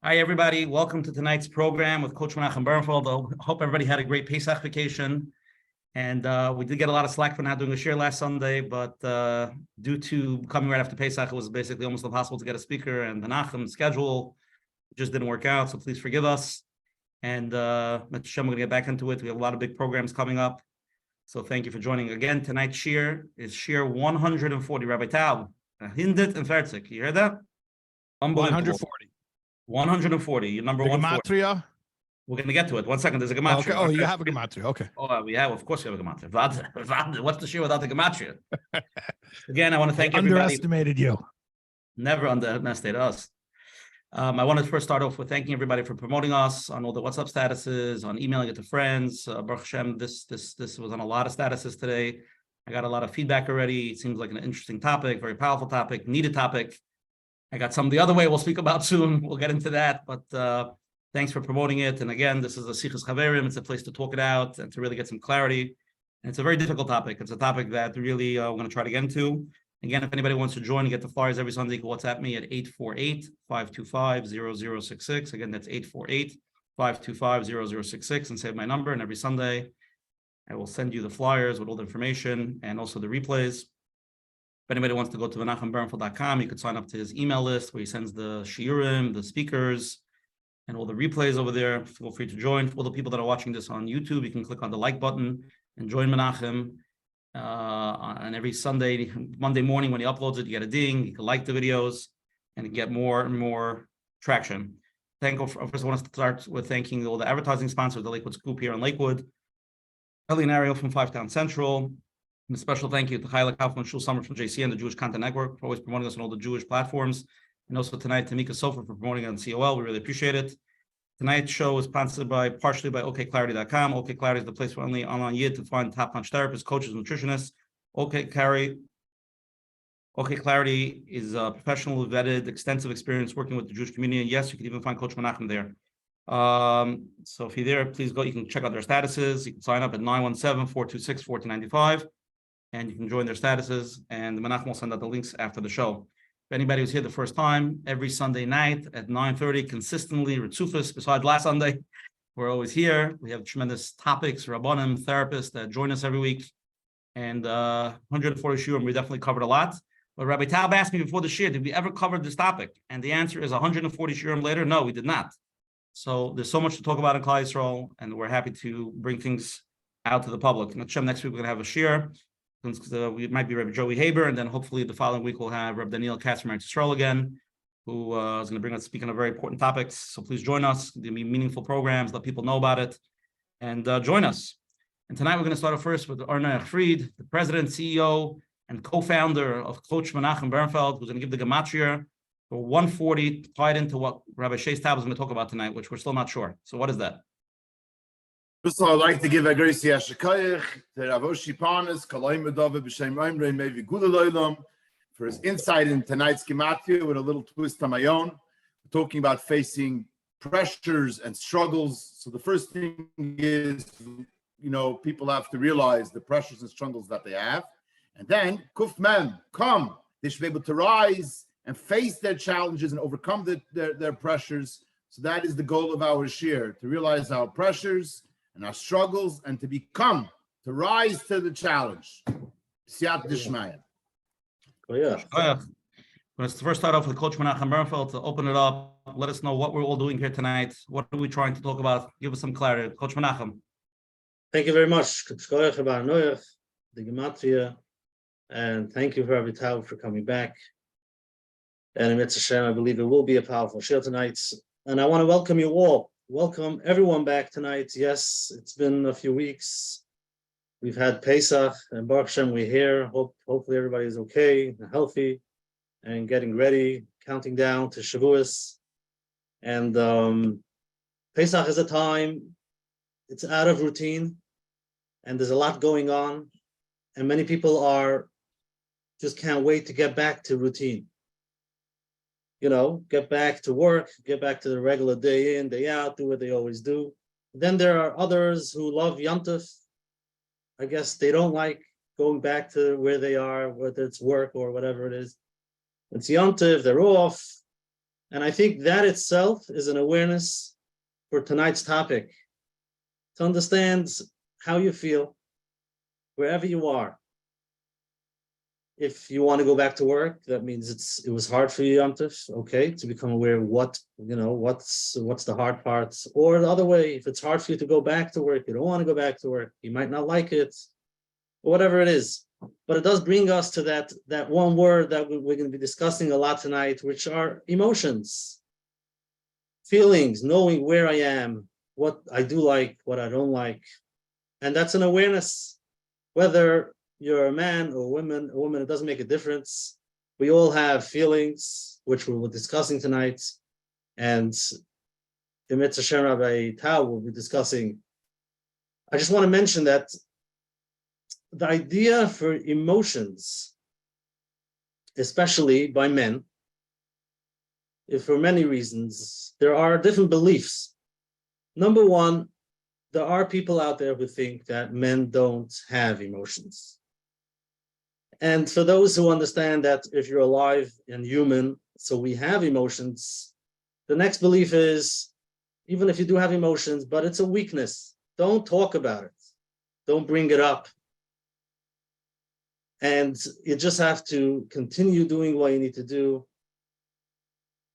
Hi, everybody. Welcome to tonight's program with Coach Menachem Bernfeld. I hope everybody had a great Pesach vacation. And we did get a lot of slack for not doing a share last Sunday, but due to coming right after Pesach, it was basically almost impossible to get a speaker, and Menachem's schedule just didn't work out, so please forgive us. And Menachem, we're going to get back into it. We have a lot of big programs coming up, so thank you for joining. Again, tonight's share is share 140. Rabbi Taub, Hindit and Fertzik. You heard that? Unbelievable. 140. You're number 140. Gematria? We're going to get to it. 1 second. There's a gematria. Okay. Oh, you have a gematria. Okay. Oh, we have. Of course, we have a gematria. What's the share without the gematria? Again, I want to thank everybody. Underestimated you. Never underestimated us. I want to first start off with thanking everybody for promoting us on all the WhatsApp statuses, on emailing it to friends. Baruch Hashem, this was on a lot of statuses today. I got a lot of feedback already. It seems like an interesting topic, very powerful topic, needed topic. I got some the other way we'll speak about soon. We'll get into that, but thanks for promoting it. And again, this is a Sichas Chaverim. It's a place to talk it out and to really get some clarity. And it's a very difficult topic. It's a topic that really we're going to try to get into. Again, if anybody wants to join and get the flyers every Sunday, you can WhatsApp me at 848-525-0066. Again, that's 848-525-0066 and save my number. And every Sunday, I will send you the flyers with all the information and also the replays. If anybody wants to go to menachembernfeld.com, you could sign up to his email list where he sends the shiurim, the speakers, and all the replays over there. Feel free to join. For all the people that are watching this on YouTube, you can click on the like button and join Menachem. And every Monday morning when he uploads it, you get a ding. You can like the videos and get more and more traction. First, I want to start with thanking all the advertising sponsors, the Lakewood Scoop here in Lakewood, Ellie and Ariel from 5 Town Central. And a special thank you to Chayla Kaufman, Shul Summer from JC and the Jewish Content Network for always promoting us on all the Jewish platforms. And also tonight, Tamika Sofer for promoting on COL. We really appreciate it. Tonight's show is sponsored partially by OKClarity.com. OK Clarity is the place for only online yid to find top-notch therapists, coaches, nutritionists. OK Clarity is a professional, vetted, extensive experience working with the Jewish community. And yes, you can even find Coach Menachem there. So if you're there, please go. You can check out their statuses. You can sign up at 917-426-1495. And you can join their statuses. And Menachem will send out the links after the show. If anybody who's here the first time, every Sunday night at 9:30, consistently, Ritzufis, besides last Sunday, we're always here. We have tremendous topics, Rabbanim, therapists that join us every week. And 140 shiurim, we definitely covered a lot. But Rabbi Taub asked me before the shir, did we ever cover this topic? And the answer is 140 shiurim later, no, we did not. So there's so much to talk about in Klal Yisrael, and we're happy to bring things out to the public. Next week, we're going to have a shir. We might be Rabbi Joey Haber, and then hopefully the following week we'll have Rabbi Daniel Katz from Eretz Yisrael again, who is going to bring us speaking on very important topics. So please join us. There'll be meaningful programs, let people know about it, and join us. And tonight we're going to start off first with Arna Fried, the president, CEO, and co-founder of Coach Menachem Bernfeld, who's going to give the gematria for 140, tied into what Rabbi Shais Taub is going to talk about tonight, which we're still not sure. So what is that? First of all, I'd like to give a grace to Yashikayach, to Rav Oshi Parnas, Kalay Medava, B'Shem Oimrei, Mevi Gudalaylam, for his insight in tonight's gematria with a little twist on my own. We're talking about facing pressures and struggles. So the first thing is, people have to realize the pressures and struggles that they have. And then, Kuf Mem, come. They should be able to rise and face their challenges and overcome their pressures. So that is the goal of our shir, to realize our pressures and our struggles, and to rise to the challenge. Siyat Dishmaya. Let's first start off with Coach Menachem Bernfeld to open it up. Let us know what we're all doing here tonight. What are we trying to talk about? Give us some clarity. Coach Menachem. Thank you very much. The gematria, and thank you, Rabbi Taub, for coming back. And in Hashem, I believe it will be a powerful show tonight. And I want to welcome you all. Welcome everyone back tonight. Yes, it's been a few weeks. We've had Pesach, and Baruch Hashem, we're here. Hopefully everybody is okay and healthy and getting ready, counting down to Shavuos. And Pesach is a time, it's out of routine, and there's a lot going on. And many people just can't wait to get back to routine. Get back to work, get back to the regular day in, day out, do what they always do. Then there are others who love Yom Tov. I guess they don't like going back to where they are, whether it's work or whatever it is. It's Yom Tov, they're off. And I think that itself is an awareness for tonight's topic, to understand how you feel, wherever you are. If you want to go back to work, that means it was hard for you, Yom Tov, okay, to become aware of what's the hard parts. Or the other way, if it's hard for you to go back to work, you don't want to go back to work, you might not like it, or whatever it is. But it does bring us to that one word that we're going to be discussing a lot tonight, which are emotions, feelings, knowing where I am, what I do like, what I don't like. And that's an awareness, whether you're a man or a woman, it doesn't make a difference. We all have feelings, which we were discussing tonight. And the Menachem Rabbi Taub will be discussing. I just want to mention that the idea for emotions, especially by men, if for many reasons, there are different beliefs. Number one, there are people out there who think that men don't have emotions. And for those who understand that if you're alive and human, so we have emotions, the next belief is, even if you do have emotions, but it's a weakness, don't talk about it. Don't bring it up. And you just have to continue doing what you need to do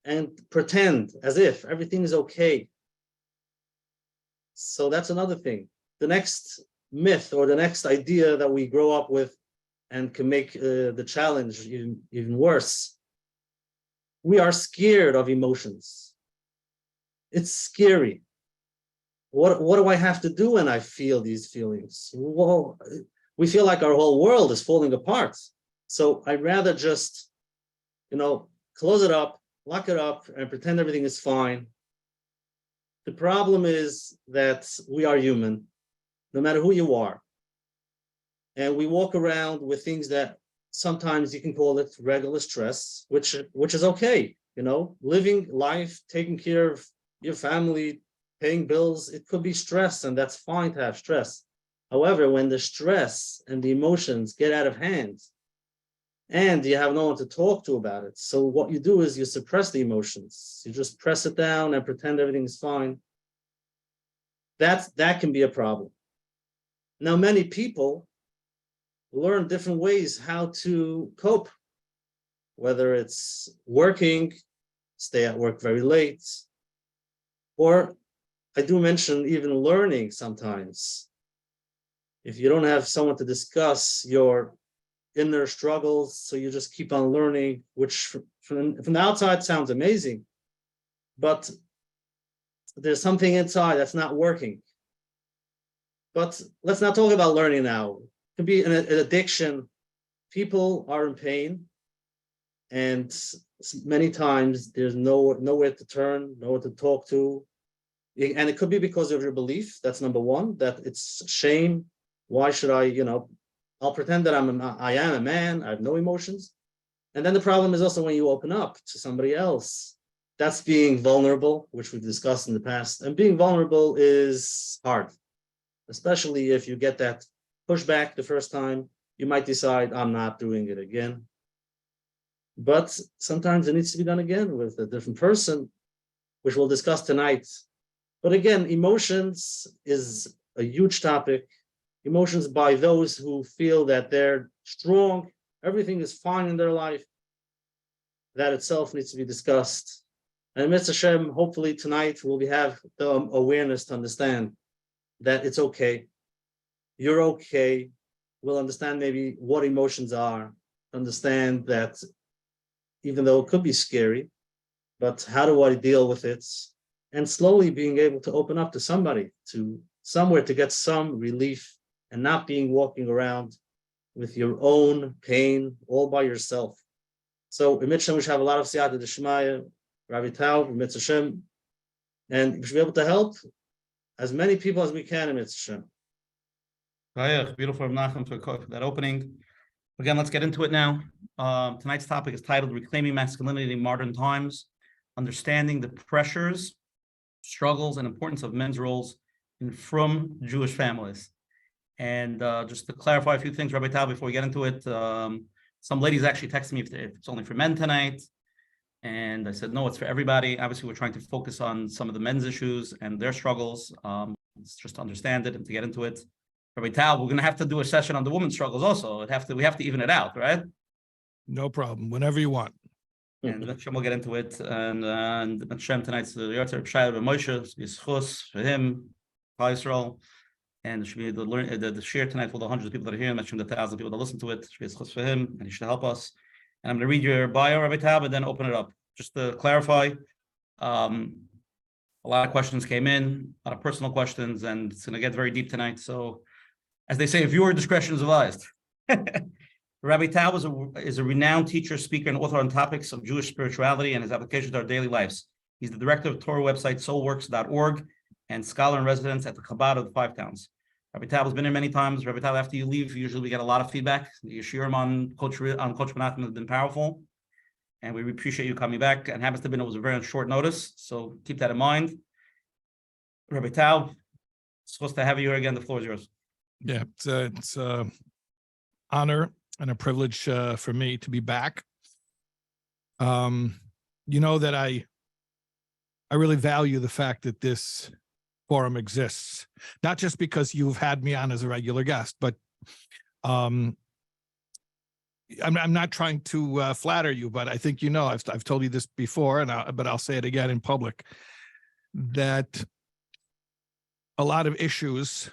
and pretend as if everything is okay. So that's another thing. The next myth or the next idea that we grow up with and can make the challenge even worse. We are scared of emotions. It's scary. What do I have to do when I feel these feelings? Well, we feel like our whole world is falling apart. So I'd rather just, close it up, lock it up, and pretend everything is fine. The problem is that we are human, no matter who you are. And we walk around with things that sometimes you can call it regular stress, which is okay. Living life, taking care of your family, paying bills, it could be stress, and that's fine to have stress. However, when the stress and the emotions get out of hand and you have no one to talk to about it, so what you do is you suppress the emotions. You just press it down and pretend everything's fine. That can be a problem. Now, many people learn different ways how to cope, whether it's working, stay at work very late, or I do mention even learning sometimes. If you don't have someone to discuss your inner struggles, so you just keep on learning, which from the outside sounds amazing, but there's something inside that's not working. But let's not talk about learning now. It could be an addiction. People are in pain, and many times there's nowhere to turn, nowhere to talk to. And it could be because of your belief. That's number one, that it's shame. Why should I, I'll pretend that I am a man, I have no emotions. And then the problem is also when you open up to somebody else, that's being vulnerable, which we've discussed in the past. And being vulnerable is hard, especially if you get that pushback the first time. You might decide, I'm not doing it again. But sometimes it needs to be done again with a different person, which we'll discuss tonight. But again, emotions is a huge topic. Emotions by those who feel that they're strong, everything is fine in their life. That itself needs to be discussed. And Mr. Hashem, hopefully tonight we'll have the awareness to understand that it's okay. You're okay. We'll understand maybe what emotions are. Understand that even though it could be scary, but how do I deal with it? And slowly being able to open up to somebody, to somewhere to get some relief, and not being walking around with your own pain all by yourself. So in Mitzvah, we should have a lot of Siyata D'Shmaya, Rabbi Taub, Mitzvah, and we should be able to help as many people as we can in Mitzvah. Beautiful, Menachem, for that opening. Again, let's get into it now. Tonight's topic is titled Reclaiming Masculinity in Modern Times, Understanding the Pressures, Struggles, and Importance of Men's Roles in Frum Jewish Families. And just to clarify a few things, Rabbi Taub, before we get into it, some ladies actually texted me if it's only for men tonight. And I said, no, it's for everybody. Obviously, we're trying to focus on some of the men's issues and their struggles. It's just to understand it and to get into it. Rabbi Taub, we're going to have to do a session on the women's struggles also. We have to even it out, right? No problem. Whenever you want. And Menachem will get into it. And Menachem tonight's the Rabbi Shais Moshe, Yischus for him, Israel. And it should be the share tonight for the hundreds of people that are here. Menachem the 1,000 people that listen to it. Yischus for him, and he should help us. And I'm going to read your bio, Rabbi Taub, and then open it up. Just to clarify, a lot of questions came in, a lot of personal questions, and it's going to get very deep tonight. So, as they say, viewer discretion is advised. Rabbi Taub is a renowned teacher, speaker, and author on topics of Jewish spirituality and his application to our daily lives. He's the director of Torah website soulworks.org and scholar in residence at the Chabad of the Five Towns. Rabbi Taub has been here many times. Rabbi Taub, after you leave, usually we get a lot of feedback. The Yeshirim on Coach Menachem has been powerful, and we appreciate you coming back. And happens to be it was a very short notice, so keep that in mind. Rabbi Taub, it's supposed to have you here again. The floor is yours. Yeah, it's an honor and a privilege for me to be back. You know that I really value the fact that this forum exists, not just because you've had me on as a regular guest, but I'm not trying to flatter you, but I think you know I've told you this before, but I'll say it again in public, that a lot of issues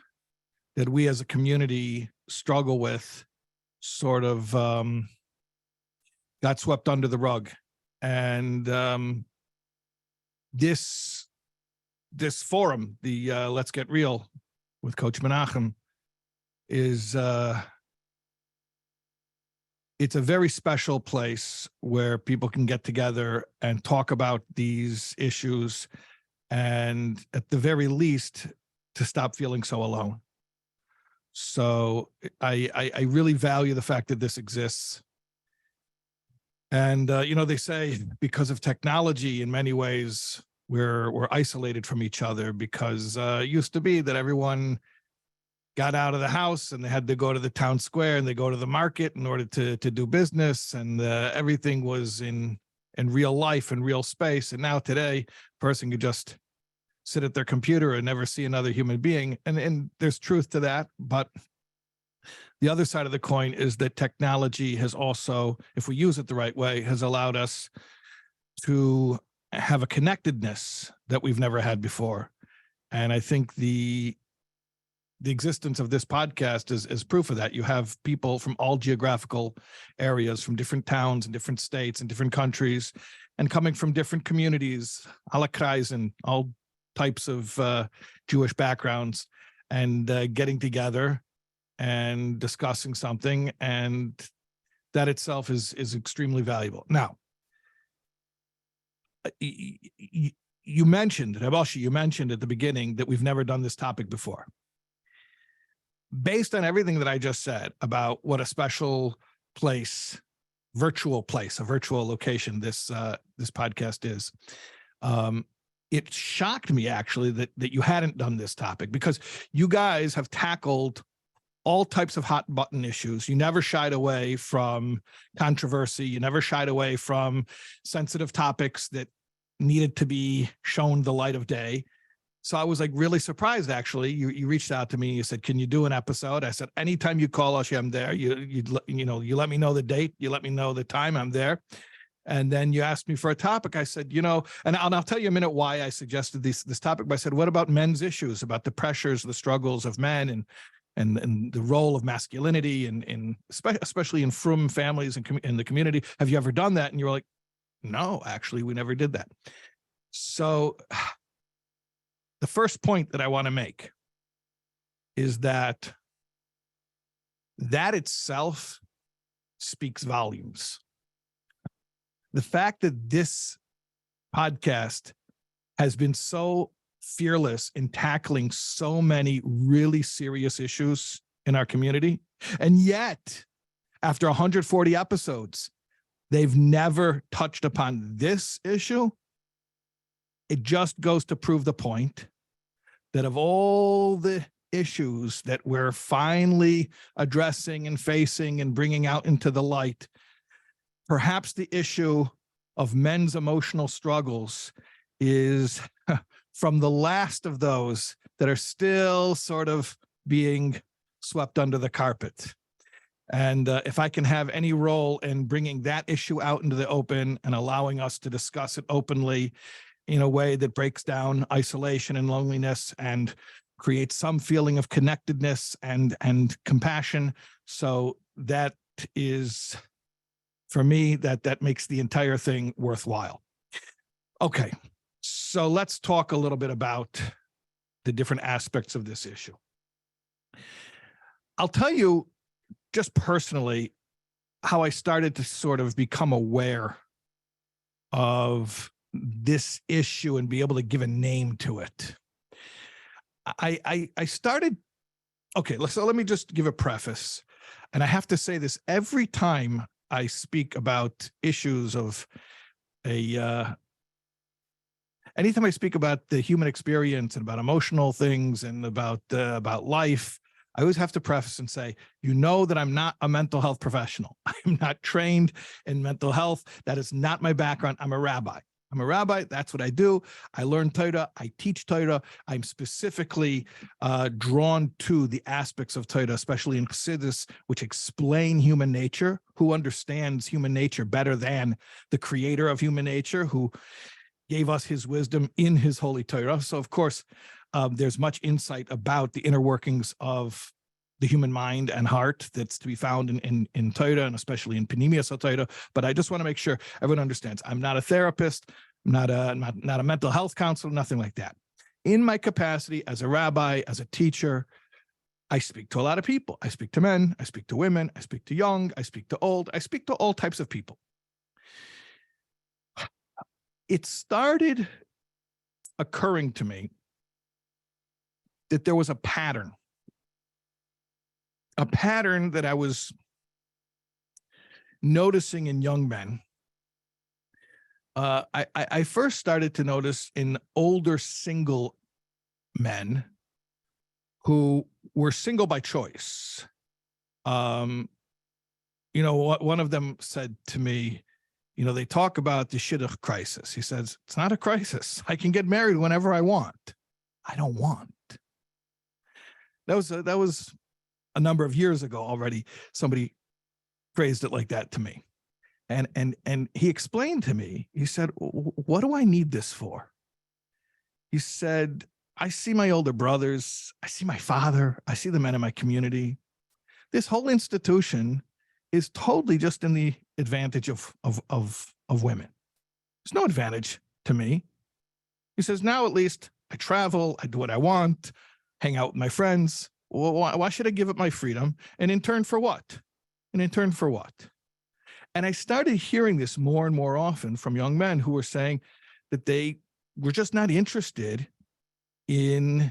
that we as a community struggle with sort of got swept under the rug, and this forum, the Let's Get Real with Coach Menachem, is it's a very special place where people can get together and talk about these issues, and at the very least to stop feeling so alone. So I really value the fact that this exists. And you know, they say because of technology, in many ways, we're isolated from each other, because it used to be that everyone got out of the house and they had to go to the town square and they go to the market in order to do business, and everything was in real life and real space. And now today, a person could just sit at their computer and never see another human being. And there's truth to that. But the other side of the coin is that technology has also, if we use it the right way, has allowed us to have a connectedness that we've never had before. And I think the existence of this podcast is proof of that. You have people from all geographical areas, from different towns and different states and different countries, and coming from different communities, alle Kreisen, all types of Jewish backgrounds, and getting together and discussing something, and that itself is extremely valuable. Now, you mentioned, Rabbi Shai, you mentioned at the beginning that we've never done this topic before. Based on everything that I just said about what a special place, a virtual location this podcast is, it shocked me actually that you hadn't done this topic, because you guys have tackled all types of hot button issues. You never shied away from controversy. You never shied away from sensitive topics that needed to be shown the light of day. So I was like really surprised, actually. You reached out to me. You said, can you do an episode? I said, anytime you call us, I'm there. You let me know the date. You let me know the time. I'm there. And then you asked me for a topic. I said, and I'll tell you in a minute why I suggested this topic. But I said, what about men's issues, about the pressures, the struggles of men, and the role of masculinity, and especially in Frum families and in the community? Have you ever done that? And you were like, no, actually, we never did that. So the first point that I want to make is that itself speaks volumes. The fact that this podcast has been so fearless in tackling so many really serious issues in our community, and yet after 140 episodes, they've never touched upon this issue. It just goes to prove the point that of all the issues that we're finally addressing and facing and bringing out into the light, perhaps the issue of men's emotional struggles is from the last of those that are still sort of being swept under the carpet. And if I can have any role in bringing that issue out into the open and allowing us to discuss it openly in a way that breaks down isolation and loneliness and creates some feeling of connectedness and compassion. So that is, for me, that makes the entire thing worthwhile. Okay, so let's talk a little bit about the different aspects of this issue. I'll tell you just personally how I started to sort of become aware of this issue and be able to give a name to it. I started, okay, so let me just give a preface. And I have to say this every time I speak about issues of anytime I speak about the human experience and about emotional things and about life, I always have to preface and say, you know that I'm not a mental health professional. I'm not trained in mental health. That is not my background. I'm a rabbi. That's what I do. I learn Torah. I teach Torah. I'm specifically drawn to the aspects of Torah, especially in Chassidus, which explain human nature. Who understands human nature better than the creator of human nature, who gave us his wisdom in his holy Torah? So, of course, there's much insight about the inner workings of the human mind and heart that's to be found in Torah, and especially in Panemius Torah. But I just want to make sure everyone understands. I'm not a therapist, not a mental health counselor, nothing like that. In my capacity as a rabbi, as a teacher, I speak to a lot of people. I speak to men, I speak to women, I speak to young, I speak to old, I speak to all types of people. It started occurring to me that there was a pattern that I was noticing in young men. I first started to notice in older single men who were single by choice. One of them said to me, they talk about the shidduch crisis. He says, it's not a crisis. I can get married whenever I want. I don't want. That was a number of years ago already. Somebody phrased it like that to me. And he explained to me, he said, what do I need this for? He said, I see my older brothers, I see my father, I see the men in my community. This whole institution is totally just in the advantage of women. There's no advantage to me. He says, now at least I travel, I do what I want, hang out with my friends. Well, why should I give up my freedom? And in turn for what? And I started hearing this more and more often from young men who were saying that they were just not interested in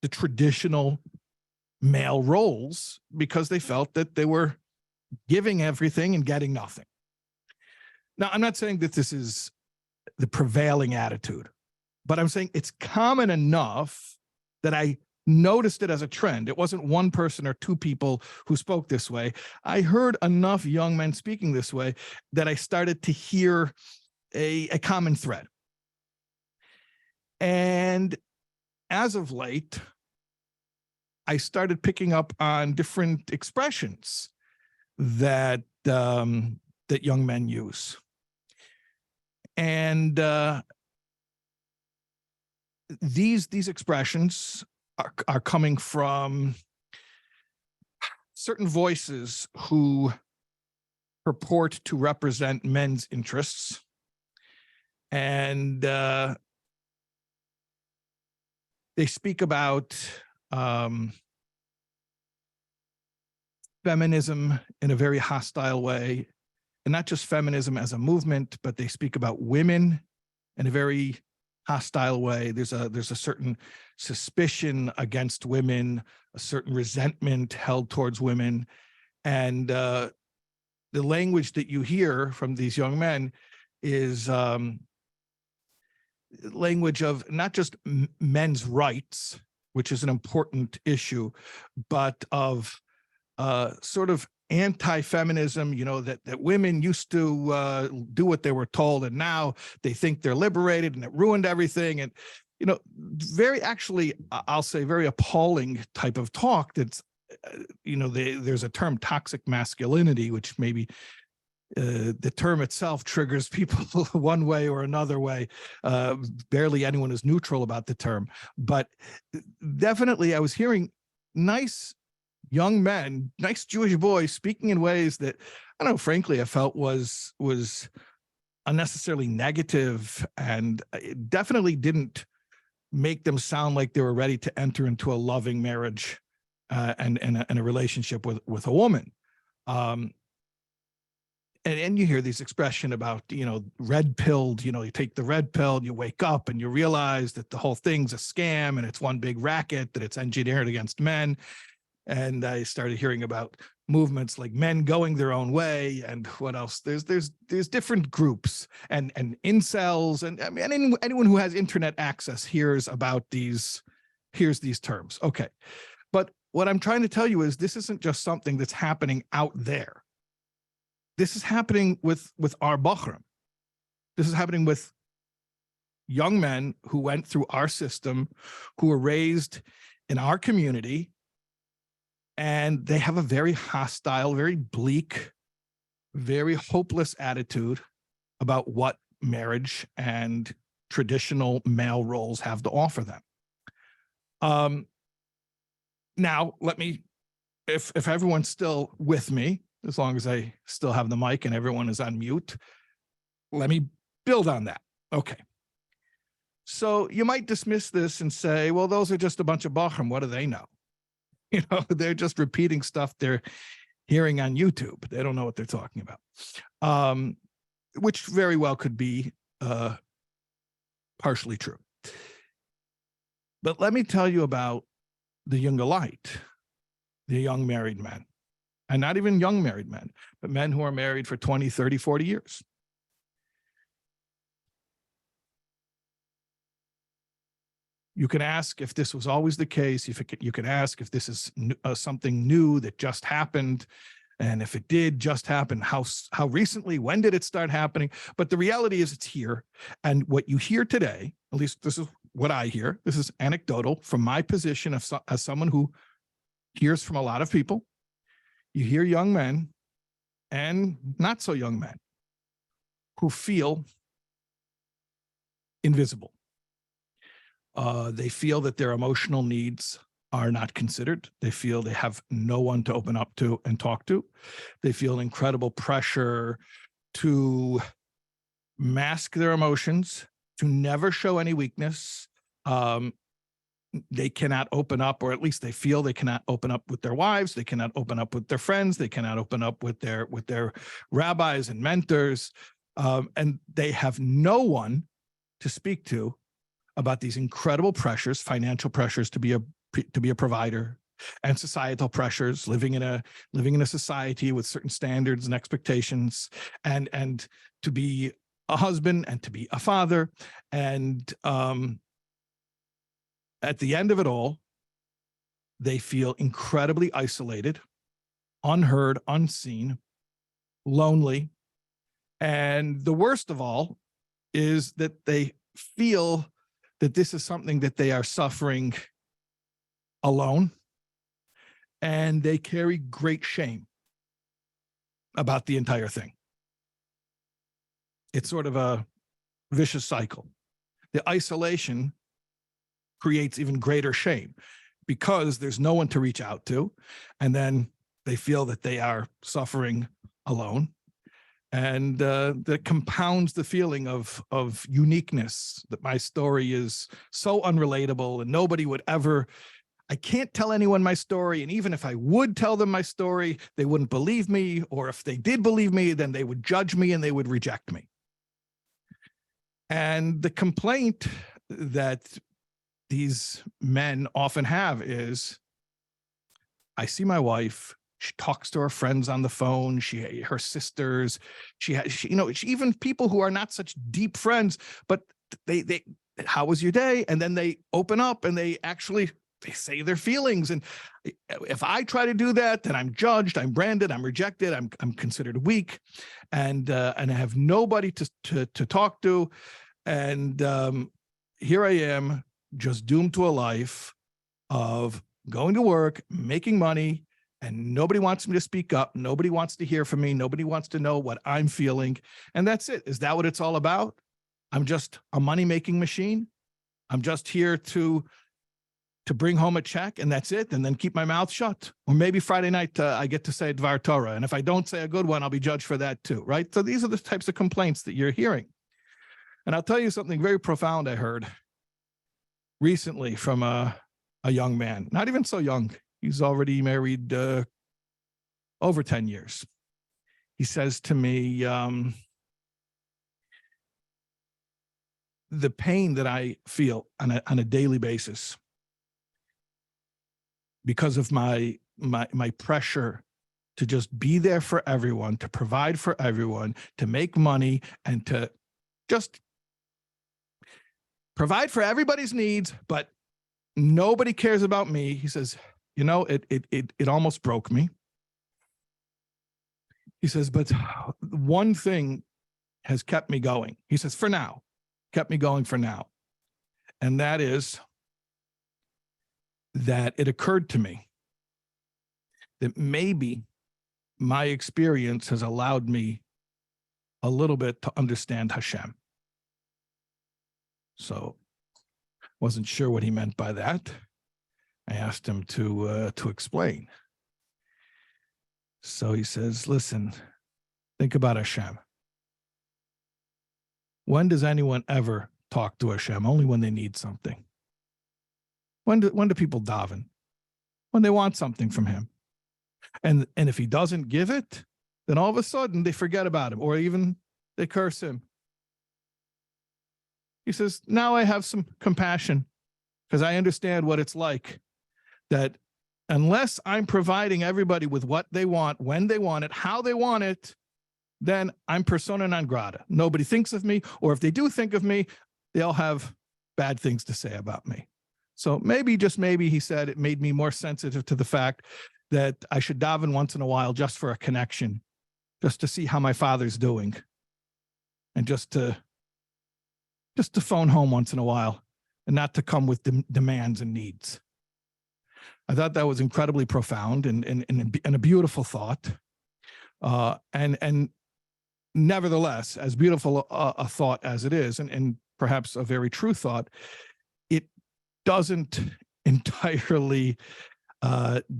the traditional male roles because they felt that they were giving everything and getting nothing. Now, I'm not saying that this is the prevailing attitude, but I'm saying it's common enough that I noticed it as a trend. It wasn't one person or two people who spoke this way. I heard enough young men speaking this way that I started to hear a common thread. And as of late, I started picking up on different expressions that young men use. And these expressions are coming from certain voices who purport to represent men's interests. And they speak about feminism in a very hostile way, and not just feminism as a movement, but they speak about women in a very hostile way. There's a certain suspicion against women, a certain resentment held towards women, and the language that you hear from these young men is language of not just men's rights, which is an important issue, but of sort of anti-feminism, that women used to do what they were told, and now they think they're liberated, and it ruined everything. And, very, actually, I'll say very appalling type of talk that's, there's a term, toxic masculinity, which maybe the term itself triggers people one way or another way. Barely anyone is neutral about the term, but definitely I was hearing nice young men, nice Jewish boys speaking in ways that, I don't know, frankly, I felt was unnecessarily negative, and it definitely didn't make them sound like they were ready to enter into a loving marriage and a relationship with a woman. And you hear this expression about, red pilled, you take the red pill and you wake up and you realize that the whole thing's a scam and it's one big racket, that it's engineered against men. And I started hearing about movements like men going their own way, and what else? There's different groups and incels, and I mean anyone who has internet access hears these terms. Okay, but what I'm trying to tell you is this isn't just something that's happening out there. This is happening with our Bachram. This is happening with young men who went through our system, who were raised in our community, and they have a very hostile, very bleak, very hopeless attitude about what marriage and traditional male roles have to offer them. Now, let me, if everyone's still with me, as long as I still have the mic and everyone is on mute, let me build on that. Okay. So you might dismiss this and say, well, those are just a bunch of Bachram. What do they know? They're just repeating stuff they're hearing on YouTube. They don't know what they're talking about, which very well could be partially true. But let me tell you about the younger light, the young married men. And not even young married men, but men who are married for 20, 30, 40 years. You can ask if this was always the case. You can ask if this is something new that just happened. And if it did just happen, how recently, when did it start happening? But the reality is it's here. And what you hear today, at least this is what I hear, this is anecdotal from my position as someone who hears from a lot of people. You hear young men and not so young men who feel invisible. They feel that their emotional needs are not considered. They feel they have no one to open up to and talk to. They feel incredible pressure to mask their emotions, to never show any weakness. They cannot open up, or at least they feel they cannot open up with their wives. They cannot open up with their friends. They cannot open up with their rabbis and mentors. And they have no one to speak to about these incredible pressures, financial pressures to be a provider, and societal pressures, living in a society with certain standards and expectations, and to be a husband and to be a father. And at the end of it all, they feel incredibly isolated, unheard, unseen, lonely. And the worst of all is that they feel that this is something that they are suffering alone, and they carry great shame about the entire thing. It's sort of a vicious cycle. The isolation creates even greater shame because there's no one to reach out to, and then they feel that they are suffering alone. And that compounds the feeling of uniqueness, that my story is so unrelatable and nobody would ever, I can't tell anyone my story. And even if I would tell them my story, they wouldn't believe me. Or if they did believe me, then they would judge me and they would reject me. And the complaint that these men often have is, I see my wife, she talks to her friends on the phone, her sisters, she even people who are not such deep friends, but they how was your day? And then they open up and they actually they say their feelings. And if I try to do that, then I'm judged, I'm branded, I'm rejected, I'm considered weak, and I have nobody to talk to. And here I am, just doomed to a life of going to work, making money, and nobody wants me to speak up. Nobody wants to hear from me. Nobody wants to know what I'm feeling. And that's it. Is that what it's all about? I'm just a money-making machine. I'm just here to bring home a check, and that's it, and then keep my mouth shut. Or maybe Friday night I get to say Dvar Torah, and if I don't say a good one, I'll be judged for that too, right? So these are the types of complaints that you're hearing. And I'll tell you something very profound I heard recently from a young man, not even so young. He's already married over 10 years. He says to me, the pain that I feel on a daily basis because of my pressure to just be there for everyone, to provide for everyone, to make money, and to just provide for everybody's needs, but nobody cares about me. He says, you know, it almost broke me. He says, but one thing has kept me going. He says, for now, kept me going for now. And that is that it occurred to me that maybe my experience has allowed me a little bit to understand Hashem. So wasn't sure what he meant by that. I asked him to explain. So he says, listen, think about Hashem. When does anyone ever talk to Hashem? Only when they need something. When do people daven? When they want something from him. And if he doesn't give it, then all of a sudden they forget about him, or even they curse him. He says, now I have some compassion because I understand what it's like, that unless I'm providing everybody with what they want, when they want it, how they want it, then I'm persona non grata. Nobody thinks of me, or if they do think of me, they'll have bad things to say about me. So maybe, just maybe, he said, it made me more sensitive to the fact that I should daven once in a while just for a connection, just to see how my father's doing, and just to phone home once in a while, and not to come with demands and needs. I thought that was incredibly profound and a beautiful thought. And nevertheless, as beautiful a thought as it is, and perhaps a very true thought, it doesn't entirely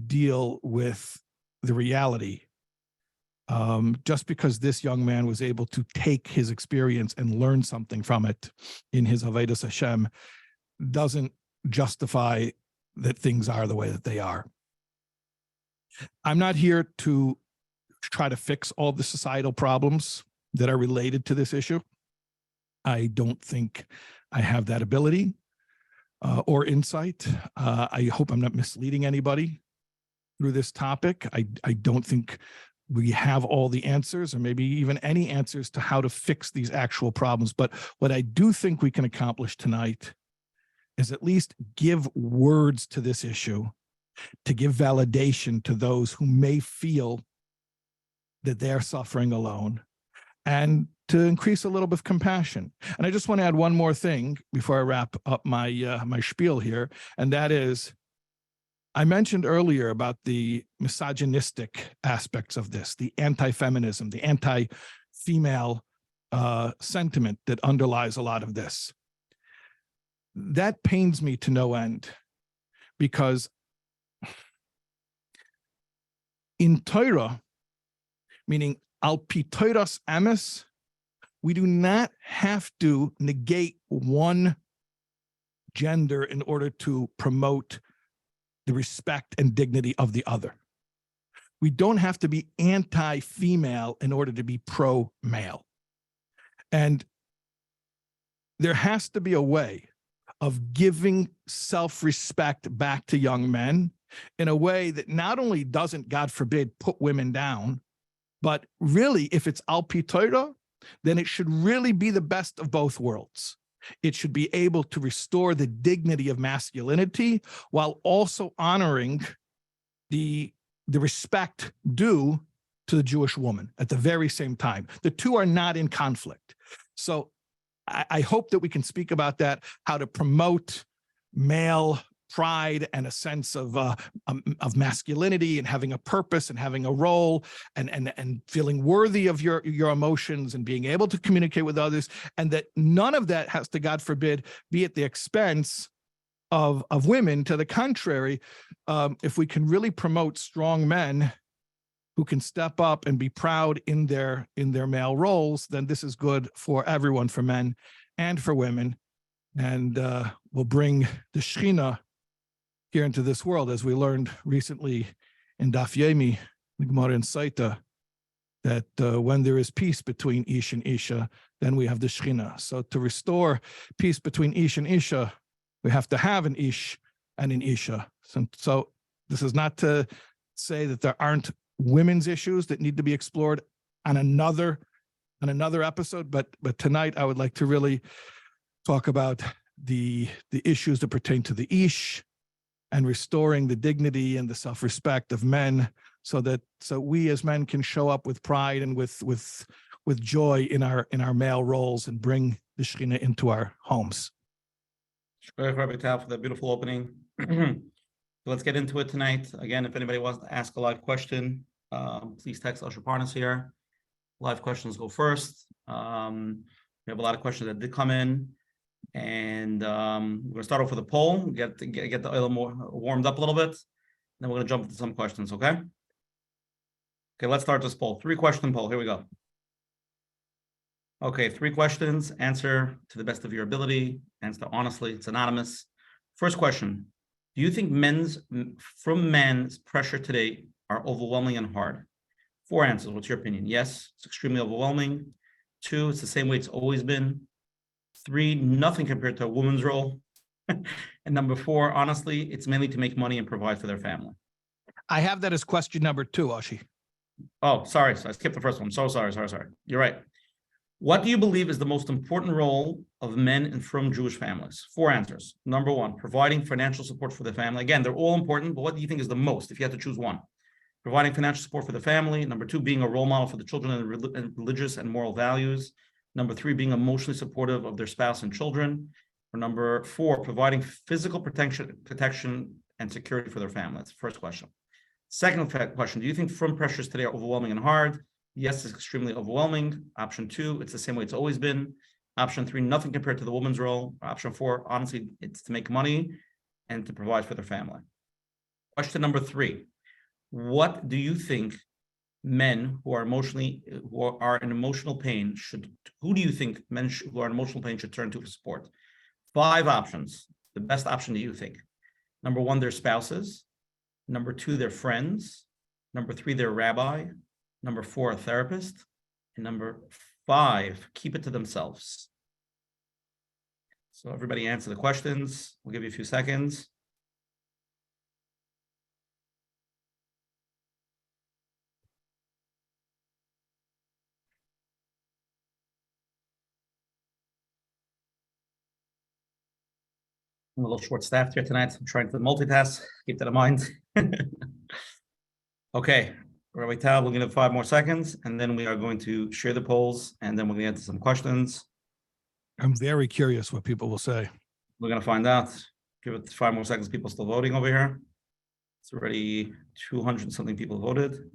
deal with the reality. Just because this young man was able to take his experience and learn something from it in his Avodas Hashem doesn't justify that things are the way that they are. I'm not here to try to fix all the societal problems that are related to this issue. I don't think I have that ability or insight. I hope I'm not misleading anybody through this topic. I don't think we have all the answers, or maybe even any answers to how to fix these actual problems. But what I do think we can accomplish tonight is at least give words to this issue, to give validation to those who may feel that they're suffering alone, and to increase a little bit of compassion. And I just want to add one more thing before I wrap up my my spiel here, and that is, I mentioned earlier about the misogynistic aspects of this, the anti-feminism, the anti-female sentiment that underlies a lot of this. That pains me to no end, because in Torah, meaning al pi Torahs emes, we do not have to negate one gender in order to promote the respect and dignity of the other. We don't have to be anti-female in order to be pro-male. And there has to be a way of giving self-respect back to young men in a way that not only doesn't, God forbid, put women down, but really, if it's al pi Torah, then it should really be the best of both worlds. It should be able to restore the dignity of masculinity while also honoring the respect due to the Jewish woman at the very same time. The two are not in conflict. So I hope that we can speak about that, how to promote male pride and a sense of masculinity and having a purpose and having a role and feeling worthy of your emotions and being able to communicate with others, and that none of that has to, God forbid, be at the expense of women. To the contrary, if we can really promote strong men who can step up and be proud in their male roles, then this is good for everyone, for men and for women, and will bring the Shekhinah here into this world, as we learned recently in Daf Yomi, the Gemara in Saita, that when there is peace between Ish and Isha, then we have the Shekhinah. So to restore peace between Ish and Isha, we have to have an Ish and an Isha. So this is not to say that there aren't women's issues that need to be explored on another episode, but tonight I would like to really talk about the issues that pertain to the Ish and restoring the dignity and the self-respect of men, so we as men can show up with pride and with joy in our male roles and bring the Shekhinah into our homes. Rabbi Taub, for that beautiful opening. Let's get into it tonight. Again, if anybody wants to ask a live question, please text Usher Parnas here. Live questions go first. We have a lot of questions that did come in. And we're going to start off with a poll, get the oil more warmed up a little bit. Then we're going to jump into some questions, okay? Okay, let's start this poll. 3-question poll. Here we go. Okay, 3 questions. Answer to the best of your ability. Answer honestly. It's anonymous. First question. Do you think from men's pressure today are overwhelming and hard? 4 answers. What's your opinion? Yes, it's extremely overwhelming. 2, it's the same way it's always been. 3, nothing compared to a woman's role. And number 4, honestly, it's mainly to make money and provide for their family. I have that as question number 2, Oshi. Oh, sorry. So I skipped the first one. So sorry. You're right. What do you believe is the most important role of men in Frum Jewish families? 4 answers. Number 1, providing financial support for the family. Again, they're all important, but what do you think is the most, if you had to choose one? Providing financial support for the family. Number 2, being a role model for the children and religious and moral values. Number 3, being emotionally supportive of their spouse and children. Or number 4, providing physical protection and security for their family. That's the first question. Second question, do you think Frum pressures today are overwhelming and hard? Yes, it's extremely overwhelming. Option 2, it's the same way it's always been. Option 3, nothing compared to the woman's role. Option 4, honestly, it's to make money and to provide for their family. Question number 3, what do you think men who are in emotional pain who do you think men who are in emotional pain should turn to for support? 5 options. The best option that you think. Number 1, their spouses. Number 2, their friends. Number 3, their rabbi. Number 4, a therapist. And number 5, keep it to themselves. So everybody answer the questions. We'll give you a few seconds. I'm a little short-staffed here tonight. So I'm trying to multitask. Keep that in mind. Okay, Rabbi Taub, we're going to have 5 more seconds, and then we are going to share the polls, and then we're going to answer some questions. I'm very curious what people will say. We're going to find out. Give it 5 more seconds. People still voting over here. It's already 200 something people voted.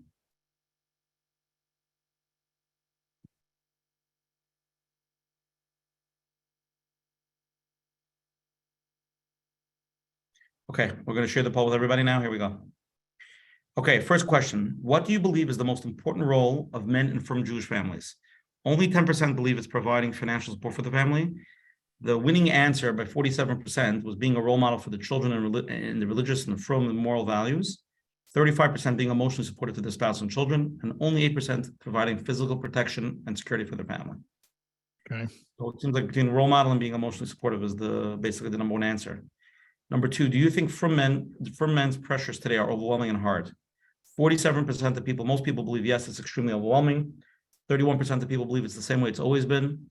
Okay, we're going to share the poll with everybody now. Here we go. Okay, first question. What do you believe is the most important role of men in Frum Jewish families? Only 10% believe it's providing financial support for the family. The winning answer by 47% was being a role model for the children and the religious and the Frum and moral values. 35% being emotionally supportive to their spouse and children, and only 8% providing physical protection and security for their family. Okay. So it seems like between role model and being emotionally supportive is basically the number 1 answer. Number 2, do you think Frum men's pressures today are overwhelming and hard? 47% of people, most people believe yes, it's extremely overwhelming. 31% of people believe it's the same way it's always been.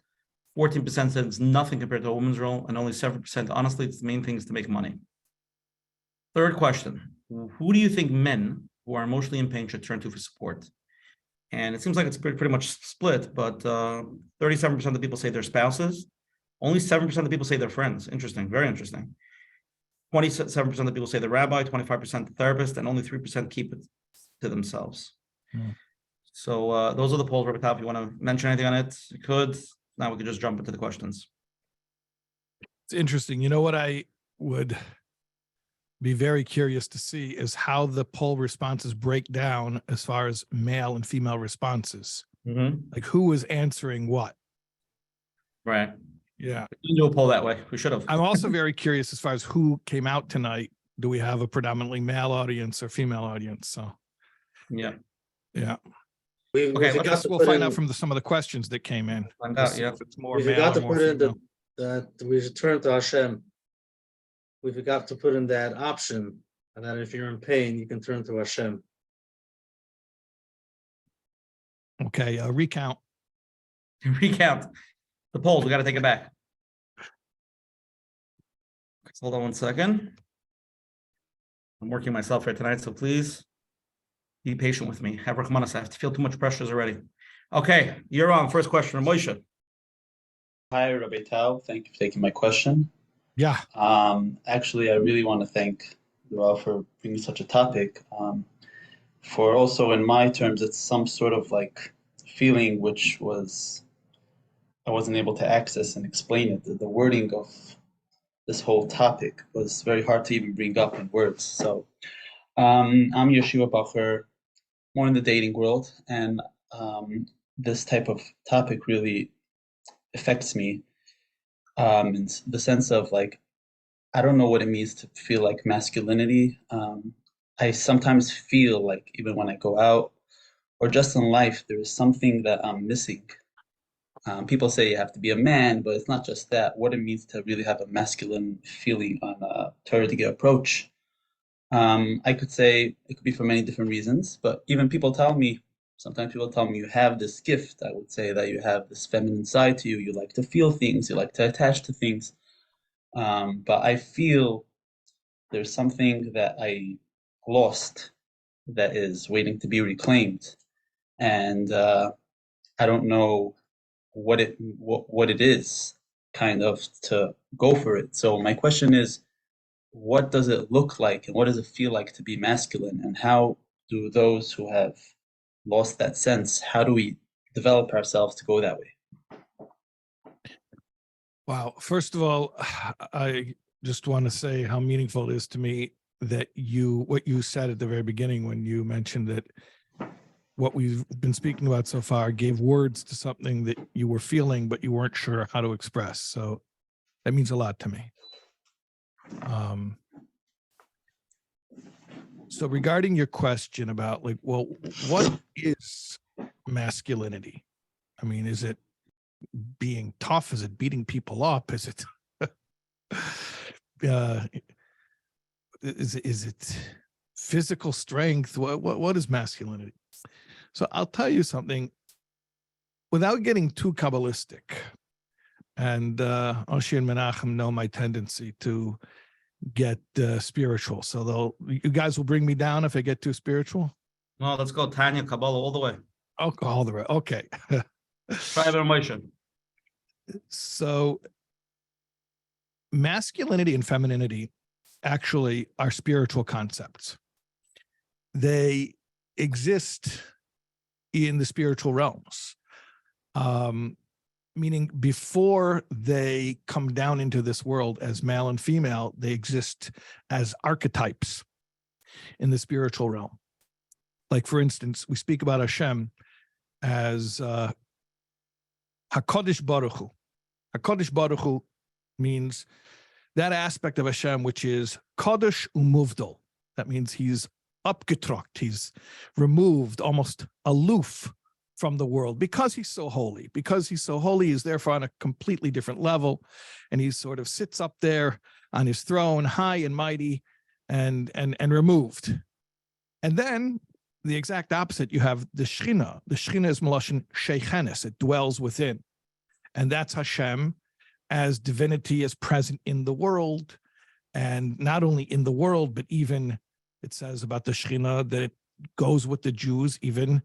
14% said it's nothing compared to a woman's role, and only 7% honestly, it's the main thing is to make money. Third question: who do you think men who are emotionally in pain should turn to for support? And it seems like it's pretty much split, but 37% of the people say their spouses. Only 7% of the people say their friends. Interesting, very interesting. 27% of the people say the rabbi, 25% the therapist, and only 3% keep it to themselves. So those are the polls, Rabbi Taub. If you want to mention anything on it, you could. Now we could just jump into the questions. It's interesting. You know what I would be very curious to see is how the poll responses break down as far as male and female responses. Like who was answering what. Right. Yeah. We can do a poll that way. We should have. I'm also very curious as far as who came out tonight. Do we have a predominantly male audience or female audience? So Yeah. yeah. We Okay, forgot Guess to we'll put find in- out from some of the questions that came in. Find We'll out, see yeah. if it's more we male forgot or to more put in female. that we should turn to Hashem. We forgot to put in that option, and that if you're in pain, you can turn to Hashem. Okay, recount. Recount the polls. We got to take it back. Hold on one second. I'm working myself here tonight, so please be patient with me. Have Rachmanis. I have to feel too much pressures already. Okay, you're on. First question, Moshe. Hi, Rabbi Taub. Thank you for taking my question. Yeah. Actually, I really want to thank Rav for bringing such a topic. For also, in my terms, it's some sort of like feeling which was I wasn't able to access and explain it. The wording of this whole topic was very hard to even bring up in words. So I'm Yeshua Bacher, more in the dating world, and this type of topic really affects me in the sense of like, I don't know what it means to feel like masculinity. I sometimes feel like even when I go out or just in life, there is something that I'm missing. People say you have to be a man, but it's not just that. What it means to really have a masculine feeling on a Torah approach. I could say it could be for many different reasons, but even sometimes people tell me you have this gift. I would say that you have this feminine side to you. You like to feel things, you like to attach to things. But I feel there's something that I lost that is waiting to be reclaimed. And I don't know what it is, kind of, to go for it. So my question is, what does it look like and what does it feel like to be masculine? And how do those who have lost that sense, how do we develop ourselves to go that way? Wow. First of all, I just want to say how meaningful it is to me that what you said at the very beginning when you mentioned that what we've been speaking about so far gave words to something that you were feeling, but you weren't sure how to express. So that means a lot to me. So regarding your question about like, well, what is masculinity? I mean, is it being tough? Is it beating people up? Is it is it physical strength? What is masculinity? So I'll tell you something without getting too Kabbalistic. And Oshi and Menachem know my tendency to get spiritual. So you guys will bring me down if I get too spiritual? No, let's go Tanya, Kabbalah, all the way. Oh, all the way. Okay. Private emotion. So masculinity and femininity actually are spiritual concepts. They exist in the spiritual realms, meaning before they come down into this world as male and female, they exist as archetypes in the spiritual realm. Like, for instance, we speak about Hashem as HaKadosh Baruch Hu. HaKadosh Baruch Hu means that aspect of Hashem, which is Kadosh Umuvdal. That means he's upgetruckt, he's removed, almost aloof from the world because he's so holy. Because he's so holy, he's therefore on a completely different level, and he sort of sits up there on his throne, high and mighty, and removed. And then the exact opposite, you have the Shechina. The Shechina is Melashon Shechenes, it dwells within. And that's Hashem as divinity is present in the world. And not only in the world, but even it says about the Shekhinah that it goes with the Jews, even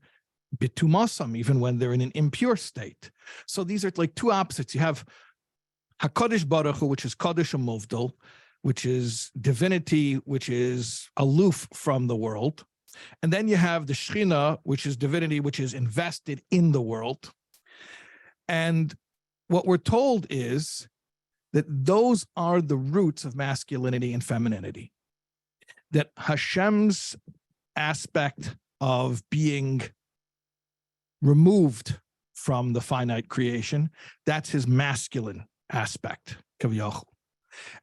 bitumasam, even when they're in an impure state. So these are like two opposites. You have HaKadosh Baruch Hu, which is Kadosh and Movdal, which is divinity, which is aloof from the world. And then you have the Shekhinah, which is divinity, which is invested in the world. And what we're told is that those are the roots of masculinity and femininity. That Hashem's aspect of being removed from the finite creation, that's his masculine aspect, kaviyachol.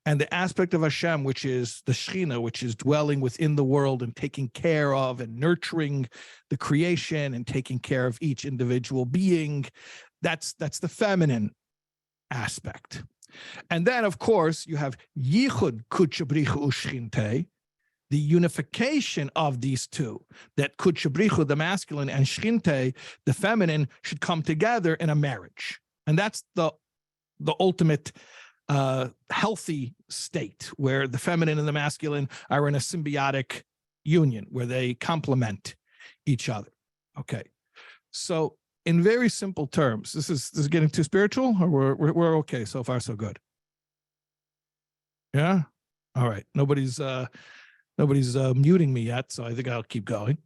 And the aspect of Hashem, which is the Shekhinah, which is dwelling within the world and taking care of and nurturing the creation and taking care of each individual being, that's the feminine aspect. And then, of course, you have Yichud Kutchabrichu Ushchinte, the unification of these two, that Kutchabrichu, the masculine, and Shchinte, the feminine, should come together in a marriage. And that's the ultimate healthy state where the feminine and the masculine are in a symbiotic union where they complement each other. Okay. So in very simple terms, this is getting too spiritual, or we're okay so far, so good. Yeah. All right. Nobody's muting me yet, so I think I'll keep going.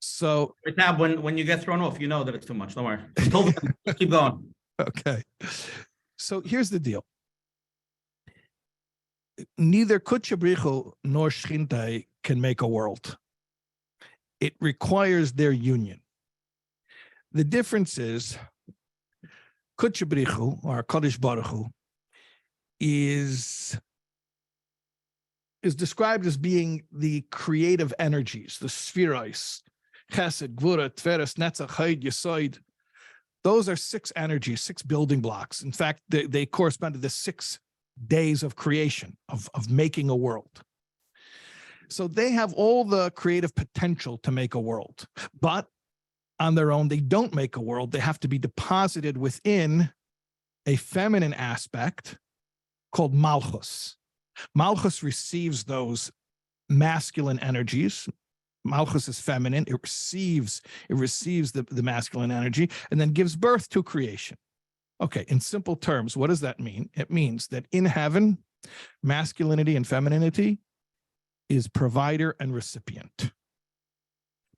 So Now, when you get thrown off, you know that it's too much. Don't worry. Until then, keep going. okay. So here's the deal. Neither Kutchabrichu nor Shchinte can make a world. It requires their union. The difference is Kutchabrichu, or Kadosh Baruch Hu, is described as being the creative energies, the spherois, Chesed, Gvura, Tveres, Netzach, Chayid, Yesod. Those are 6 energies, 6 building blocks. In fact, they correspond to the 6 days of creation, of making a world. So they have all the creative potential to make a world, but on their own, they don't make a world. They have to be deposited within a feminine aspect called Malchus. Malchus receives those masculine energies. Malchus is feminine. It receives the masculine energy and then gives birth to creation. Okay, in simple terms, what does that mean? It means that in heaven, masculinity and femininity is provider and recipient.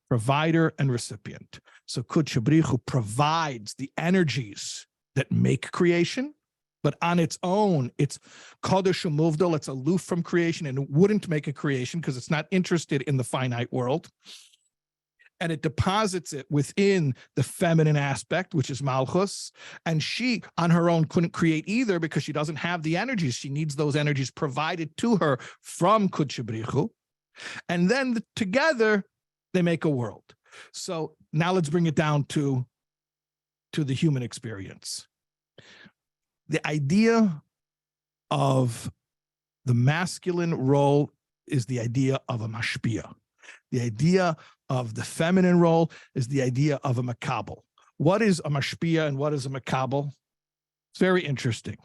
Provider and recipient. So Kutchabrichu provides the energies that make creation, but on its own, it's Kadosh Umuvdal, it's aloof from creation and it wouldn't make a creation because it's not interested in the finite world. And it deposits it within the feminine aspect, which is Malchus. And she, on her own, couldn't create either because she doesn't have the energies. She needs those energies provided to her from Kutchabrichu. And then together, they make a world. So now let's bring it down to the human experience. The idea of the masculine role is the idea of a mashpia. The idea of the feminine role is the idea of a makabel. What is a mashpia and what is a makabel? It's very interesting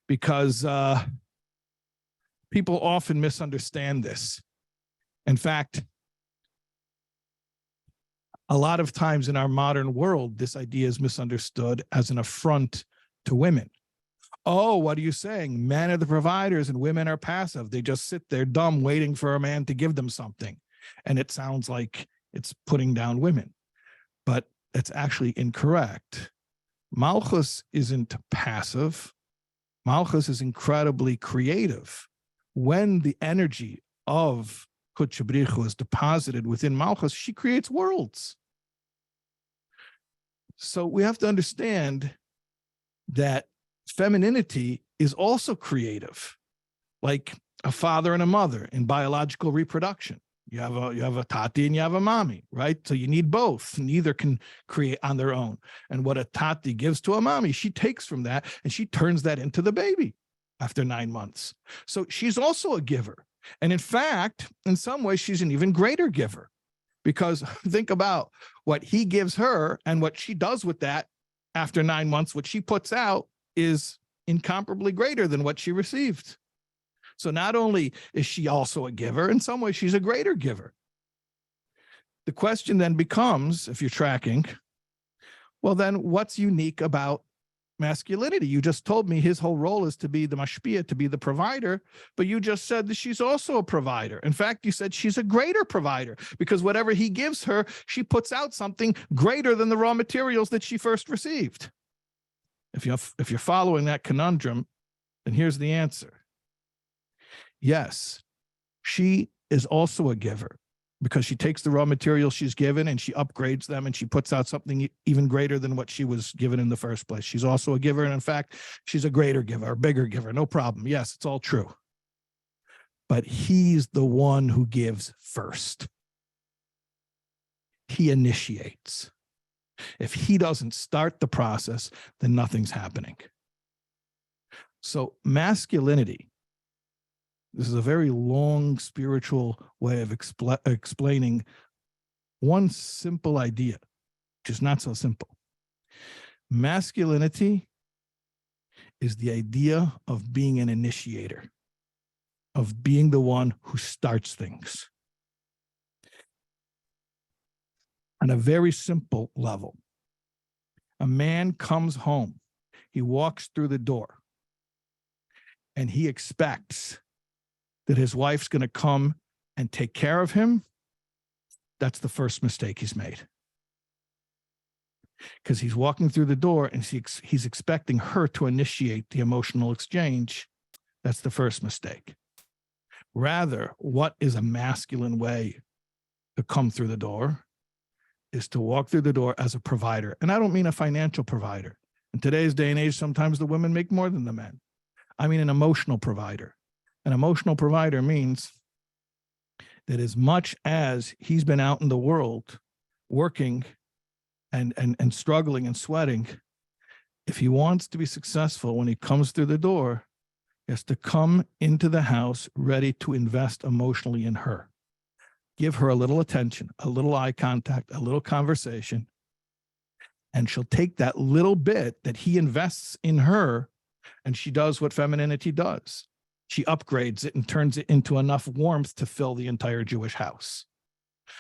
because people often misunderstand this. In fact, a lot of times in our modern world, this idea is misunderstood as an affront to women. Oh, what are you saying? Men are the providers and women are passive. They just sit there dumb, waiting for a man to give them something. And it sounds like it's putting down women, but it's actually incorrect. Malchus isn't passive. Malchus is incredibly creative. When the energy of Kutchabrichu is deposited within Malchus, she creates worlds. So we have to understand that femininity is also creative, like a father and a mother in biological reproduction. You have a tati and you have a mommy, right? So you need both. Neither can create on their own. And what a tati gives to a mommy, she takes from that and she turns that into the baby after 9 months. So she's also a giver. And in fact, in some ways, she's an even greater giver because think about what he gives her and what she does with that after 9 months, what she puts out is incomparably greater than what she received. So not only is she also a giver, in some ways she's a greater giver. The question then becomes, if you're tracking, well, then what's unique about masculinity? You just told me his whole role is to be the mashpia, to be the provider, but you just said that she's also a provider. In fact, you said she's a greater provider because whatever he gives her, she puts out something greater than the raw materials that she first received. If you're following that conundrum, then here's the answer. Yes, she is also a giver because she takes the raw materials she's given and she upgrades them and she puts out something even greater than what she was given in the first place. She's also a giver. And in fact, she's a greater giver, a bigger giver. No problem. Yes, it's all true. But he's the one who gives first. He initiates. If he doesn't start the process, then nothing's happening. So masculinity, this is a very long spiritual way of explaining one simple idea, which is not so simple. Masculinity is the idea of being an initiator, of being the one who starts things. On a very simple level, a man comes home, he walks through the door, and he expects that his wife's going to come and take care of him. That's the first mistake he's made. Because he's walking through the door and he's expecting her to initiate the emotional exchange. That's the first mistake. Rather, what is a masculine way to come through the door is to walk through the door as a provider. And I don't mean a financial provider. In today's day and age, sometimes the women make more than the men. I mean an emotional provider. An emotional provider means that as much as he's been out in the world working and struggling and sweating, if he wants to be successful when he comes through the door, he has to come into the house ready to invest emotionally in her. Give her a little attention, a little eye contact, a little conversation, and she'll take that little bit that he invests in her, and she does what femininity does. She upgrades it and turns it into enough warmth to fill the entire Jewish house.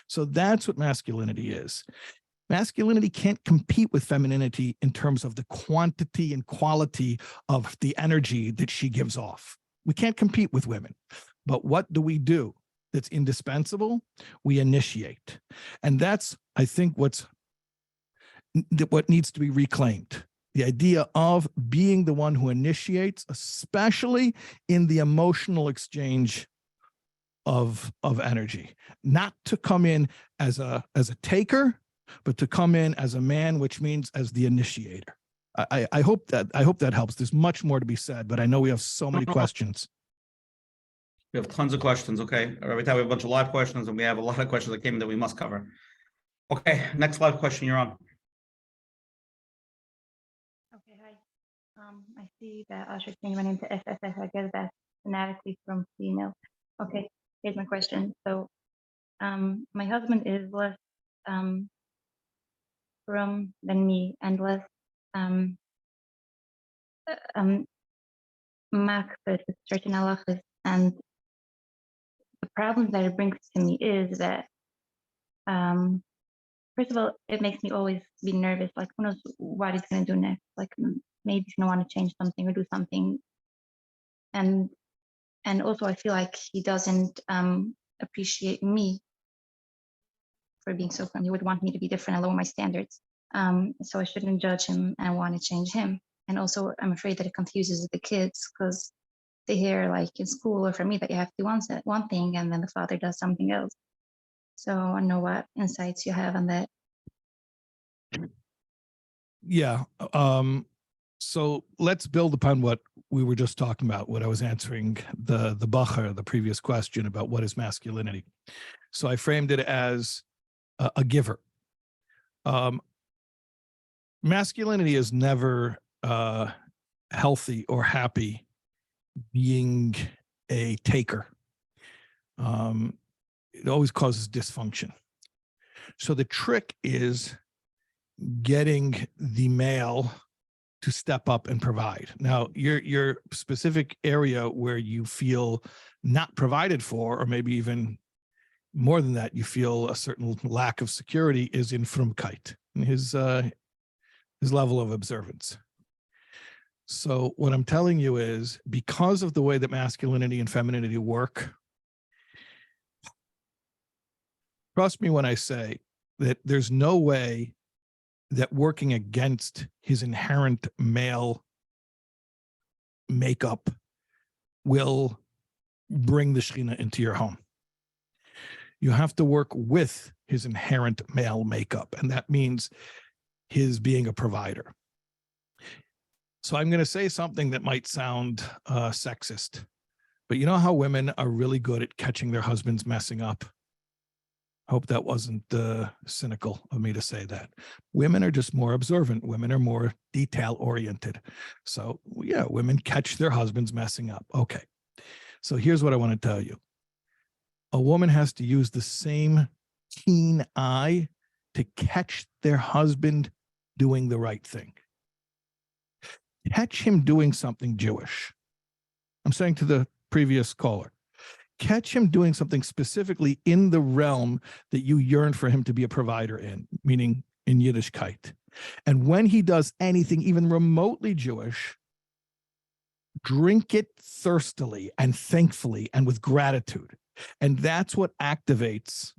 So that's what masculinity is. Masculinity can't compete with femininity in terms of the quantity and quality of the energy that she gives off. We can't compete with women. But what do we do that's indispensable? We initiate. And that's, I think, what needs to be reclaimed. The idea of being the one who initiates, especially in the emotional exchange of energy, not to come in as a taker, but to come in as a man, which means as the initiator. I hope that helps. There's much more to be said, but I know we have so many questions. We have tons of questions. Okay, every time we have a bunch of live questions, and we have a lot of questions that came in that we must cover. Okay, next live question. You're on. Okay, hi. I see that Usher changed my name to SSS. I guess that's phonetically from female. Okay, here's my question. So, my husband is less Frum than me and less makbid with certain halachas. And the problem that it brings to me is that, first of all, it makes me always be nervous. Like, who knows what he's going to do next? Like, maybe he's going to want to change something or do something. And also, I feel like he doesn't appreciate me for being so fun. He would want me to be different and lower my standards. So I shouldn't judge him and want to change him. And also, I'm afraid that it confuses the kids because they hear, like in school or for me, that you have to do one thing and then the father does something else. So I want to know what insights you have on that. Yeah. So let's build upon what we were just talking about, what I was answering the Bacher, the previous question about what is masculinity. So I framed it as a giver. Masculinity is never healthy or happy being a taker. It always causes dysfunction. So the trick is getting the male to step up and provide. Now, your specific area where you feel not provided for, or maybe even more than that, you feel a certain lack of security, is in Frumkeit, his level of observance. So what I'm telling you is, because of the way that masculinity and femininity work, trust me when I say that there's no way that working against his inherent male makeup will bring the Shekhinah into your home. You have to work with his inherent male makeup, and that means his being a provider. So I'm going to say something that might sound sexist, but you know how women are really good at catching their husbands messing up? Hope that wasn't cynical of me to say that. Women are just more observant. Women are more detail oriented. So yeah, women catch their husbands messing up. Okay. So here's what I want to tell you. A woman has to use the same keen eye to catch their husband doing the right thing. Catch him doing something Jewish. I'm saying to the previous caller, catch him doing something specifically in the realm that you yearn for him to be a provider in, meaning in Yiddishkeit. And when he does anything even remotely Jewish, drink it thirstily and thankfully and with gratitude. And that's what activates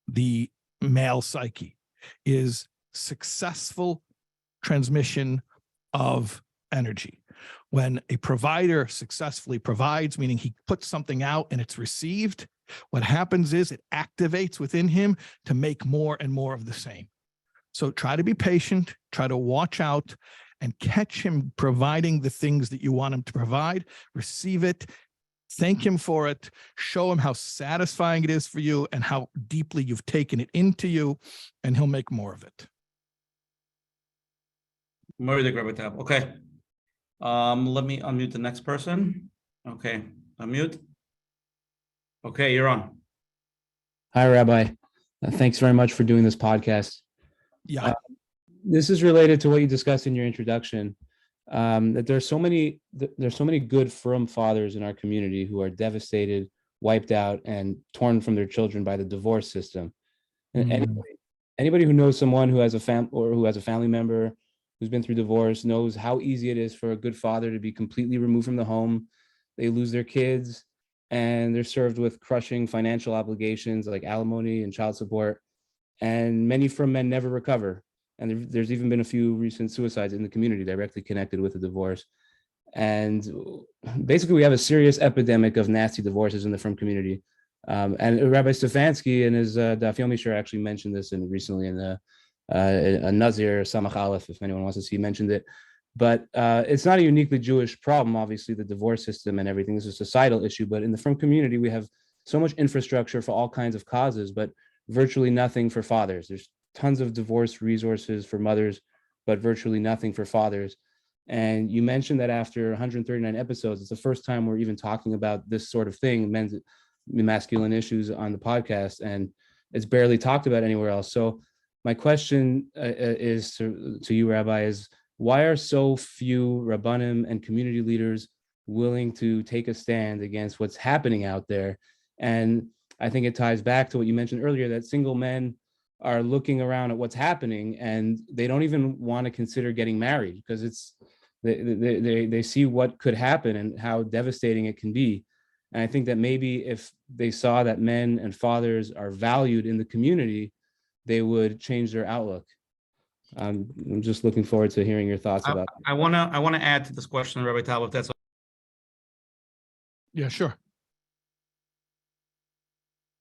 the male psyche, is successful transmission of energy. When a provider successfully provides, meaning he puts something out and it's received, what happens is it activates within him to make more and more of the same. So try to be patient, try to watch out, and catch him providing the things that you want him to provide. Receive it, thank him for it, show him how satisfying it is for you and how deeply you've taken it into you, and he'll make more of it. Okay. Let me unmute the next person. Okay, unmute. Okay, you're on. Hi, Rabbi. Thanks very much for doing this podcast. Yeah. This is related to what you discussed in your introduction. That there's so many good Frum fathers in our community who are devastated, wiped out, and torn from their children by the divorce system. And anybody who knows someone who has a family member who's been through divorce knows how easy it is for a good father to be completely removed from the home. They lose their kids, and they're served with crushing financial obligations like alimony and child support. And many Frum men never recover. And there's even been a few recent suicides in the community directly connected with the divorce. And basically, we have a serious epidemic of nasty divorces in the Frum community. And Rabbi Stefanski in his Daf Yomi Shir actually mentioned this recently in a Nazir Samach Aleph, if anyone wants to see, mentioned it. But it's not a uniquely Jewish problem, obviously, the divorce system and everything. This is a societal issue. But in the Frum community, we have so much infrastructure for all kinds of causes, but virtually nothing for fathers. There's tons of divorce resources for mothers, but virtually nothing for fathers. And you mentioned that after 139 episodes, it's the first time we're even talking about this sort of thing, men's masculine issues on the podcast, and it's barely talked about anywhere else. So my question is to you, Rabbi, is why are so few Rabbanim and community leaders willing to take a stand against what's happening out there? And I think it ties back to what you mentioned earlier, that single men are looking around at what's happening and they don't even want to consider getting married because they see what could happen and how devastating it can be. And I think that maybe if they saw that men and fathers are valued in the community, they would change their outlook. I'm just looking forward to hearing your thoughts about it. I want to add to this question, Rabbi Taub, if that's okay. Yeah, sure.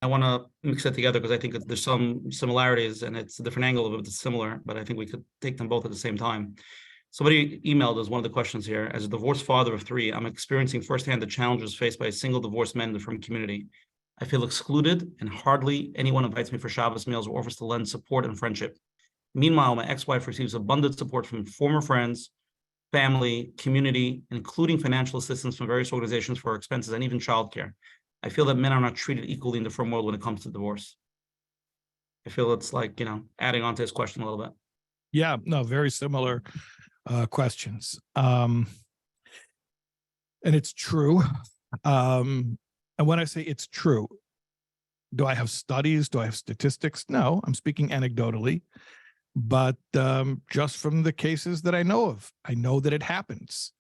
I want to mix it together because I think there's some similarities and it's a different angle of it. It's similar, but I think we could take them both at the same time. Somebody emailed us one of the questions here. As a divorced father of 3, I'm experiencing firsthand the challenges faced by single divorced men in the Frum community. I feel excluded and hardly anyone invites me for Shabbos meals or offers to lend support and friendship. Meanwhile, my ex-wife receives abundant support from former friends, family, community, including financial assistance from various organizations for her expenses and even childcare. I feel that men are not treated equally in the Frum world when it comes to divorce. I feel it's like, adding on to his question a little bit. Yeah, no, very similar questions. And it's true. And when I say it's true, do I have studies? Do I have statistics? No, I'm speaking anecdotally. But just from the cases that I know of, I know that it happens.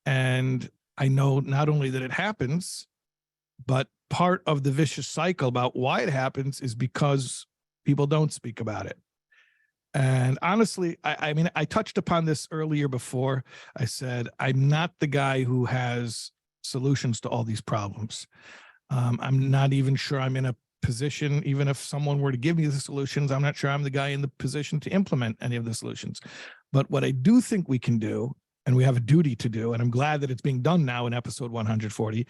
And I know not only that it happens, but part of the vicious cycle about why it happens is because people don't speak about it. And honestly, I mean, I touched upon this earlier before. I said, I'm not the guy who has solutions to all these problems. I'm not even sure I'm in a position, even if someone were to give me the solutions, I'm not sure I'm the guy in the position to implement any of the solutions. But what I do think we can do, and we have a duty to do, and I'm glad that it's being done now in episode 140,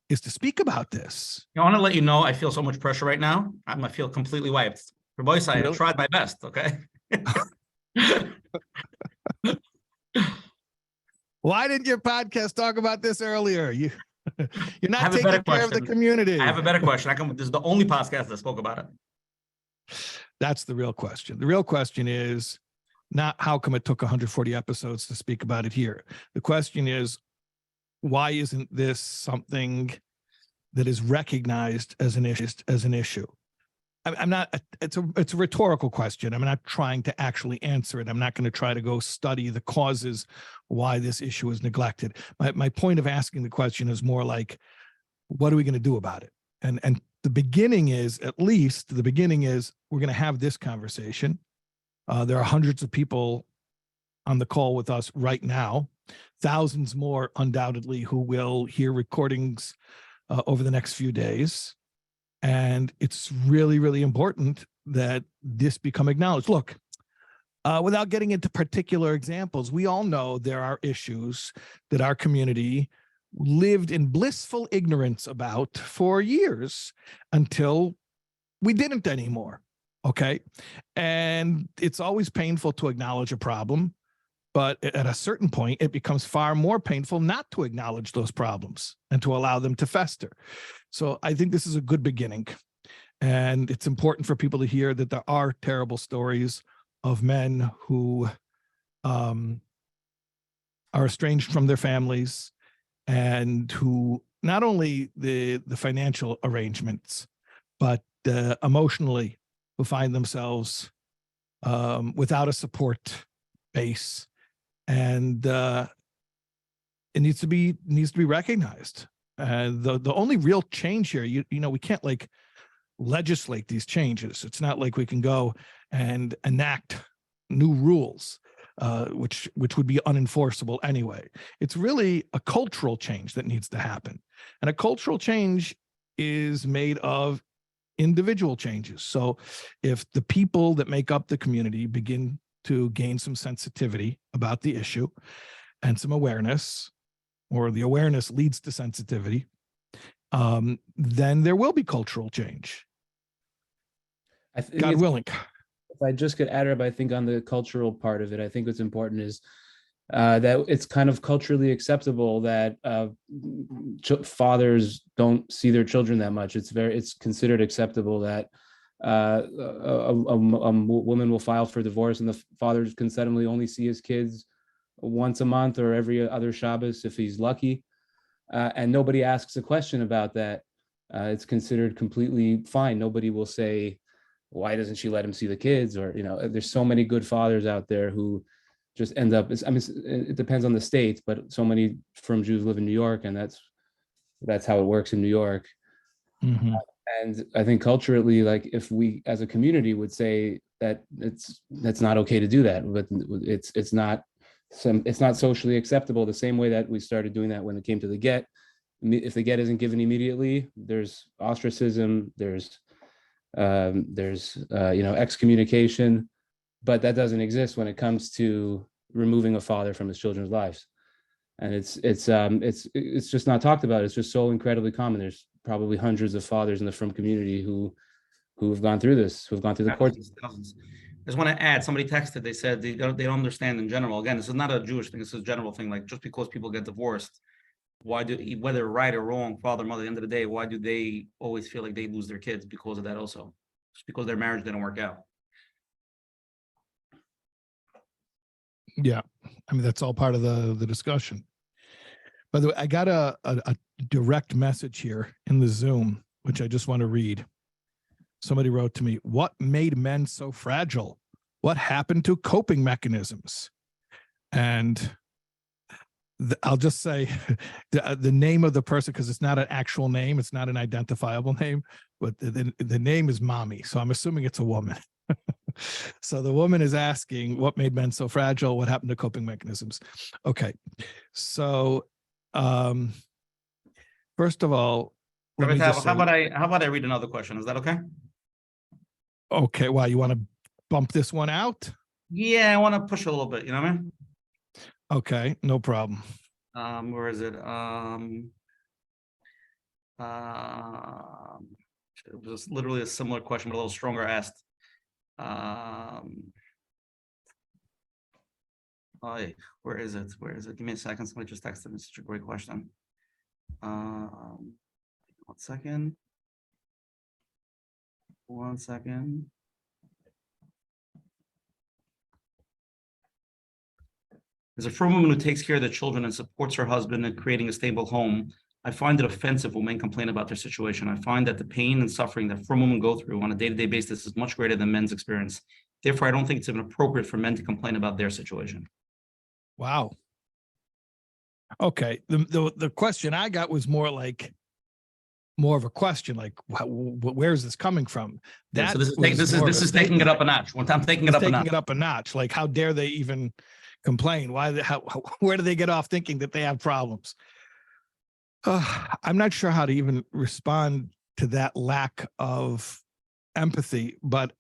is to speak about this. I want to let you know, I feel so much pressure right now. I feel completely wiped. For boys, I Really? tried my best, okay? Why didn't your podcast talk about this earlier? You're I not have a taking better care of the question. community. I have a better question. This is the only podcast that spoke about it. That's the real question. The real question is not how come it took 140 episodes to speak about it here. The question is, why isn't this something that is recognized as an issue? I'm not, it's a rhetorical question. I'm not trying to actually answer it. I'm not going to try to go study the causes why this issue is neglected. My point of asking the question is more like, what are we going to do about it? And the beginning is, we're going to have this conversation. There are hundreds of people on the call with us right now, thousands more undoubtedly who will hear recordings over the next few days. And it's really, really important that this become acknowledged. Look, without getting into particular examples, we all know there are issues that our community lived in blissful ignorance about for years until we didn't anymore. Okay. And it's always painful to acknowledge a problem, but at a certain point, it becomes far more painful not to acknowledge those problems and to allow them to fester. So I think this is a good beginning. And it's important for people to hear that there are terrible stories of men who are estranged from their families and who not only the financial arrangements, but emotionally who find themselves without a support base. And it needs to be recognized. The only real change here, we can't like legislate these changes. It's not like we can go and enact new rules, which would be unenforceable anyway. It's really a cultural change that needs to happen. And a cultural change is made of individual changes. So if the people that make up the community begin to gain some sensitivity about the issue and some awareness, or the awareness leads to sensitivity, then there will be cultural change. God willing. If I just could add, Rabbi, I think on the cultural part of it, I think what's important is that it's kind of culturally acceptable that fathers don't see their children that much. It's considered acceptable that a woman will file for divorce and the father can suddenly only see his kids once a month or every other Shabbos if he's lucky, and nobody asks a question about that. It's considered completely fine. Nobody will say, why doesn't she let him see the kids? Or, there's so many good fathers out there who just end up, it depends on the state, but so many Frum Jews live in New York, and that's how it works in New York. Mm-hmm. And I think culturally, like if we as a community would say that that's not okay to do that, but it's not socially acceptable, the same way that we started doing that when it came to the get. If the get isn't given immediately, there's ostracism, there's excommunication, but that doesn't exist when it comes to removing a father from his children's lives. And it's just not talked about. It's just so incredibly common. There's probably hundreds of fathers in the Frum community who have gone through this, who have gone through the court. I just want to add, somebody texted, they said they don't understand in general. Again, this is not a Jewish thing, this is a general thing. Like just because people get divorced, whether right or wrong, father, mother, at the end of the day, why do they always feel like they lose their kids because of that also? just because their marriage didn't work out. Yeah, I mean, that's all part of the discussion. By the way, I got a direct message here in the Zoom, which I just want to read. Somebody wrote to me, "What made men so fragile? What happened to coping mechanisms?" And I'll just say the name of the person, because it's not an actual name, it's not an identifiable name, but the name is Mommy. So I'm assuming it's a woman. So the woman is asking, what made men so fragile? What happened to coping mechanisms? Okay. So first of all, let me just say, how about I read another question? Is that okay? Okay, why you want to bump this one out? Yeah, I want to push a little bit, you know what I mean? Okay, no problem. Where is it? It was literally a similar question, but a little stronger asked. Where is it? Where is it? Give me a second. Somebody just texted me. Such a great question. 1 second. 1 second. As a Frum woman who takes care of the children and supports her husband in creating a stable home, I find it offensive when men complain about their situation. I find that the pain and suffering that Frum women go through on a day-to-day basis is much greater than men's experience. Therefore, I don't think it's even appropriate for men to complain about their situation. Wow. Okay. The question I got was more of a question, like, where is this coming from? So this is taking it up a notch. One time taking it up a notch. Like, how dare they even complain? Where do they get off thinking that they have problems? I'm not sure how to even respond to that lack of empathy, but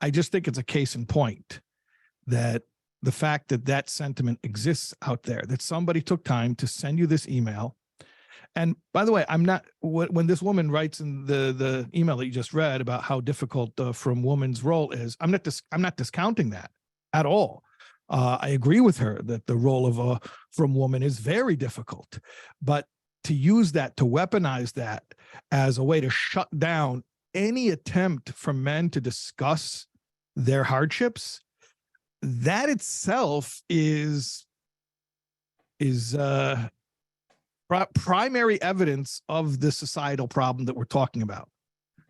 I just think it's a case in point that the fact that that sentiment exists out there, that somebody took time to send you this email. And by the way, I'm not, when this woman writes in the email that you just read about how difficult Frum woman's role is, I'm not discounting that at all. I agree with her that the role of a Frum woman is very difficult, but to use that, to weaponize that as a way to shut down any attempt from men to discuss their hardships, that itself is primary evidence of the societal problem that we're talking about.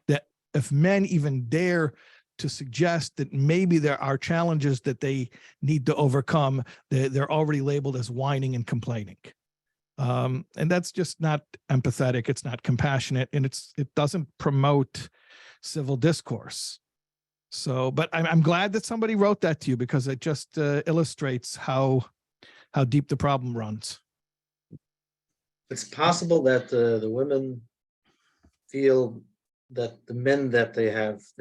That if men even dare to suggest that maybe there are challenges that they need to overcome, they're already labeled as whining and complaining. And that's just not empathetic. It's not compassionate, and it doesn't promote civil discourse. So, but I'm glad that somebody wrote that to you, because it just illustrates how deep the problem runs. It's possible that the women feel that the men that they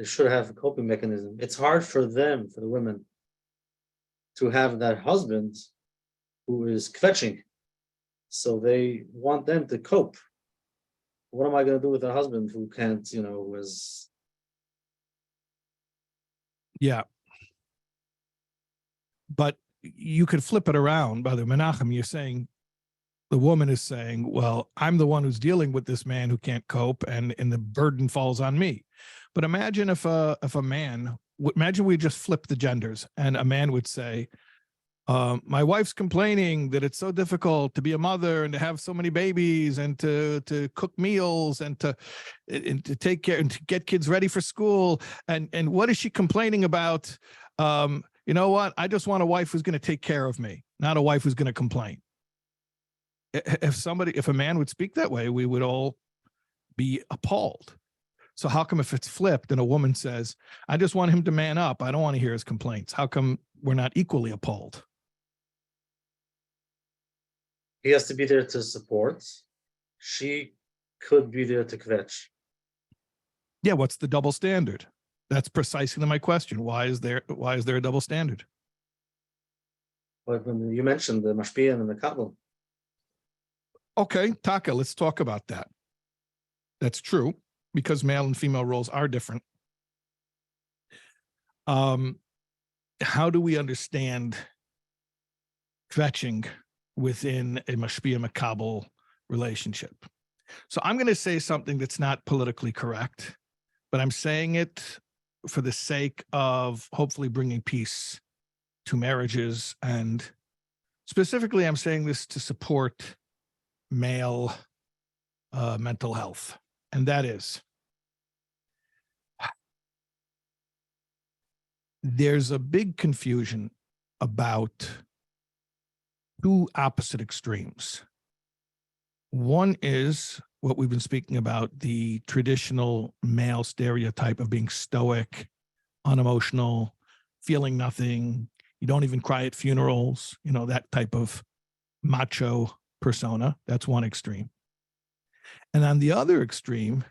should have a coping mechanism. It's hard for them, for the women, to have that husband who is kvetching. So they want them to cope. What am I going to do with a husband who can't, who is... Yeah. But you could flip it around. By the Menachem, you're saying, the woman is saying, well, I'm the one who's dealing with this man who can't cope, and the burden falls on me. But imagine if a man, imagine we just flip the genders, and a man would say, my wife's complaining that it's so difficult to be a mother and to have so many babies and to cook meals and to take care and to get kids ready for school. And what is she complaining about? You know what? I just want a wife who's going to take care of me, not a wife who's going to complain. If a man would speak that way, we would all be appalled. So how come if it's flipped and a woman says, I just want him to man up, I don't want to hear his complaints, how come we're not equally appalled? He has to be there to support. She could be there to kvetch. Yeah, what's the double standard? That's precisely my question. Why is there a double standard? But when you mentioned the mashpia and the kabel. Okay, Taka, let's talk about that. That's true, because male and female roles are different. How do we understand kvetching within a mashpia makabel relationship? So I'm going to say something that's not politically correct, but I'm saying it for the sake of hopefully bringing peace to marriages. And specifically, I'm saying this to support male mental health. And that is, there's a big confusion about two opposite extremes. One is what we've been speaking about, the traditional male stereotype of being stoic, unemotional, feeling nothing. You don't even cry at funerals, you know, that type of macho persona. That's one extreme. And on the other extreme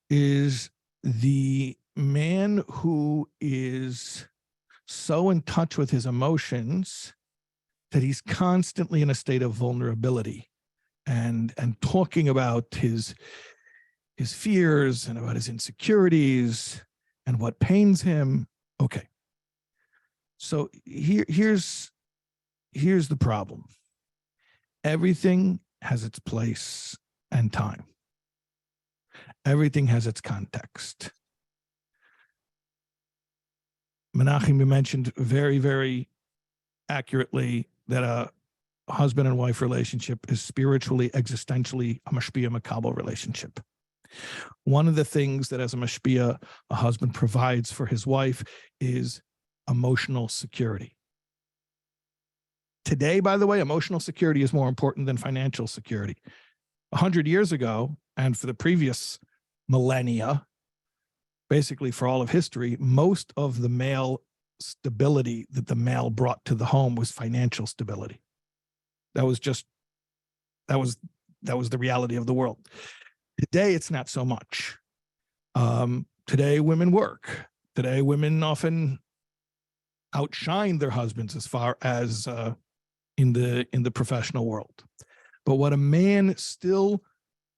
is the man who is so in touch with his emotions that he's constantly in a state of vulnerability and talking about his fears and about his insecurities and what pains him. Okay. So here's the problem. Everything has its place and time. Everything has its context. Menachem, you mentioned very, very accurately that a husband and wife relationship is spiritually, existentially a mashpia makabel relationship. One of the things that as a mashpia, a husband provides for his wife is emotional security. Today, by the way, emotional security is more important than financial security. 100 years ago, and for the previous millennia, basically for all of history, most of the male stability that the male brought to the home was financial stability. That was the reality of the world. Today, it's not so much. Today, women work. Today, women often outshine their husbands as far as in the professional world. But what a man still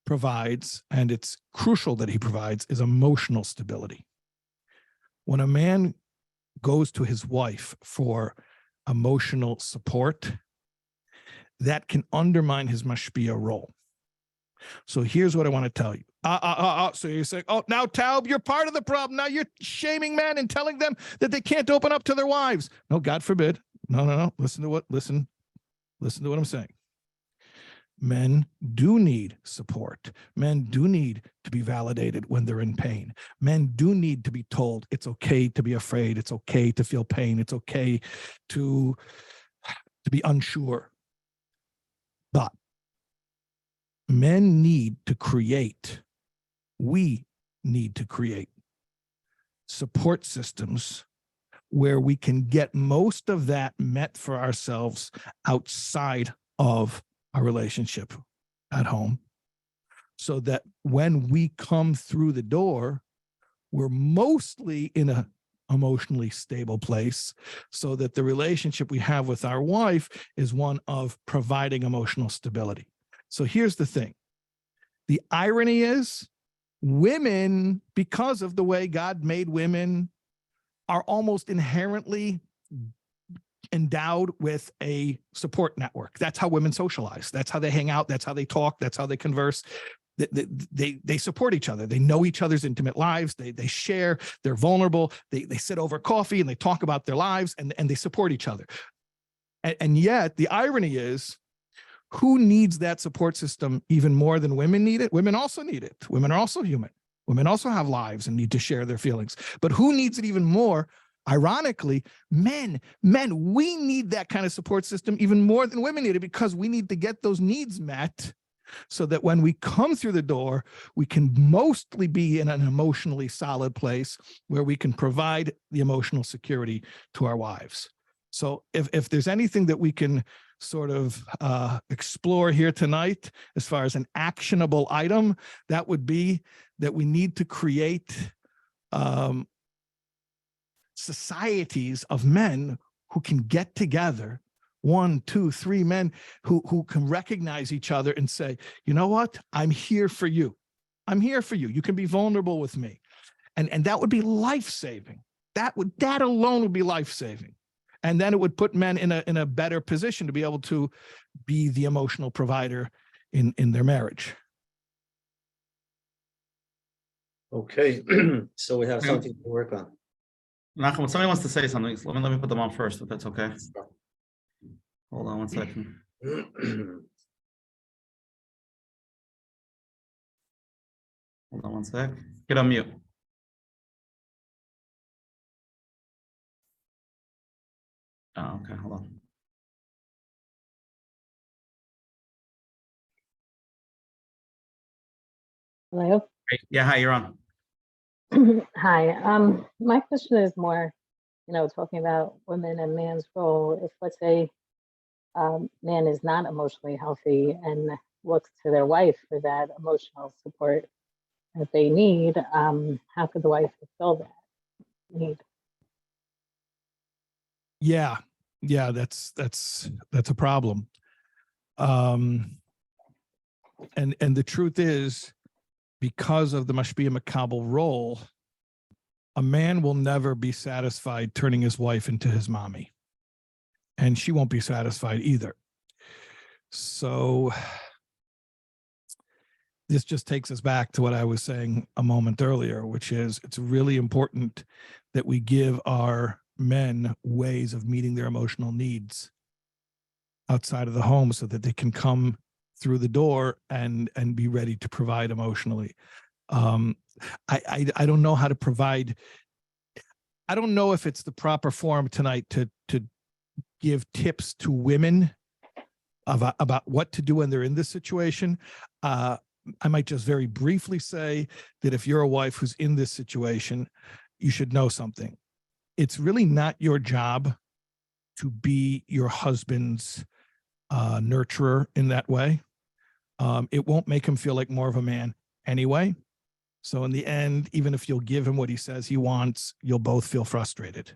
provides, and it's crucial that he provides, is emotional stability. When a man goes to his wife for emotional support, that can undermine his mashpia role. So here's what I want to tell you. So you're saying, oh, now Taub, you're part of the problem. Now you're shaming men and telling them that they can't open up to their wives. No, God forbid. No. Listen to what I'm saying. Men do need support. Men do need to be validated when they're in pain. Men do need to be told it's okay to be afraid. It's okay to feel pain. It's okay to be unsure. But men need to create, we need to create support systems where we can get most of that met for ourselves outside of our relationship at home, so that when we come through the door, we're mostly in a emotionally stable place, so that the relationship we have with our wife is one of providing emotional stability. So here's the thing. The irony is women, because of the way God made women, are almost inherently endowed with a support network. That's how women socialize. That's how they hang out. That's how they talk. That's how they converse. They support each other. They know each other's intimate lives. They share. They're vulnerable. They sit over coffee and they talk about their lives, and they support each other. And yet the irony is, who needs that support system even more than women need it? Women also need it. Women are also human. Women also have lives and need to share their feelings. But who needs it even more? Ironically, men, we need that kind of support system even more than women need it, because we need to get those needs met so that when we come through the door, we can mostly be in an emotionally solid place where we can provide the emotional security to our wives. So if there's anything that we can sort of explore here tonight as far as an actionable item, that would be that we need to create societies of men who can get together, 1, 2, 3 men who can recognize each other and say, you know what? I'm here for you. I'm here for you. You can be vulnerable with me. And that would be life-saving. That alone would be life-saving. And then it would put men in a better position to be able to be the emotional provider in their marriage. Okay, so we have something to work on. Menachem, somebody wants to say something. So let me put them on first, if that's okay. Hold on one second. Hold on one sec. Get on mute. Oh, okay, hold on. Hello. Great. Yeah, hi, you're on. Hi. My question is more, talking about women and man's role. If, let's say, man is not emotionally healthy and looks to their wife for that emotional support that they need, how could the wife fulfill that need? Yeah, that's a problem. And the truth is, because of the mashpia makabel role, a man will never be satisfied turning his wife into his mommy, and she won't be satisfied either. So this just takes us back to what I was saying a moment earlier, which is it's really important that we give our men ways of meeting their emotional needs outside of the home so that they can come through the door and be ready to provide emotionally. I don't know how to provide. I don't know if it's the proper forum tonight to give tips to women about what to do when they're in this situation. I might just very briefly say that if you're a wife who's in this situation, you should know something. It's really not your job to be your husband's nurturer in that way. It won't make him feel like more of a man anyway. So in the end, even if you'll give him what he says he wants, you'll both feel frustrated.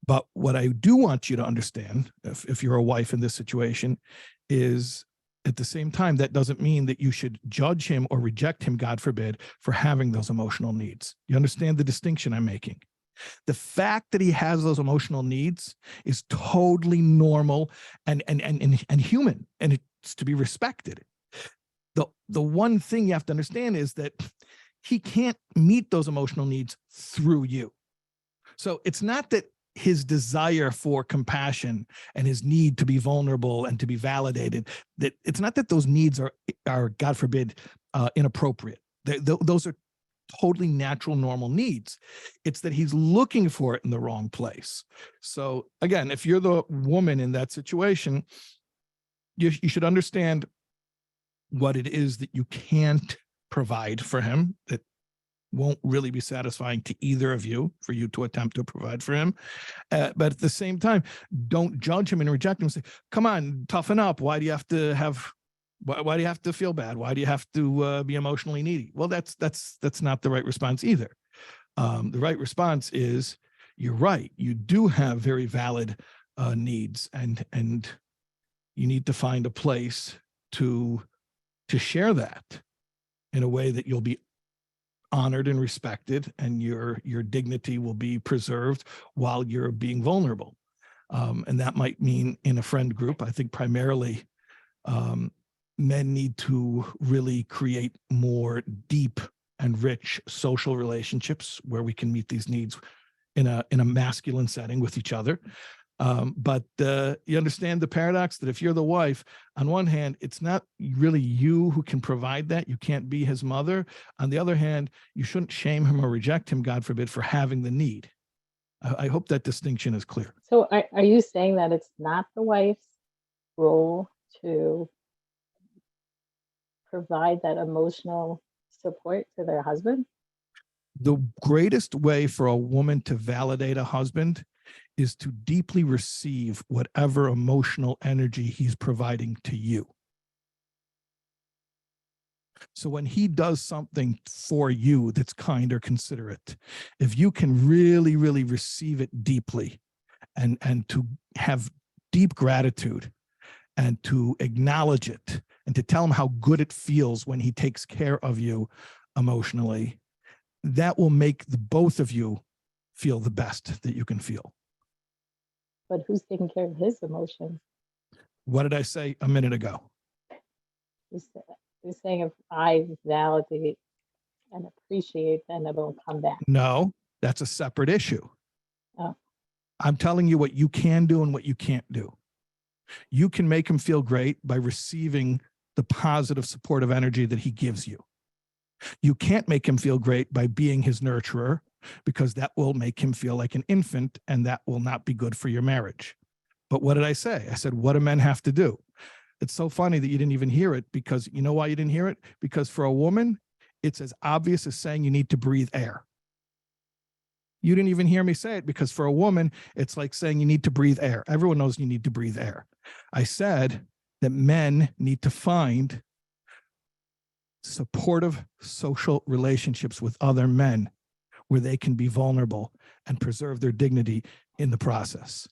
But what I do want you to understand, if you're a wife in this situation, is at the same time, that doesn't mean that you should judge him or reject him, God forbid, for having those emotional needs. You understand the distinction I'm making? The fact that he has those emotional needs is totally normal and human, and it's to be respected. The one thing you have to understand is that he can't meet those emotional needs through you. So it's not that his desire for compassion and his need to be vulnerable and to be validated, that it's not that those needs are God forbid, inappropriate. Those are totally natural, normal needs. It's that he's looking for it in the wrong place. So again, if you're the woman in that situation, you should understand what it is that you can't provide for him, that won't really be satisfying to either of you for you to attempt to provide for him. But at the same time, don't judge him and reject him and say, come on, toughen up. Why do you have to feel bad? Why do you have to be emotionally needy? Well, that's not the right response either. The right response is, you're right. You do have very valid needs, and you need to find a place to share that in a way that you'll be honored and respected, and your dignity will be preserved while you're being vulnerable. And that might mean in a friend group. I think primarily men need to really create more deep and rich social relationships where we can meet these needs in a masculine setting with each other. But you understand the paradox that if you're the wife, on one hand, it's not really you who can provide that. You can't be his mother. On the other hand, you shouldn't shame him or reject him, God forbid, for having the need. I hope that distinction is clear. So are you saying that it's not the wife's role to provide that emotional support to their husband? The greatest way for a woman to validate a husband is to deeply receive whatever emotional energy he's providing to you. So when he does something for you that's kind or considerate, if you can really, really receive it deeply and to have deep gratitude and to acknowledge it and to tell him how good it feels when he takes care of you emotionally, that will make the both of you feel the best that you can feel. But who's taking care of his emotions? What did I say a minute ago? You're saying if I validate and appreciate, then it'll come back. No, that's a separate issue. Oh. I'm telling you what you can do and what you can't do. You can make him feel great by receiving the positive supportive energy that he gives you. You can't make him feel great by being his nurturer, because that will make him feel like an infant, and that will not be good for your marriage. But what did I say? I said, what do men have to do? It's so funny that you didn't even hear it, because you know why you didn't hear it? Because for a woman, it's as obvious as saying you need to breathe air. You didn't even hear me say it, because for a woman, it's like saying you need to breathe air. Everyone knows you need to breathe air. I said that men need to find supportive social relationships with other men where they can be vulnerable and preserve their dignity in the process.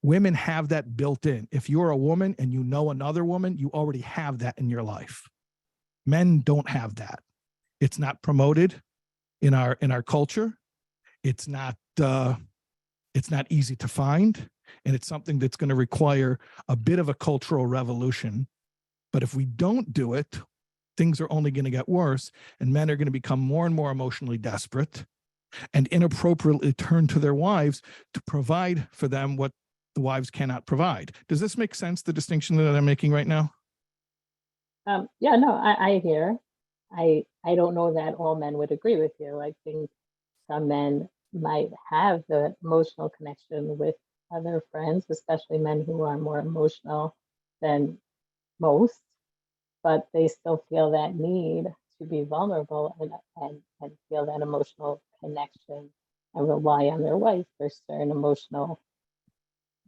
Women have that built in. If you're a woman and you know another woman, you already have that in your life. Men don't have that. It's not promoted in our culture. It's not easy to find, and it's something that's going to require a bit of a cultural revolution. But if we don't do it, things are only going to get worse, and men are going to become more and more emotionally desperate and inappropriately turn to their wives to provide for them what the wives cannot provide. Does this make sense, the distinction that I'm making right now? Yeah, no, I hear. I don't know that all men would agree with you. I think some men might have the emotional connection with other friends, especially men who are more emotional than most, but they still feel that need to be vulnerable and feel that emotional connection and rely on their wife for certain emotional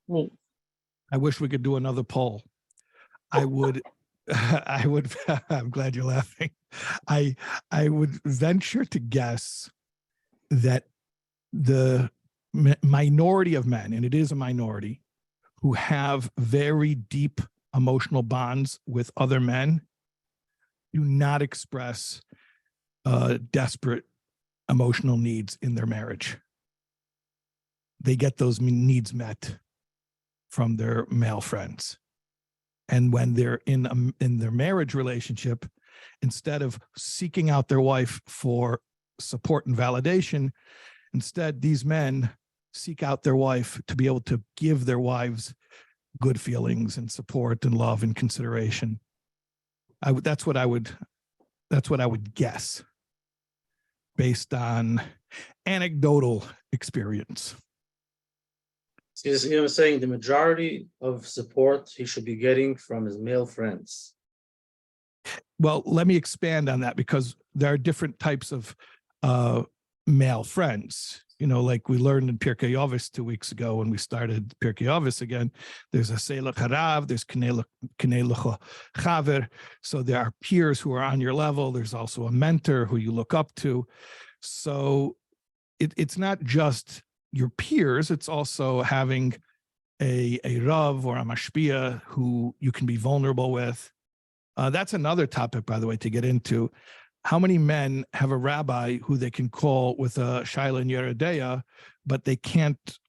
needs. I wish we could do another poll. I would, I'm glad you're laughing. I would venture to guess that the minority of men, and it is a minority, who have very deep emotional bonds with other men do not express desperate emotional needs in their marriage. They get those needs met from their male friends. And when they're in their marriage relationship, instead of seeking out their wife for support and validation, instead these men seek out their wife to be able to give their wives good feelings and support and love and consideration. That's what I would guess based on anecdotal experience. So you're saying the majority of support he should be getting from his male friends. Well, let me expand on that, because there are different types of male friends. You know, like we learned in Pirkei Avos 2 weeks ago when we started Pirkei Avos again, there's a Seilach Harav, there's Knei L'cha Chaver. So there are peers who are on your level. There's also a mentor who you look up to. So it's not just your peers, it's also having a Rav or a Mashpia who you can be vulnerable with. That's another topic, by the way, to get into. How many men have a rabbi who they can call with a Shaila and Yeredeya, but they can't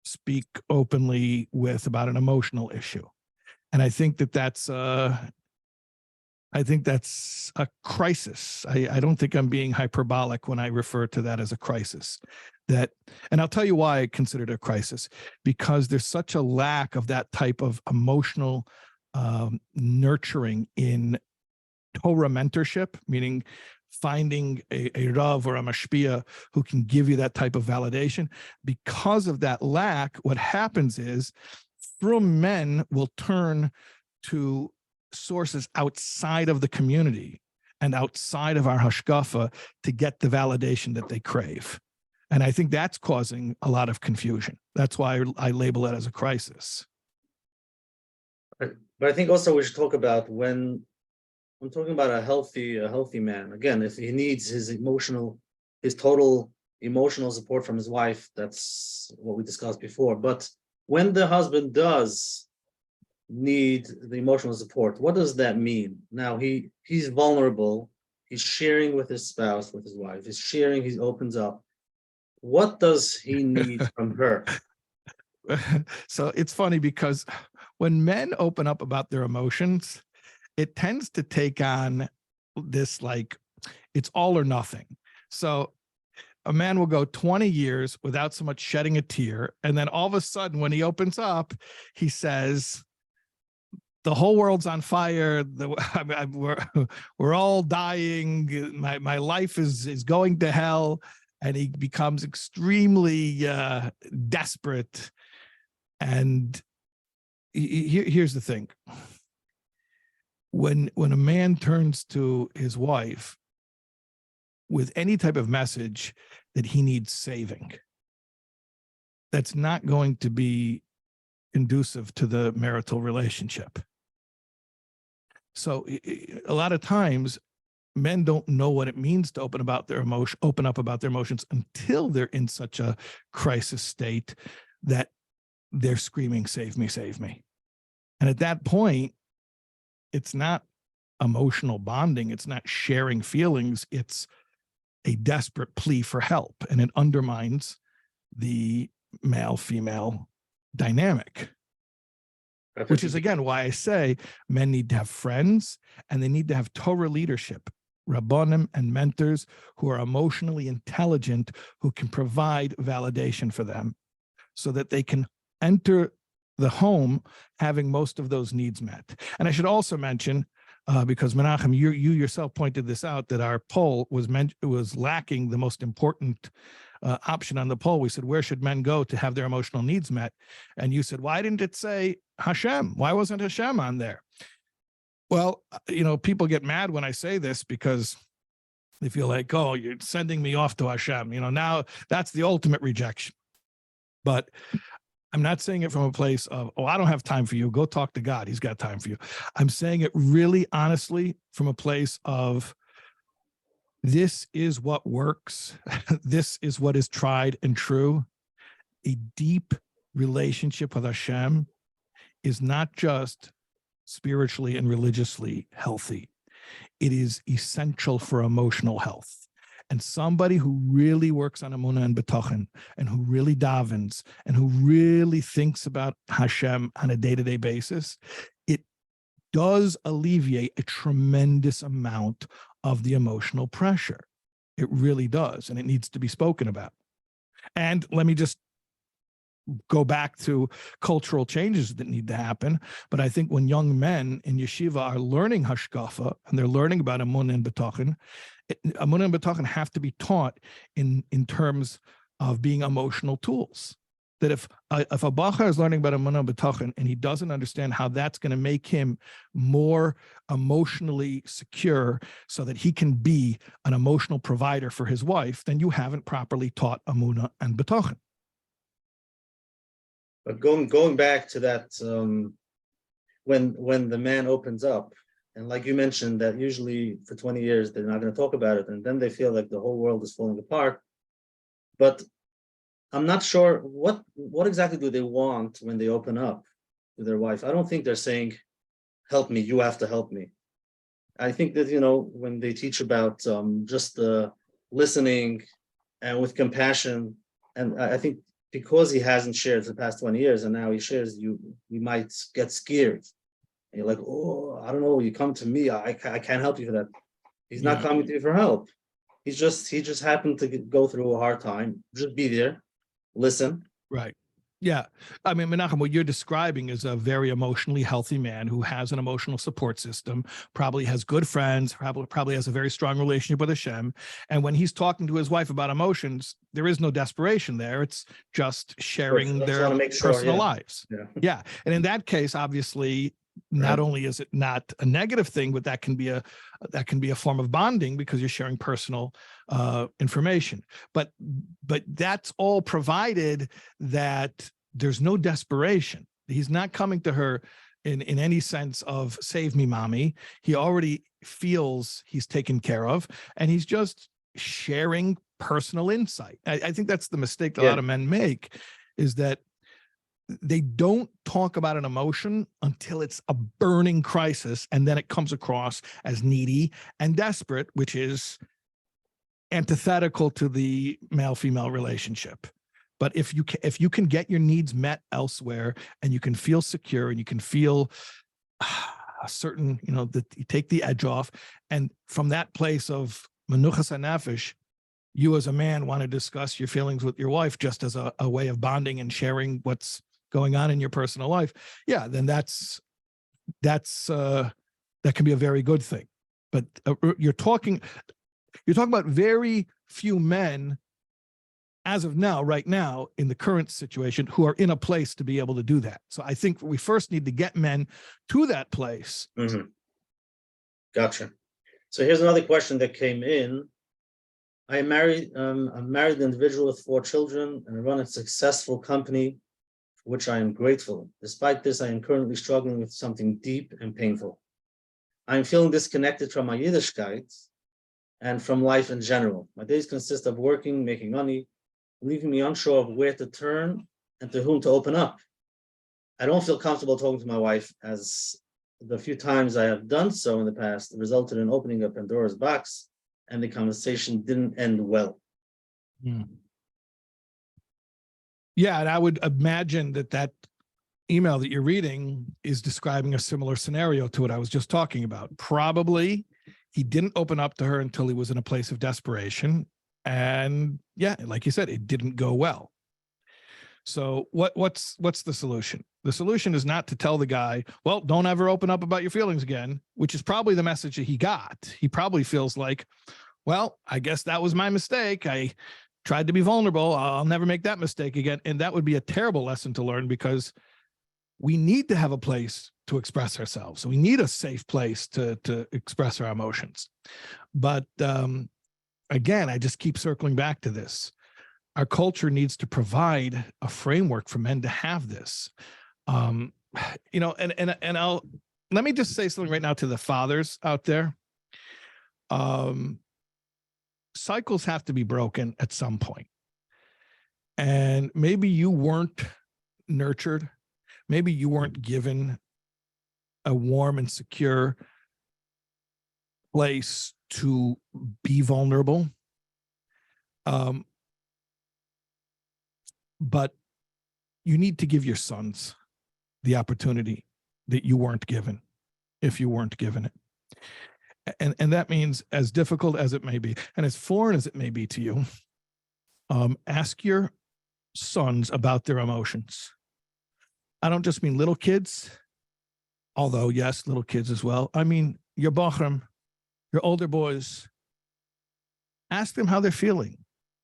speak openly with about an emotional issue? And I think that's a crisis. I don't think I'm being hyperbolic when I refer to that as a crisis. And I'll tell you why I consider it a crisis, because there's such a lack of that type of emotional nurturing in Torah mentorship, meaning finding a Rav or a Mashpia who can give you that type of validation. Because of that lack, what happens is Frum men will turn to sources outside of the community and outside of our hashkafa to get the validation that they crave. And I think that's causing a lot of confusion. That's why I label it as a crisis. But I think also we should talk about when I'm talking about a healthy man. Again, if he needs his total emotional support from his wife, that's what we discussed before. But when the husband does need the emotional support, what does that mean? Now he's vulnerable, he's sharing with his spouse, with his wife, he opens up. What does he need from her? So it's funny, because when men open up about their emotions, it tends to take on this like It's all or nothing. So a man will go 20 years without so much shedding a tear. And then all of a sudden, when he opens up, he says, the whole world's on fire. We're all dying. My life is going to hell. And he becomes extremely desperate. And here's the thing. When a man turns to his wife with any type of message that he needs saving, that's not going to be conducive to the marital relationship. So a lot of times men don't know what it means to open up about their emotions until they're in such a crisis state that they're screaming, save me, save me. And at that point, it's not emotional bonding. It's not sharing feelings. It's a desperate plea for help, and it undermines the male-female dynamic. Which is, again, why I say men need to have friends and they need to have Torah leadership, rabbonim and mentors who are emotionally intelligent, who can provide validation for them so that they can enter the home having most of those needs met. And I should also mention, because Menachem, you yourself pointed this out, that our poll was lacking the most important option on the poll. We said, where should men go to have their emotional needs met? And you said, why didn't it say Hashem? Why wasn't Hashem on there? Well, people get mad when I say this because they feel like, oh, you're sending me off to Hashem. Now that's the ultimate rejection. But I'm not saying it from a place of, oh, I don't have time for you. Go talk to God. He's got time for you. I'm saying it really honestly from a place of, this is what works. This is what is tried and true. A deep relationship with Hashem is not just spiritually and religiously healthy. It is essential for emotional health. And somebody who really works on emunah and betochen, and who really davens, and who really thinks about Hashem on a day-to-day basis, it does alleviate a tremendous amount of the emotional pressure. It really does, and it needs to be spoken about. And let me just go back to cultural changes that need to happen. But I think when young men in yeshiva are learning hashkafa and they're learning about emunah and betochen, emunah and betochen have to be taught in terms of being emotional tools. That if a bacher is learning about emunah and betochen and he doesn't understand how that's going to make him more emotionally secure so that he can be an emotional provider for his wife, then you haven't properly taught emunah and betochen. But going back to that, when the man opens up, and like you mentioned, that usually for 20 years they're not going to talk about it, and then they feel like the whole world is falling apart. But I'm not sure what exactly do they want when they open up to their wife. I don't think they're saying, "Help me, you have to help me." I think that when they teach about just listening and with compassion, and I think, because he hasn't shared the past 20 years and now he shares, you might get scared. And you're like, oh, I don't know, you come to me, I can't help you for that. He's not coming to you for help. He just happened to go through a hard time. Just be there, listen. Right. Yeah. I mean, Menachem, what you're describing is a very emotionally healthy man who has an emotional support system, probably has good friends, probably has a very strong relationship with Hashem. And when he's talking to his wife about emotions, there is no desperation there. It's just sharing their personal lives. Yeah. And in that case, obviously, not only is it not a negative thing, but that can be a form of bonding because you're sharing personal information. But that's all provided that there's no desperation. He's not coming to her in any sense of save me, mommy. He already feels he's taken care of, and he's just sharing personal insight. I think that's the mistake that a lot of men make, is that they don't talk about an emotion until it's a burning crisis, and then it comes across as needy and desperate, which is antithetical to the male-female relationship. But if you can get your needs met elsewhere, and you can feel secure, and you can feel a certain, that you take the edge off, and from that place of menuchas hanefesh, you as a man want to discuss your feelings with your wife just as a way of bonding and sharing what's going on in your personal life, yeah, then that can be a very good thing. But you're talking about very few men as of now, right now, in the current situation, who are in a place to be able to do that. So I think we first need to get men to that place. Mm-hmm. Gotcha. So here's another question that came in. I'm married individual with 4 children, and I run a successful company, for which I am grateful. Despite this, I am currently struggling with something deep and painful. I'm feeling disconnected from my Yiddishkeit and from life in general. My days consist of working, making money, leaving me unsure of where to turn and to whom to open up. I don't feel comfortable talking to my wife, as the few times I have done so in the past resulted in opening up Pandora's box, and the conversation didn't end well. Yeah, and I would imagine that email that you're reading is describing a similar scenario to what I was just talking about. Probably he didn't open up to her until he was in a place of desperation. And yeah, like you said, it didn't go well. So what's the solution? The solution is not to tell the guy, well, don't ever open up about your feelings again, which is probably the message that he got. He probably feels like, well, I guess that was my mistake. I tried to be vulnerable. I'll never make that mistake again. And that would be a terrible lesson to learn, because we need to have a place to express ourselves. We need a safe place to express our emotions. But again, I just keep circling back to this. Our culture needs to provide a framework for men to have this. And let me just say something right now to the fathers out there. Cycles have to be broken at some point. And maybe you weren't nurtured. Maybe you weren't given a warm and secure place to be vulnerable. But you need to give your sons the opportunity that you weren't given, if you weren't given it. And that means, as difficult as it may be, and as foreign as it may be to you, ask your sons about their emotions. I don't just mean little kids, although yes, little kids as well. I mean your bachrim, your older boys. Ask them how they're feeling.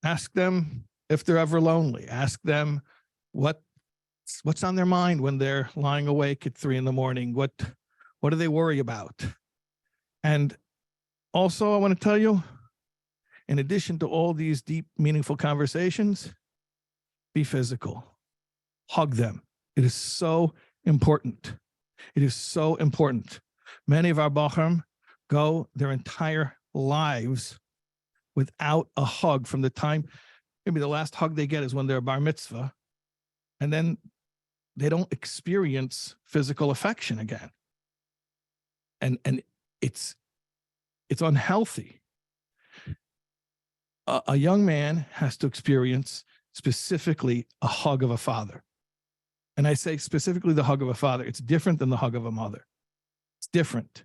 Ask them if they're ever lonely. Ask them what's on their mind when they're lying awake at 3 a.m. What do they worry about? And also, I want to tell you, in addition to all these deep, meaningful conversations, be physical. Hug them. It is so important. It is so important. Many of our bachrim go their entire lives without a hug. From the time, maybe the last hug they get is when they're bar mitzvah, and then they don't experience physical affection again. And it's unhealthy. A young man has to experience specifically a hug of a father. And I say specifically the hug of a father. It's different than the hug of a mother. It's different.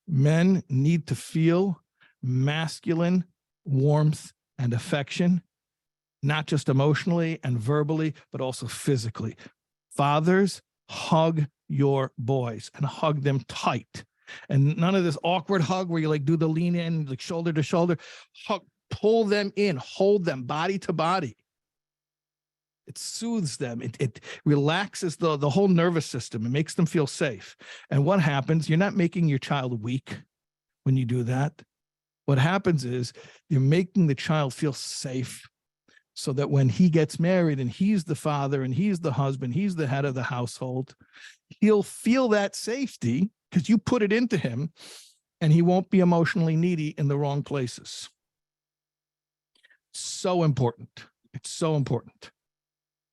Men need to feel masculine warmth and affection, not just emotionally and verbally, but also physically. Fathers, hug your boys and hug them tight. And none of this awkward hug where you like do the lean in, like shoulder to shoulder. Hug, pull them in, hold them body to body. It soothes them. It relaxes the whole nervous system. It makes them feel safe. And what happens? You're not making your child weak when you do that. What happens is you're making the child feel safe, so that when he gets married and he's the father and he's the husband, he's the head of the household, he'll feel that safety because you put it into him, and he won't be emotionally needy in the wrong places. So important. It's so important.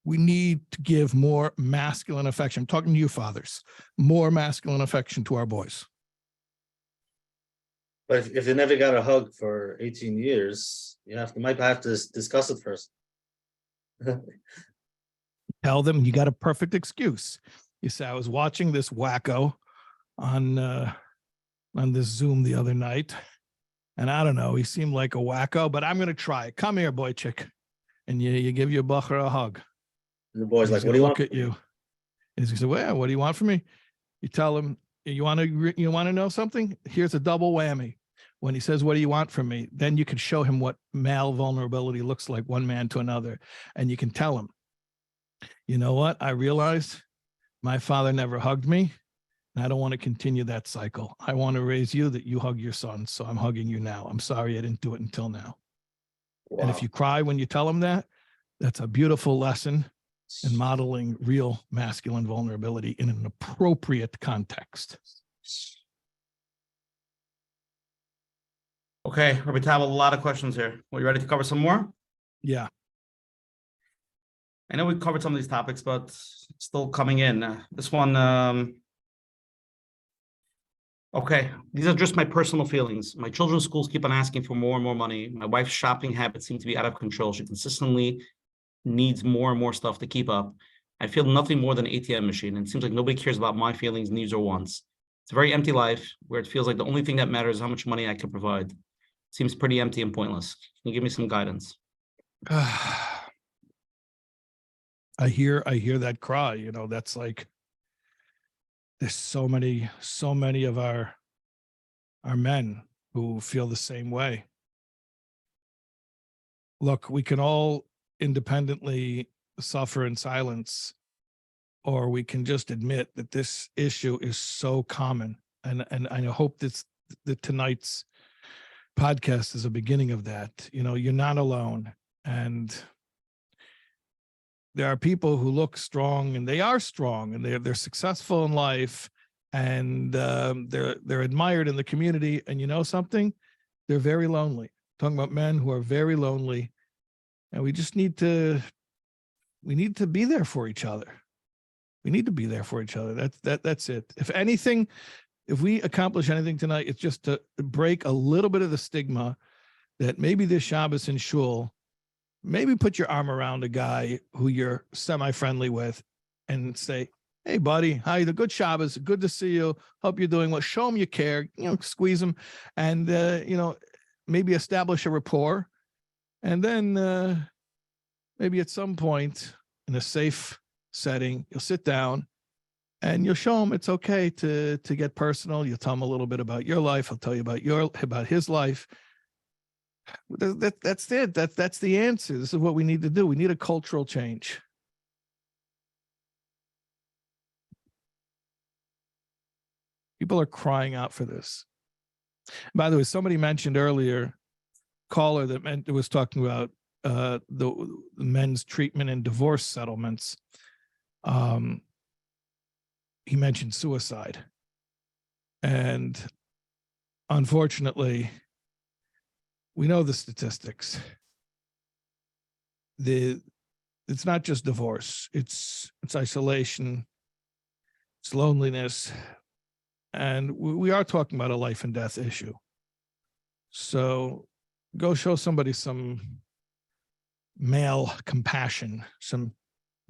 We need to give more masculine affection. I'm talking to you, fathers. More masculine affection to our boys. But if you never got a hug for 18 years, you might have to discuss it first. Tell them you got a perfect excuse. You say, I was watching this wacko on this Zoom the other night, And I don't know, he seemed like a wacko, but I'm going to try it. Come here, boy chick. And you give your bacher a hug. And the boy's And like, he's what do gonna you look want? at you? And he's going to say, well, what do you want from me? You tell him, you want to know something? Here's a double whammy. When he says, what do you want from me? Then you can show him what male vulnerability looks like, one man to another. And you can tell him, you know what? I realized my father never hugged me. And I don't want to continue that cycle. I want to raise you that you hug your son. So I'm hugging you now. I'm sorry I didn't do it until now. And if Wow. you cry when you tell him that, that's a beautiful lesson in modeling real masculine vulnerability in an appropriate context. Okay, Rabbi Taub, a lot of questions here. Are you ready to cover some more? Yeah. I know we covered some of these topics, but still coming in. This one, okay, these are just my personal feelings. My children's schools keep on asking for more and more money. My wife's shopping habits seem to be out of control. She consistently needs more and more stuff to keep up. I feel nothing more than an ATM machine, and it seems like nobody cares about my feelings, needs, or wants. It's a very empty life where it feels like the only thing that matters is how much money I can provide. It seems pretty empty and pointless. Can you give me some guidance? I hear that cry, that's like, there's so many of our men who feel the same way. Look, we can all independently suffer in silence, or we can just admit that this issue is so common. And I hope that tonight's podcast is a beginning of that. You're not alone. And there are people who look strong, and they are strong, and they're successful in life, and they're admired in the community. And you know something? They're very lonely. I'm talking about men who are very lonely, and we need to be there for each other. We need to be there for each other. That's it. If anything, if we accomplish anything tonight, it's just to break a little bit of the stigma that maybe this Shabbos in shul, maybe put your arm around a guy who you're semi-friendly with and say, hey, buddy, how you doing? Good Shabbos. Good to see you. Hope you're doing well. Show him you care, squeeze him, and, maybe establish a rapport. And then maybe at some point in a safe setting, you'll sit down and you'll show him it's okay to get personal. You'll tell him a little bit about your life. He'll tell you about his life. That's it. That's the answer. This is what we need to do. We need a cultural change. People are crying out for this. By the way, somebody mentioned earlier, caller that was talking about the men's treatment and divorce settlements. He mentioned suicide, and unfortunately, we know the statistics. It's not just divorce. It's isolation. It's loneliness. And we are talking about a life and death issue. So go show somebody some male compassion, some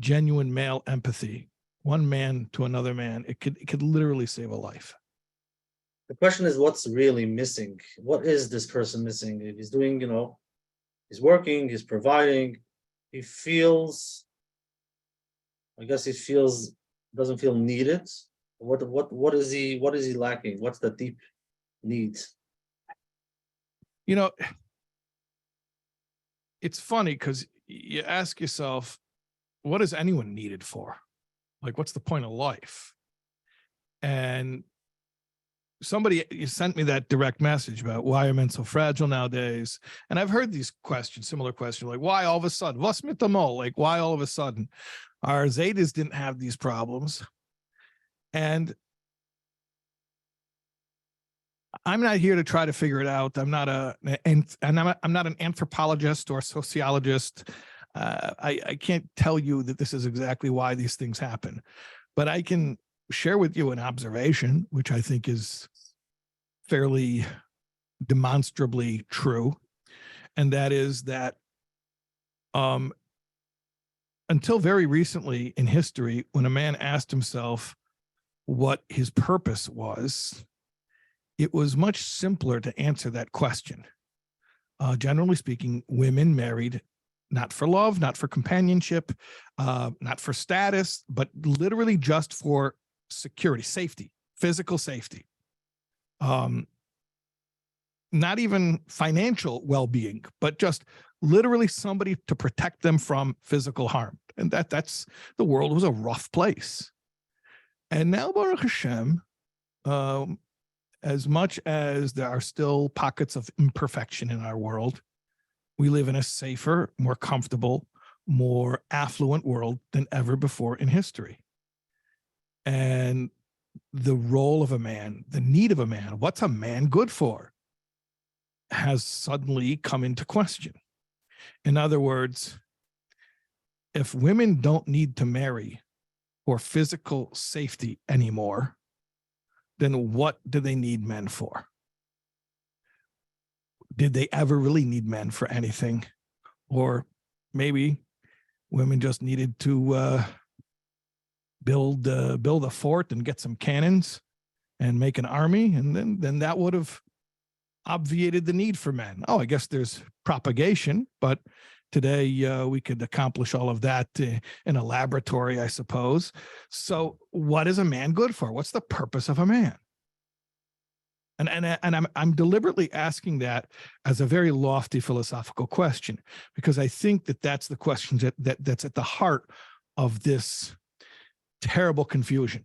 genuine male empathy. One man to another man. It could literally save a life. The question is, what's really missing? What is this person missing? If he's doing, he's working, he's providing, he feels, doesn't feel needed. What is he lacking? What's the deep need? It's funny because you ask yourself, what is anyone needed for? Like, what's the point of life? And you sent me that direct message about why are men so fragile nowadays. And I've heard these questions, similar questions, like why all of a sudden? Was mit dem all? Like, why all of a sudden? Our Zetas didn't have these problems. And I'm not here to try to figure it out. I'm not an anthropologist or sociologist. I can't tell you that this is exactly why these things happen, but I can share with you an observation, which I think is fairly demonstrably true. And that is that until very recently in history, when a man asked himself what his purpose was, it was much simpler to answer that question. Generally speaking, women married not for love, not for companionship, not for status, but literally just for security, safety, physical safety. Not even financial well-being, but just literally somebody to protect them from physical harm. And that's the world was a rough place. And now, Baruch Hashem, as much as there are still pockets of imperfection in our world, we live in a safer, more comfortable, more affluent world than ever before in history. And the role of a man, the need of a man, what's a man good for, has suddenly come into question. In other words, if women don't need to marry for physical safety anymore, then what do they need men for? Did they ever really need men for anything? Or maybe women just needed to build a fort and get some cannons and make an army, and then that would have obviated the need for men. Oh, I guess there's propagation, but today we could accomplish all of that in a laboratory, I suppose. So what is a man good for? What's the purpose of a man? And I'm deliberately asking that as a very lofty philosophical question, because I think that's the question that's at the heart of this terrible confusion.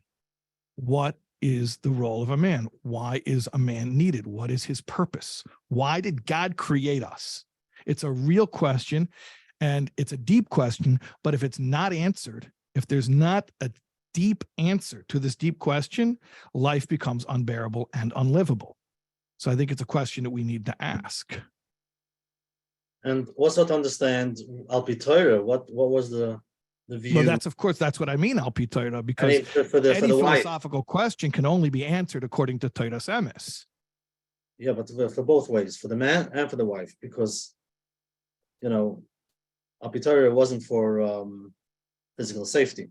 What is the role of a man? Why is a man needed? What is his purpose? Why did God create us? It's a real question, and it's a deep question, but if it's not answered, if there's not a deep answer to this deep question, life becomes unbearable and unlivable. So I think it's a question that we need to ask. And also to understand Al Pi Torah, what was the view? Well, that's what I mean, Al Pi Torah, because for the any wife. philosophical question can only be answered according to Torah's emes. Yeah, but for both ways, for the man and for the wife, because Al Pi Torah wasn't for physical safety.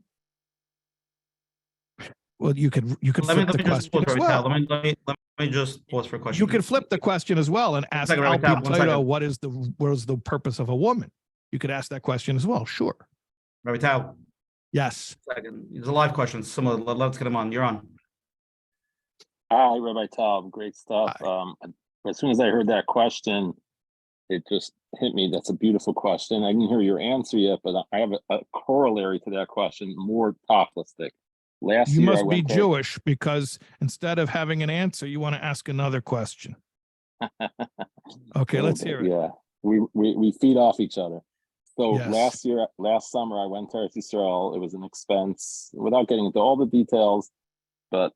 Well, you could Let me flip the just question pause, as Rabbi Taub. well. Let me just pause for a question. You can flip the question as well and ask second, Al Rabbi Pi Taub, 1 Torah, second. what is the purpose of a woman? You could ask that question as well. Sure. Rabbi Taub, Yes. second. There's a live question. Similar. Let's get him on. You're on. Hi, Rabbi Taub. Great stuff. As soon as I heard that question, it just hit me. That's a beautiful question. I didn't hear your answer yet, but I have a corollary to that question, more topicistic. You must be Jewish, because instead of having an answer, you want to ask another question. Okay, let's hear it. Yeah, we feed off each other. So Yes. last summer, I went to Eretz Yisrael. It was an expense, without getting into all the details, but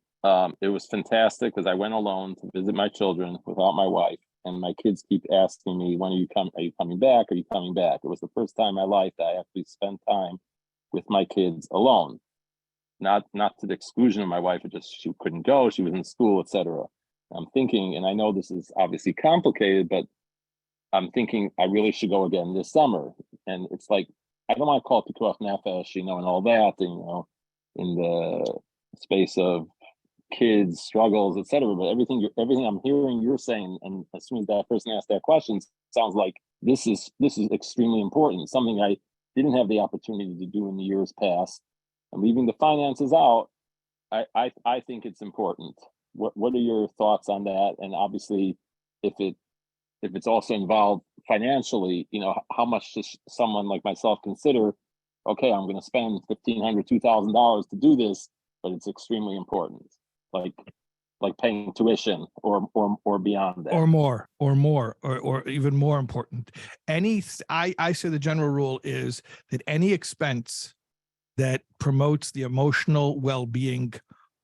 it was fantastic because I went alone to visit my children without my wife, and my kids keep asking me, "When are you coming? Are you coming back? Are you coming back?" It was the first time in my life that I actually spent time with my kids alone. Not to the exclusion of my wife, she couldn't go, she was in school, etc. I'm thinking, and I know this is obviously complicated, but I'm thinking I really should go again this summer. And it's like, I don't want to call it pikuach nefesh, and all that, in the space of kids, struggles, etc. But everything I'm hearing you're saying, and as soon as that person asked that question, sounds like this is extremely important, something I didn't have the opportunity to do in the years past. And leaving the finances out, I think it's important. What are your thoughts on that? And obviously, if it's also involved financially, how much does someone like myself consider? Okay, I'm going to spend $1,500, $2,000 to do this, but it's extremely important, like paying tuition or beyond that, or more, or even more important. I say the general rule is that any expense that promotes the emotional well-being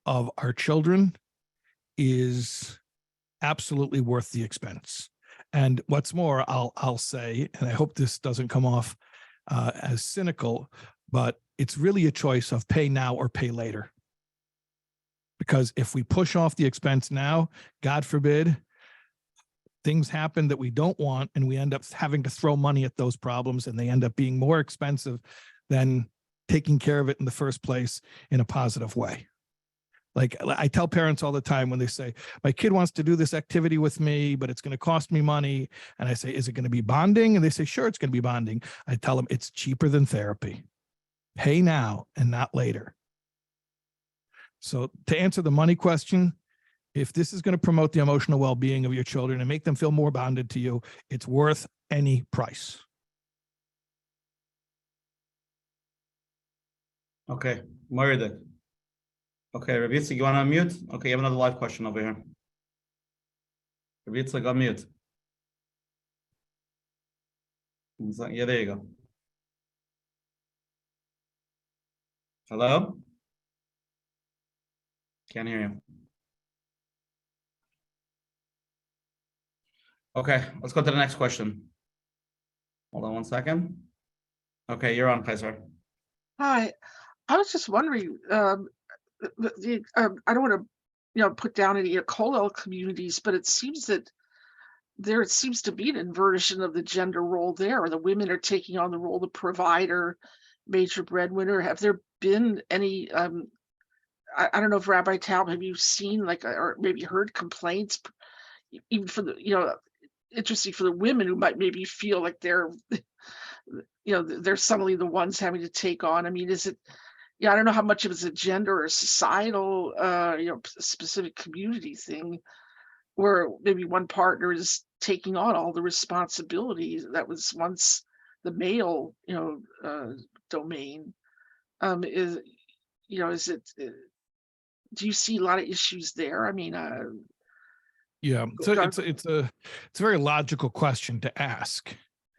of our children is absolutely worth the expense. And what's more, I'll say, and I hope this doesn't come off as cynical, but it's really a choice of pay now or pay later. Because if we push off the expense now, God forbid, things happen that we don't want, and we end up having to throw money at those problems, and they end up being more expensive than taking care of it in the first place in a positive way. Like I tell parents all the time when they say, my kid wants to do this activity with me, but it's going to cost me money. And I say, is it going to be bonding? And they say, sure, it's going to be bonding. I tell them it's cheaper than therapy. Pay now and not later. So to answer the money question, if this is going to promote the emotional well-being of your children and make them feel more bonded to you, it's worth any price. Okay, Moirde. Okay, Rabbi Yitzchak, you want to unmute? Okay, you have another live question over here. Rabbi Yitzchak, unmute. Yeah, there you go. Hello? Can't hear you. Okay, let's go to the next question. Hold on one second. Okay, you're on, Kaiser. Hi, I was just wondering, I don't want to, put down any kollel communities, but it seems that there seems to be an inversion of the gender role there, or the women are taking on the role of provider, major breadwinner. Have there been any, I don't know if Rabbi Taub, have you seen or maybe heard complaints, even for the, interesting for the women who might maybe feel like they're, they're suddenly the ones having to take on. I mean, is it, I don't know how much of it's a gender or societal, specific community thing, where maybe one partner is taking on all the responsibilities that was once the male, domain. Is it, do you see a lot of issues there? I mean, yeah, so it's a very logical question to ask.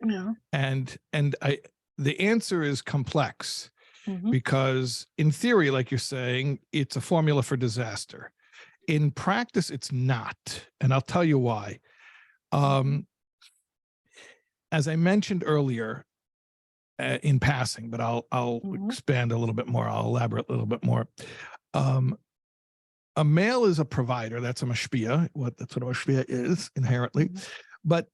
Yeah. And the answer is complex Mhm. because in theory, like you're saying, it's a formula for disaster. In practice, it's not. And I'll tell you why. As I mentioned earlier, in passing, but I'll Mhm. expand a little bit more. I'll elaborate a little bit more. A male is a provider. That's a mashpia. That's what a mashpia is inherently. But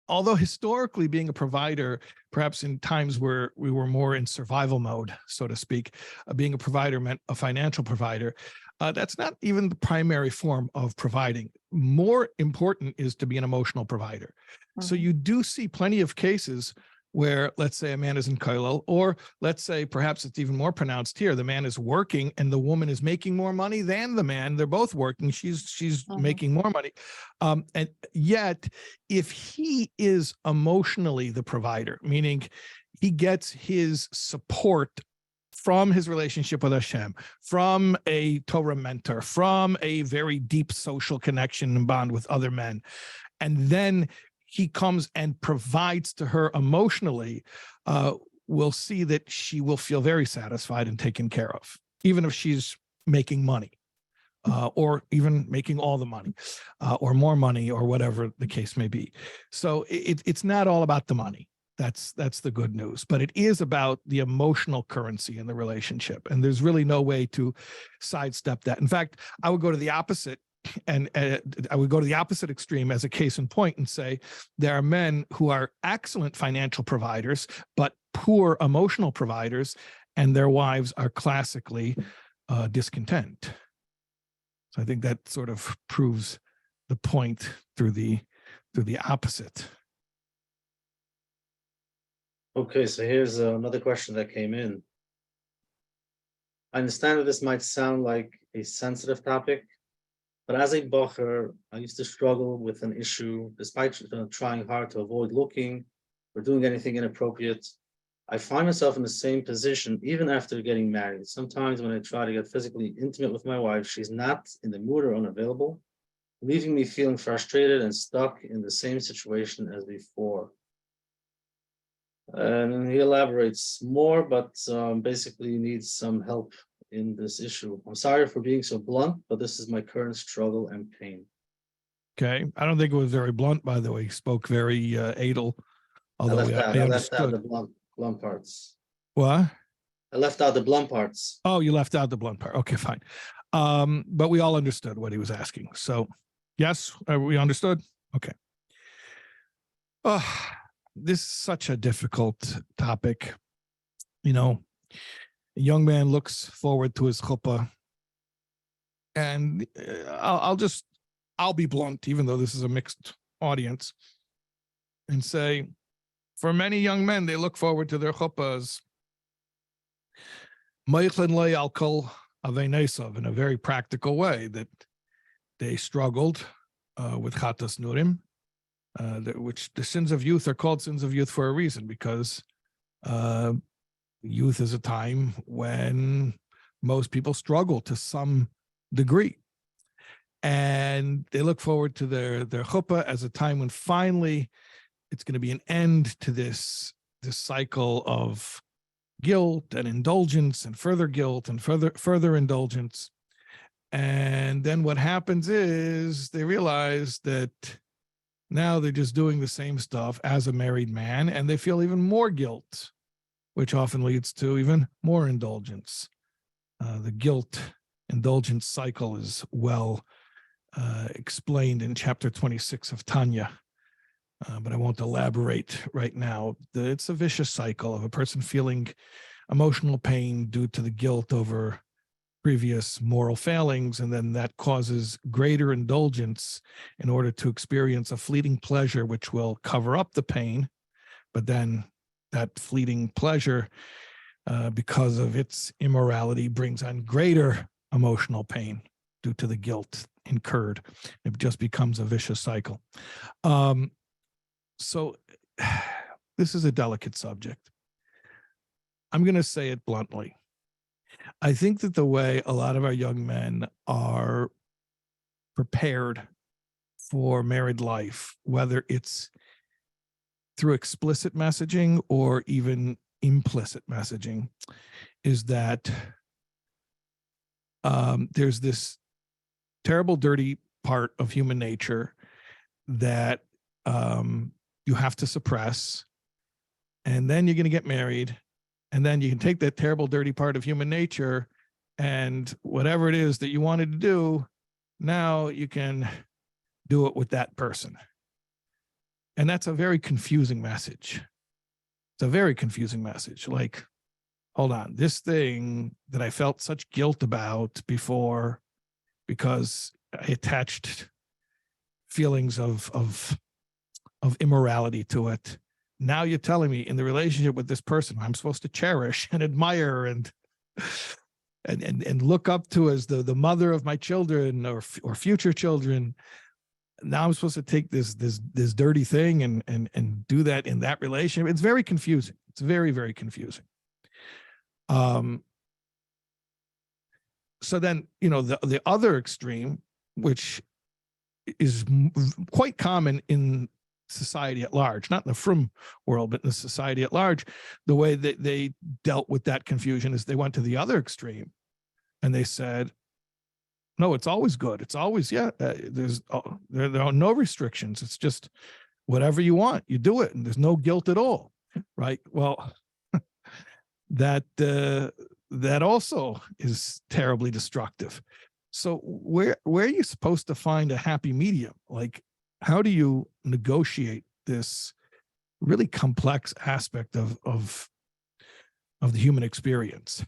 although historically being a provider, perhaps in times where we were more in survival mode, so to speak, being a provider meant a financial provider. That's not even the primary form of providing. More important is to be an emotional provider. So you do see plenty of cases where, let's say, a man is in kollel, or let's say perhaps it's even more pronounced here, the man is working and the woman is making more money than the man. They're both working. She's making more money. And yet, if he is emotionally the provider, meaning he gets his support from his relationship with Hashem, from a Torah mentor, from a very deep social connection and bond with other men, and then he comes and provides to her emotionally, we'll see that she will feel very satisfied and taken care of, even if she's making money, or even making all the money, or more money, or whatever the case may be. So it's not all about the money. That's the good news, but it is about the emotional currency in the relationship. And there's really no way to sidestep that. In fact, I would go to the opposite. And I would go to the opposite extreme as a case in point and say there are men who are excellent financial providers, but poor emotional providers, and their wives are classically discontent. So I think that sort of proves the point through the opposite. Okay, so here's another question that came in. I understand that this might sound like a sensitive topic, but as a bocher, I used to struggle with an issue despite trying hard to avoid looking or doing anything inappropriate. I find myself in the same position even after getting married. Sometimes when I try to get physically intimate with my wife, she's not in the mood or unavailable, leaving me feeling frustrated and stuck in the same situation as before. And he elaborates more, but basically needs some help in this issue. I'm sorry for being so blunt, but this is my current struggle and pain. Okay. I don't think it was very blunt, by the way. He spoke very adel, although I left out understood. the blunt parts. What? I left out the blunt parts. Oh, you left out the blunt part. Okay, fine. But we all understood what he was asking. So yes, we understood. Okay. This is such a difficult topic. A young man looks forward to his chuppah. And I'll be blunt, even though this is a mixed audience, and say, for many young men, they look forward to their chuppahs in a very practical way, that they struggled with chatas nurim, which the sins of youth are called sins of youth for a reason, because youth is a time when most people struggle to some degree. And they look forward to their chuppah as a time when finally it's going to be an end to this cycle of guilt and indulgence and further guilt and further indulgence. And then what happens is they realize that now they're just doing the same stuff as a married man, and they feel even more guilt, which often leads to even more indulgence. The guilt indulgence cycle is well explained in chapter 26 of Tanya, but I won't elaborate right now. It's a vicious cycle of a person feeling emotional pain due to the guilt over previous moral failings, and then that causes greater indulgence in order to experience a fleeting pleasure which will cover up the pain. But then that fleeting pleasure, because of its immorality, brings on greater emotional pain due to the guilt incurred. It just becomes a vicious cycle. So this is a delicate subject. I'm going to say it bluntly. I think that the way a lot of our young men are prepared for married life, whether it's through explicit messaging or even implicit messaging, is that there's this terrible, dirty part of human nature that you have to suppress, and then you're going to get married, and then you can take that terrible, dirty part of human nature, and whatever it is that you wanted to do, now you can do it with that person. And that's a very confusing message. It's a very confusing message. Like, hold on, this thing that I felt such guilt about before because I attached feelings of immorality to it. Now you're telling me in the relationship with this person I'm supposed to cherish and admire and look up to as the mother of my children or future children. Now I'm supposed to take this dirty thing and do that in that relationship. It's very confusing. It's very, very confusing. So then, the other extreme, which is quite common in society at large, not in the Frum world, but in the society at large, the way that they dealt with that confusion is they went to the other extreme and they said, no, it's always good. It's always, there are no restrictions. It's just whatever you want, you do it. And there's no guilt at all. Right. Well, that also is terribly destructive. So where are you supposed to find a happy medium? Like, how do you negotiate this really complex aspect of the human experience?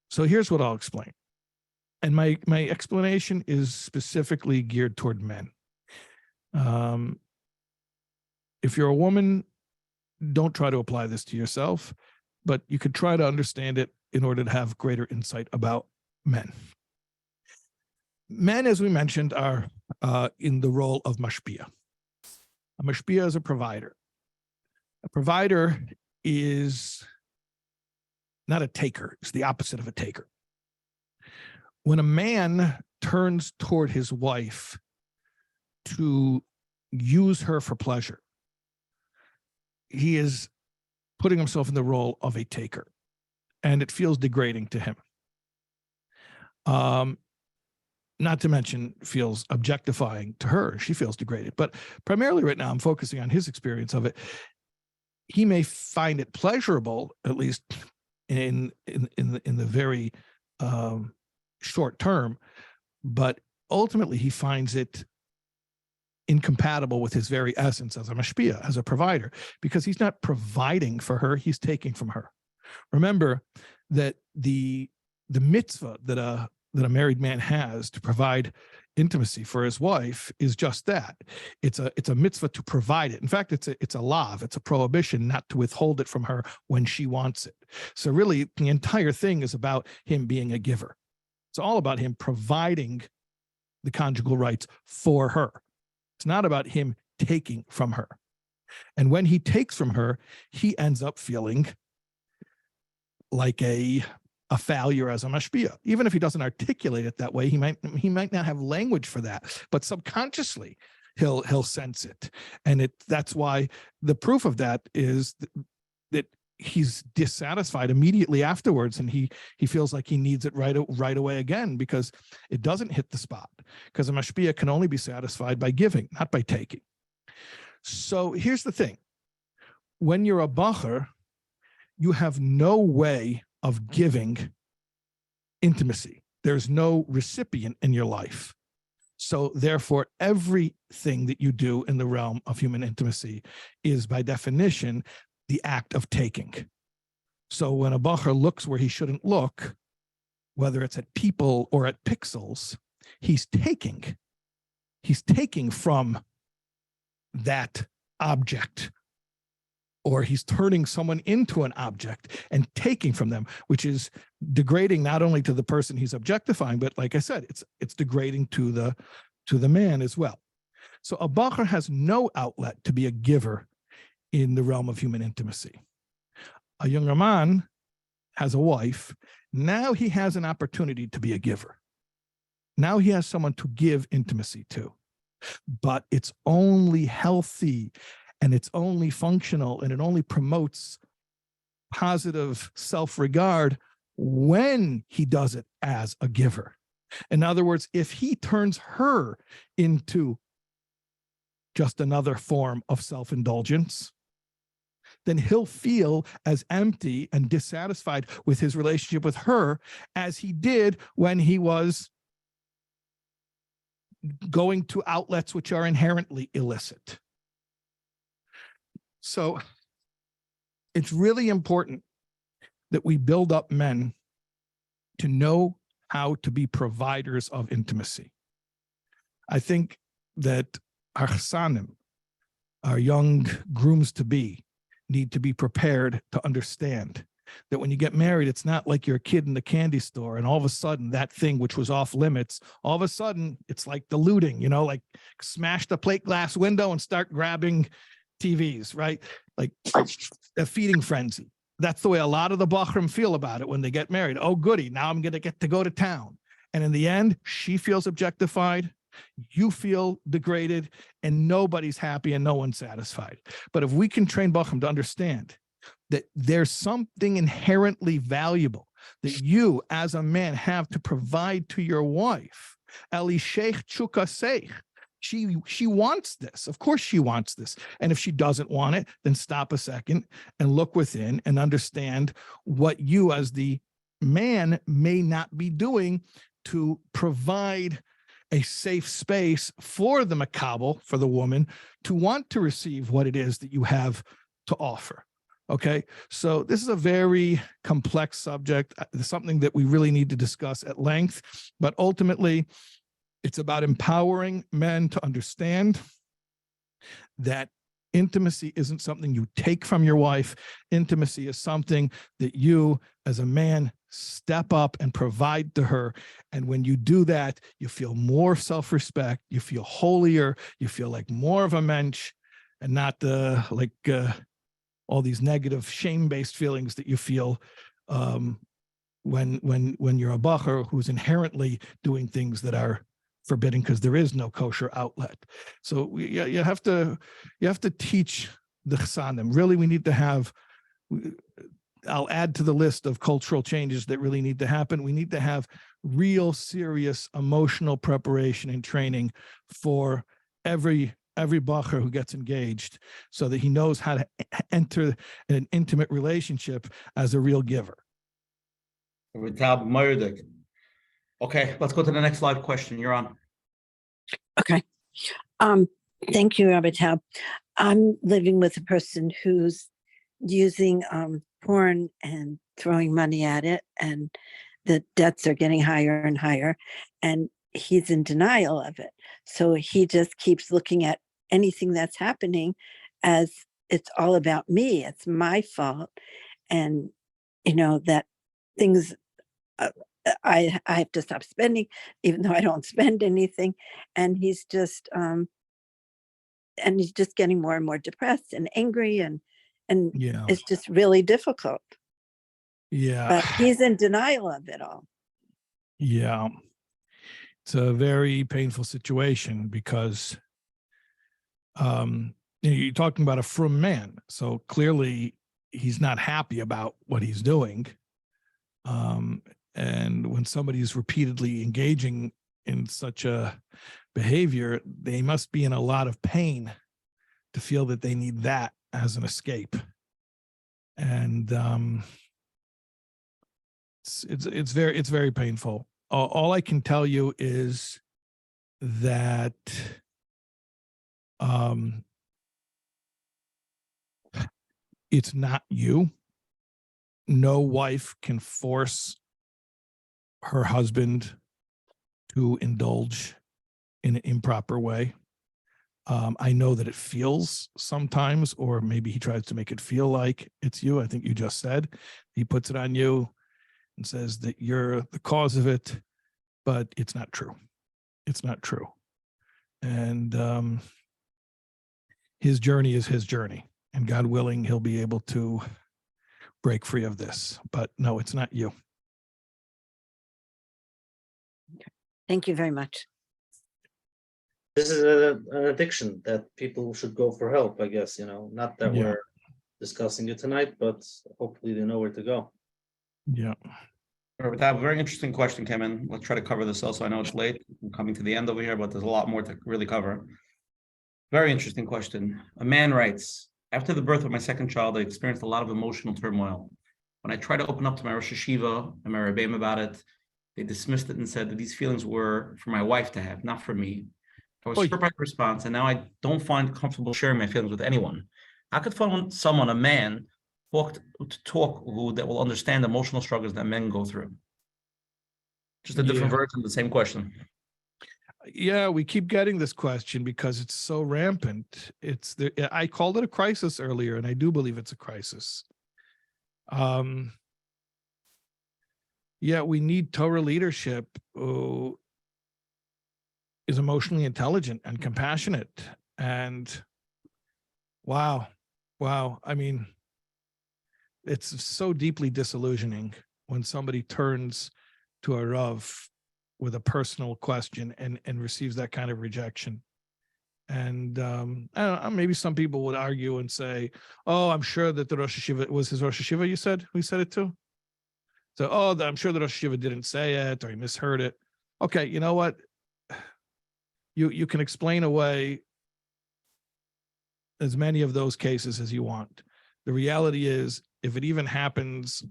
So here's what I'll explain. And my explanation is specifically geared toward men. If you're a woman, don't try to apply this to yourself, but you could try to understand it in order to have greater insight about men. Men, as we mentioned, are in the role of mashpia. A mashpia is a provider. A provider is not a taker. It's the opposite of a taker. When a man turns toward his wife to use her for pleasure, he is putting himself in the role of a taker, and it feels degrading to him. Not to mention feels objectifying to her. She feels degraded. But primarily right now, I'm focusing on his experience of it. He may find it pleasurable, at least in the very short term, but ultimately he finds it incompatible with his very essence as a mashpia, as a provider, because he's not providing for her, he's taking from her. Remember that the mitzvah that a that a married man has to provide intimacy for his wife is just that. It's a mitzvah to provide it. In fact, it's a lav, it's a prohibition not to withhold it from her when she wants it. So really, the entire thing is about him being a giver. It's all about him providing the conjugal rights for her. It's not about him taking from her. And when he takes from her, he ends up feeling like a failure as a mashpia. Even if he doesn't articulate it that way, he might not have language for that, but subconsciously he'll sense it. And that's why the proof of that is that he's dissatisfied immediately afterwards, and he feels like he needs it right away again, because it doesn't hit the spot. Because a mashpia can only be satisfied by giving, not by taking. So here's the thing: when you're a bacher, you have no way of giving intimacy. There's no recipient in your life. So therefore, everything that you do in the realm of human intimacy is by definition the act of taking. So when a bacher looks where he shouldn't look, whether it's at people or at pixels, he's taking. He's taking from that object, or he's turning someone into an object and taking from them, which is degrading not only to the person he's objectifying, but like I said, it's degrading to the man as well. So a bacher has no outlet to be a giver in the realm of human intimacy. A younger man has a wife. Now he has an opportunity to be a giver. Now he has someone to give intimacy to, but it's only healthy, and it's only functional, and it only promotes positive self-regard when he does it as a giver. In other words, if he turns her into just another form of self-indulgence, then he'll feel as empty and dissatisfied with his relationship with her as he did when he was going to outlets which are inherently illicit. So it's really important that we build up men to know how to be providers of intimacy. I think that our chassanim, our young grooms-to-be, need to be prepared to understand that when you get married, it's not like you're a kid in the candy store and all of a sudden that thing which was off limits, all of a sudden it's like the looting, like smash the plate glass window and start grabbing TVs, right? Like a feeding frenzy. That's the way a lot of the bachrim feel about it when they get married. Oh, goody, now I'm going to get to go to town. And in the end, she feels objectified, you feel degraded, and nobody's happy and no one's satisfied. But if we can train bachrim to understand that there's something inherently valuable that you as a man have to provide to your wife, Eli Sheikh Chuka Seich, she wants this. Of course she wants this. And if she doesn't want it, then stop a second and look within and understand what you as the man may not be doing to provide a safe space for the makabel, for the woman, to want to receive what it is that you have to offer. Okay, so this is a very complex subject, something that we really need to discuss at length, but ultimately it's about empowering men to understand that intimacy isn't something you take from your wife. Intimacy is something that you as a man step up and provide to her. And when you do that, you feel more self-respect, you feel holier, you feel like more of a mensch, and not all these negative shame-based feelings that you feel when you're a bacher who's inherently doing things that are forbidden because there is no kosher outlet. So you have to teach the chassanim. Really, we need to have, I'll add to the list of cultural changes that really need to happen. We need to have real serious emotional preparation and training for every bacher who gets engaged, so that he knows how to enter an intimate relationship as a real giver. Okay, let's go to the next live question. You're on. Okay. Thank you, Rabbi Taub. I'm living with a person who's using porn and throwing money at it. And the debts are getting higher and higher, and he's in denial of it. So he just keeps looking at anything that's happening as it's all about me. It's my fault. And, that things, I have to stop spending, even though I don't spend anything. And he's just getting more and more depressed and angry, and Yeah. it's just really difficult. Yeah. But he's in denial of it all. Yeah. It's a very painful situation because you're talking about a frum man. So clearly he's not happy about what he's doing. And when somebody's repeatedly engaging in such a behavior, they must be in a lot of pain to feel that they need that as an escape. And it's very painful. All I can tell you is that it's not you. No wife can force her husband to indulge in an improper way. I know that it feels sometimes, or maybe he tries to make it feel like it's you. I think you just said he puts it on you and says that you're the cause of it, but it's not true. It's not true. And his journey is his journey, and God willing, he'll be able to break free of this. But no, it's not you. Thank you very much. This is an addiction that people should go for help, I guess, not that Yeah. we're discussing it tonight, but hopefully they know where to go. Yeah. With that, a very interesting question came in. Let's try to cover this also. I know it's late. I'm coming to the end over here, but there's a lot more to really cover. Very interesting question. A man writes, after the birth of my second child, I experienced a lot of emotional turmoil. When I tried to open up to my Rosh Hashiva and my Rebbeim about it, they dismissed it and said that these feelings were for my wife to have, not for me. I was hurt by the response, and now I don't find comfortable sharing my feelings with anyone. How could someone, a man, talk that will understand emotional struggles that men go through? Just a different version of the same question. Yeah, we keep getting this question because it's so rampant. I called it a crisis earlier, and I do believe it's a crisis. Yeah, we need Torah leadership who is emotionally intelligent and compassionate. And wow. I mean, it's so deeply disillusioning when somebody turns to a Rav with a personal question and receives that kind of rejection. And I don't know, maybe some people would argue and say, oh, I'm sure that the Rosh Hashiva, was his Rosh Hashiva you said? Who said it to? So, I'm sure the Rosh Hashiva didn't say it or he misheard it. Okay, you know what? You can explain away as many of those cases as you want. The reality is, if it even happens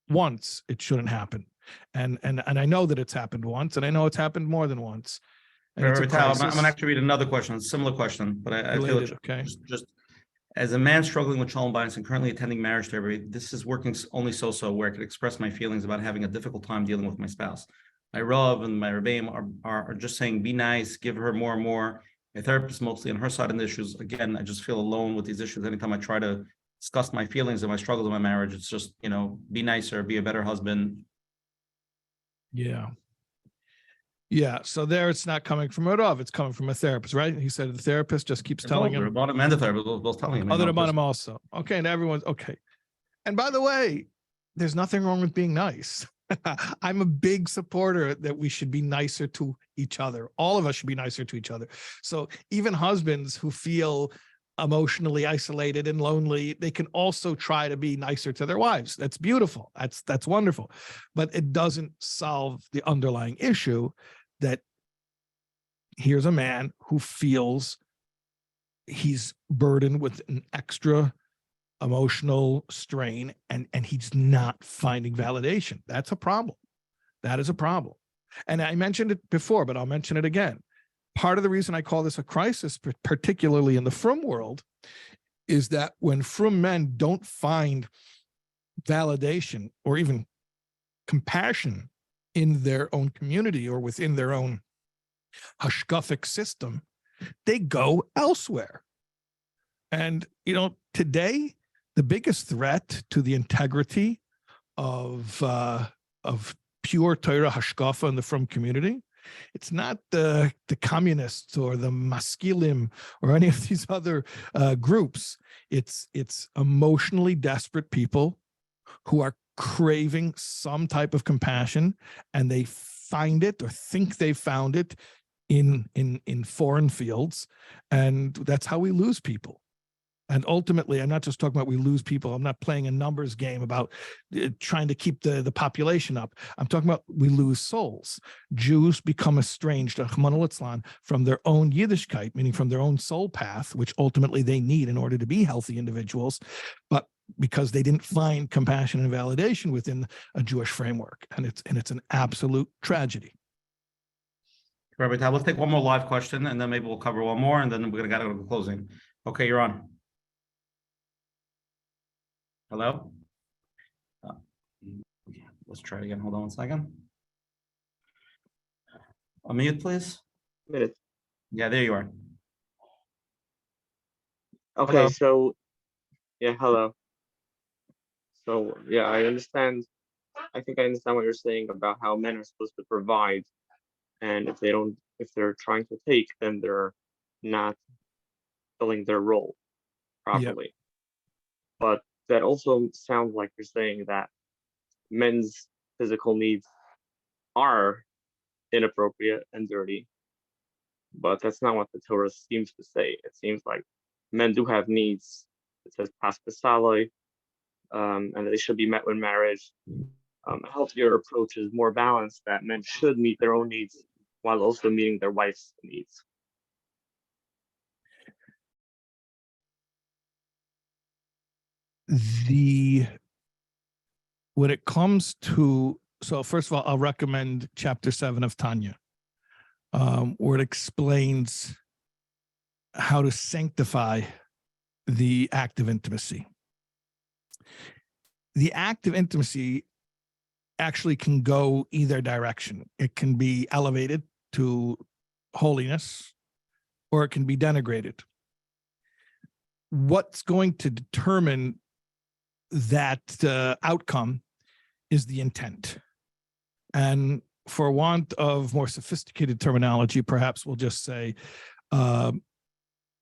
once, it shouldn't happen. And I know that it's happened once, and I know it's happened more than once. And it's a crisis. I'm going to actually read another question, a similar question, but I feel Related, okay. Just as a man struggling with shalom bias and currently attending marriage therapy, this is working only so where I could express my feelings about having a difficult time dealing with my spouse. My Rav and my Rebbeim are just saying, be nice, give her more and more. My therapist mostly on her side of the issues. Again, I just feel alone with these issues. Anytime I try to discuss my feelings and my struggles in my marriage, it's just, be nicer, be a better husband. Yeah. So there it's not coming from a Rav, it's coming from a therapist, right? He said the therapist just keeps telling him. About him and the therapist both telling him. Other about him also. Okay, and everyone's okay. And by the way, there's nothing wrong with being nice. I'm a big supporter that we should be nicer to each other. All of us should be nicer to each other. So even husbands who feel emotionally isolated and lonely, they can also try to be nicer to their wives. That's beautiful. That's wonderful. But it doesn't solve the underlying issue that here's a man who feels he's burdened with an extra emotional strain and he's not finding validation. That's a problem. That is a problem. And I mentioned it before, but I'll mention it again. Part of the reason I call this a crisis, particularly in the Frum world, is that when Frum men don't find validation or even compassion in their own community or within their own hashkafic system, they go elsewhere. And, today, the biggest threat to the integrity of pure Torah hashkafa in the Frum community, it's not the communists or the maskilim or any of these other groups. It's emotionally desperate people who are craving some type of compassion, and they find it or think they found it in foreign fields, and that's how we lose people. And ultimately, I'm not just talking about we lose people. I'm not playing a numbers game about trying to keep the population up. I'm talking about we lose souls. Jews become estranged, Rahman al-Islam, from their own Yiddishkeit, meaning from their own soul path, which ultimately they need in order to be healthy individuals, but because they didn't find compassion and validation within a Jewish framework. And it's an absolute tragedy. Rabbi Taub, let's take one more live question, and then maybe we'll cover one more, and then we're going to get to closing. Okay, you're on. Hello? Let's try it again. Hold on 1 second. Unmute, please. Minute. Yeah, there you are. Okay, Hello. so yeah, hello. So yeah, I understand. I think I understand what you're saying about how men are supposed to provide, and if they're trying to take, then they're not filling their role properly. But that also sounds like you're saying that men's physical needs are inappropriate and dirty, but that's not what the Torah seems to say. It seems like men do have needs. It says pas pasaloi, and they should be met with marriage. A healthier approach is more balanced, that men should meet their own needs while also meeting their wife's needs. When it comes to, so first of all, I'll recommend chapter 7 of Tanya, where it explains how to sanctify the act of intimacy. The act of intimacy actually can go either direction. It can be elevated to holiness, or it can be denigrated. What's going to determine that outcome is the intent. And for want of more sophisticated terminology, perhaps we'll just say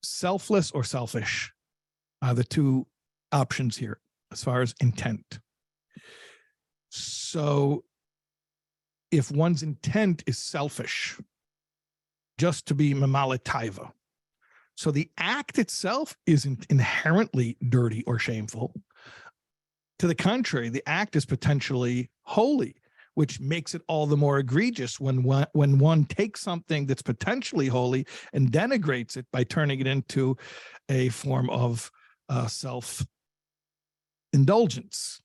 selfless or selfish are the two options here as far as intent. So if one's intent is selfish, just to be mamalet taiva, so the act itself isn't inherently dirty or shameful. To the contrary, the act is potentially holy, which makes it all the more egregious when one takes something that's potentially holy and denigrates it by turning it into a form of self-indulgence.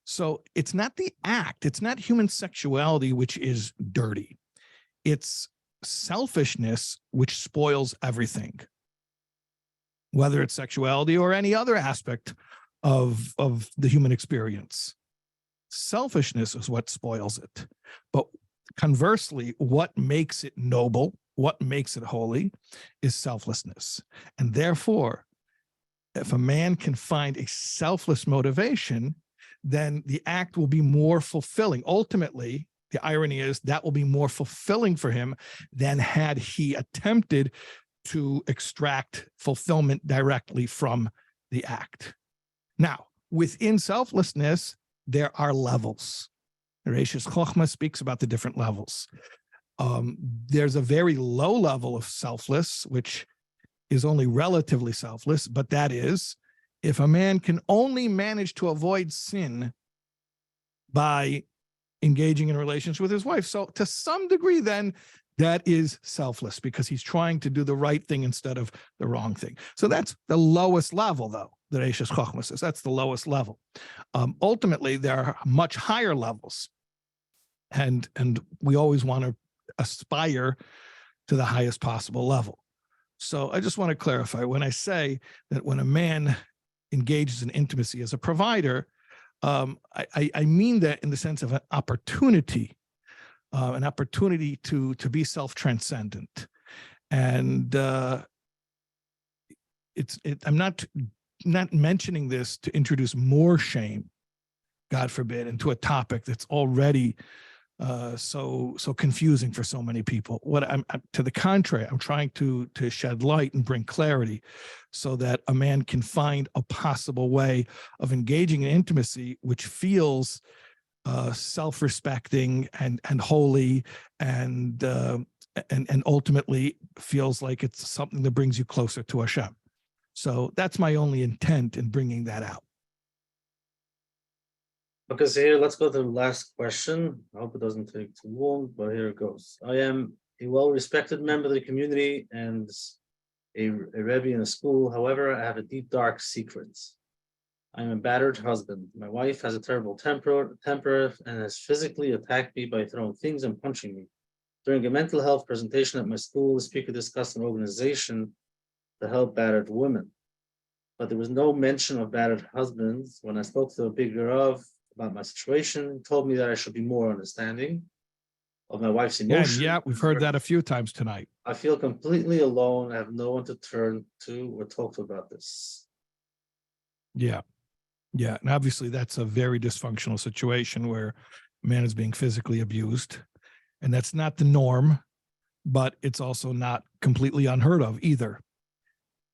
So it's not the act, it's not human sexuality which is dirty. It's selfishness which spoils everything, whether it's sexuality or any other aspect of the human experience. Selfishness is what spoils it. But conversely, what makes it noble, what makes it holy, is selflessness. And therefore, if a man can find a selfless motivation, then the act will be more fulfilling. Ultimately, the irony is that will be more fulfilling for him than had he attempted to extract fulfillment directly from the act. Now, within selflessness, there are levels. Reishis Chochmah speaks about the different levels. There's a very low level of selfless, which is only relatively selfless, but that is if a man can only manage to avoid sin by engaging in relations with his wife. So to some degree, then, that is selfless because he's trying to do the right thing instead of the wrong thing. So that's the lowest level, though. The Reishis Chochmah says that's the lowest level. Ultimately, there are much higher levels, and we always want to aspire to the highest possible level. So I just want to clarify when I say that when a man engages in intimacy as a provider, I mean that in the sense of an opportunity, an opportunity to be self-transcendent. And I'm not mentioning this to introduce more shame, God forbid, into a topic that's already so confusing for so many people. What I'm to the contrary, I'm trying to shed light and bring clarity so that a man can find a possible way of engaging in intimacy which feels self-respecting and holy and ultimately feels like it's something that brings you closer to Hashem. So that's my only intent in bringing that out. Okay, so here, let's go to the last question. I hope it doesn't take too long, but here it goes. I am a well-respected member of the community and a Rebbe in a school. However, I have a deep, dark secret. I'm a battered husband. My wife has a terrible temper and has physically attacked me by throwing things and punching me. During a mental health presentation at my school, the speaker discussed an organization to help battered women. But there was no mention of battered husbands. When I spoke to a big Rav about my situation, he told me that I should be more understanding of my wife's emotions. Yeah, we've heard that a few times tonight. I feel completely alone. I have no one to turn to or talk to about this. Yeah. And obviously that's a very dysfunctional situation where a man is being physically abused. And that's not the norm, but it's also not completely unheard of either.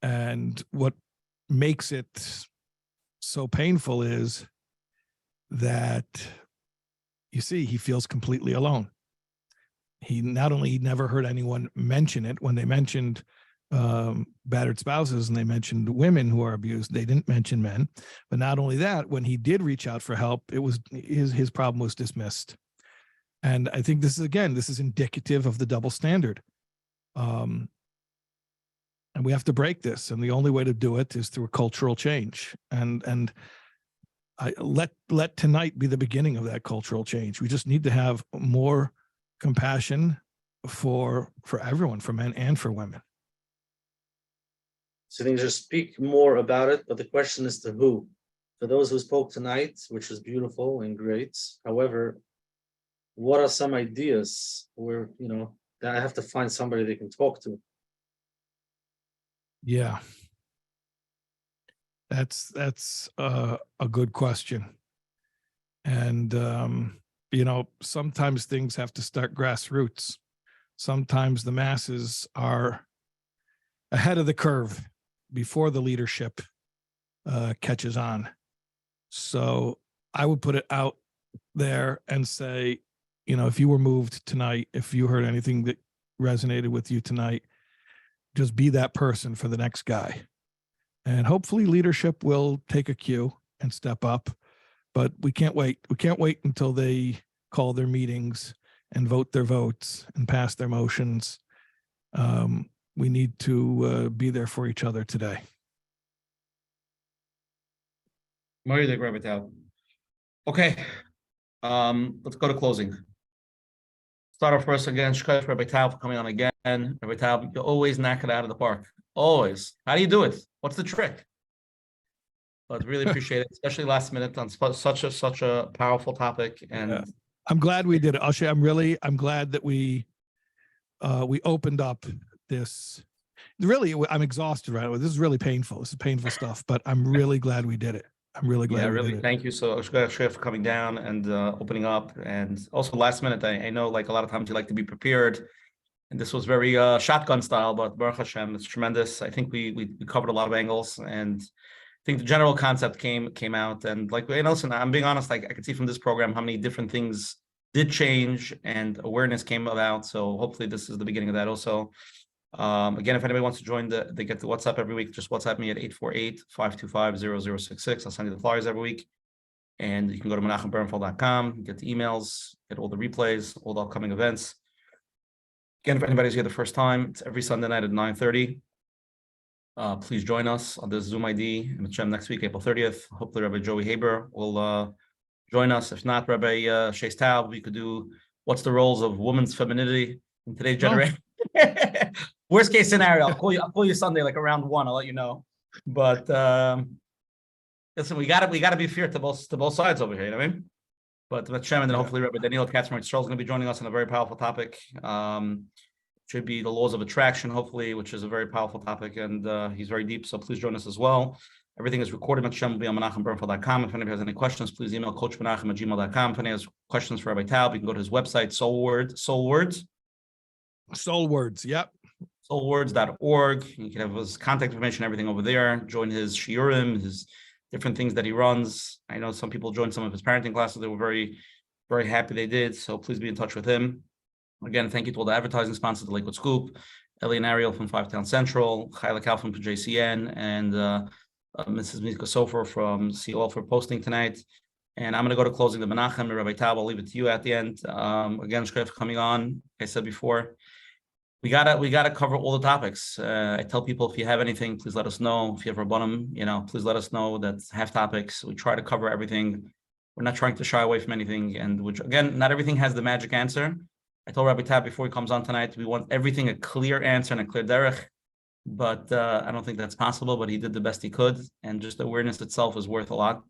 And what makes it so painful is that, you see, he feels completely alone. He not only never heard anyone mention it. When they mentioned battered spouses and they mentioned women who are abused, they didn't mention men. But not only that, when he did reach out for help, it was his problem was dismissed. And I think this is indicative of the double standard. And we have to break this. And the only way to do it is through a cultural change. And I let tonight be the beginning of that cultural change. We just need to have more compassion for everyone, for men and for women. So I think just speak more about it, but the question is to who? For those who spoke tonight, which is beautiful and great. However, what are some ideas where, that I have to find somebody they can talk to? Yeah. That's a good question. And, sometimes things have to start grassroots. Sometimes the masses are ahead of the curve before the leadership catches on. So I would put it out there and say, if you were moved tonight, if you heard anything that resonated with you tonight, just be that person for the next guy. And hopefully leadership will take a cue and step up. But we can't wait. We can't wait until they call their meetings and vote their votes and pass their motions. We need to be there for each other today. Marital, Rabbi Taub. Okay, let's go to closing. Start off first again. Shkoyach Rabbi Taub for coming on again. Rabbi Taub, you always knock it out of the park. Always. How do you do it? What's the trick? But really appreciate it, especially last minute on such a powerful topic. And yeah. I'm glad we did it. I'm glad that we opened up this. Really, I'm exhausted right now. This is really painful. This is painful stuff, but I'm really glad we did it. I'm really glad. Yeah, really. Thank you so much for coming down and opening up. And also last minute, I know like a lot of times you like to be prepared. And this was very shotgun style, but Baruch Hashem, it's tremendous. I think we covered a lot of angles, and I think the general concept came out. And like, listen, I'm being honest, like I could see from this program how many different things did change and awareness came about. So hopefully this is the beginning of that also. Again, if anybody wants to join they get the WhatsApp every week, just WhatsApp me at 848-525-0066. I'll send you the flyers every week. And you can go to menachembernfeld.com, get the emails, get all the replays, all the upcoming events. Again, if anybody's here the first time, it's every Sunday night at 9:30. Please join us on this Zoom ID Menachem next week, April 30th. Hopefully Rabbi Joey Haber will join us. If not, Rabbi Shais Taub, we could do what's the roles of women's femininity in today's generation. Worst case scenario, I'll call you Sunday, like around 1. I'll let you know. But listen, we gotta be fair to both sides over here. You know what I mean? But Menachem, and then hopefully Rabbi Daniel Katzmer is going to be joining us on a very powerful topic. Should be the laws of attraction, hopefully, which is a very powerful topic, and he's very deep. So please join us as well. Everything is recorded. Menachem will be on menachembernfeld.com. If anybody has any questions, please email coachmenachem@gmail.com. If anybody has questions for Rabbi Taub, you can go to his website, Soul Words. Yep. Soulwords.org. You can have his contact information, everything over there. Join his shiurim, his different things that he runs. I know some people joined some of his parenting classes. They were very, very happy they did. So please be in touch with him. Again, thank you to all the advertising sponsors, the Lakewood Scoop, Ellie and Ariel from 5 Town Central, Chayla Kaufman from JCN, and Mrs. Mika Sofer from COL for posting tonight. And I'm going to go to closing the Menachem and Rabbi Taub. I'll leave it to you at the end. Again, Shkef for coming on. Like I said before, we gotta cover all the topics. I tell people, if you have anything, please let us know. If you have Rabbanim, please let us know. That's half topics. We try to cover everything. We're not trying to shy away from anything. And which, again, not everything has the magic answer. I told Rabbi Taub before he comes on tonight, we want everything a clear answer and a clear derech. But I don't think that's possible. But he did the best he could, and just awareness itself is worth a lot.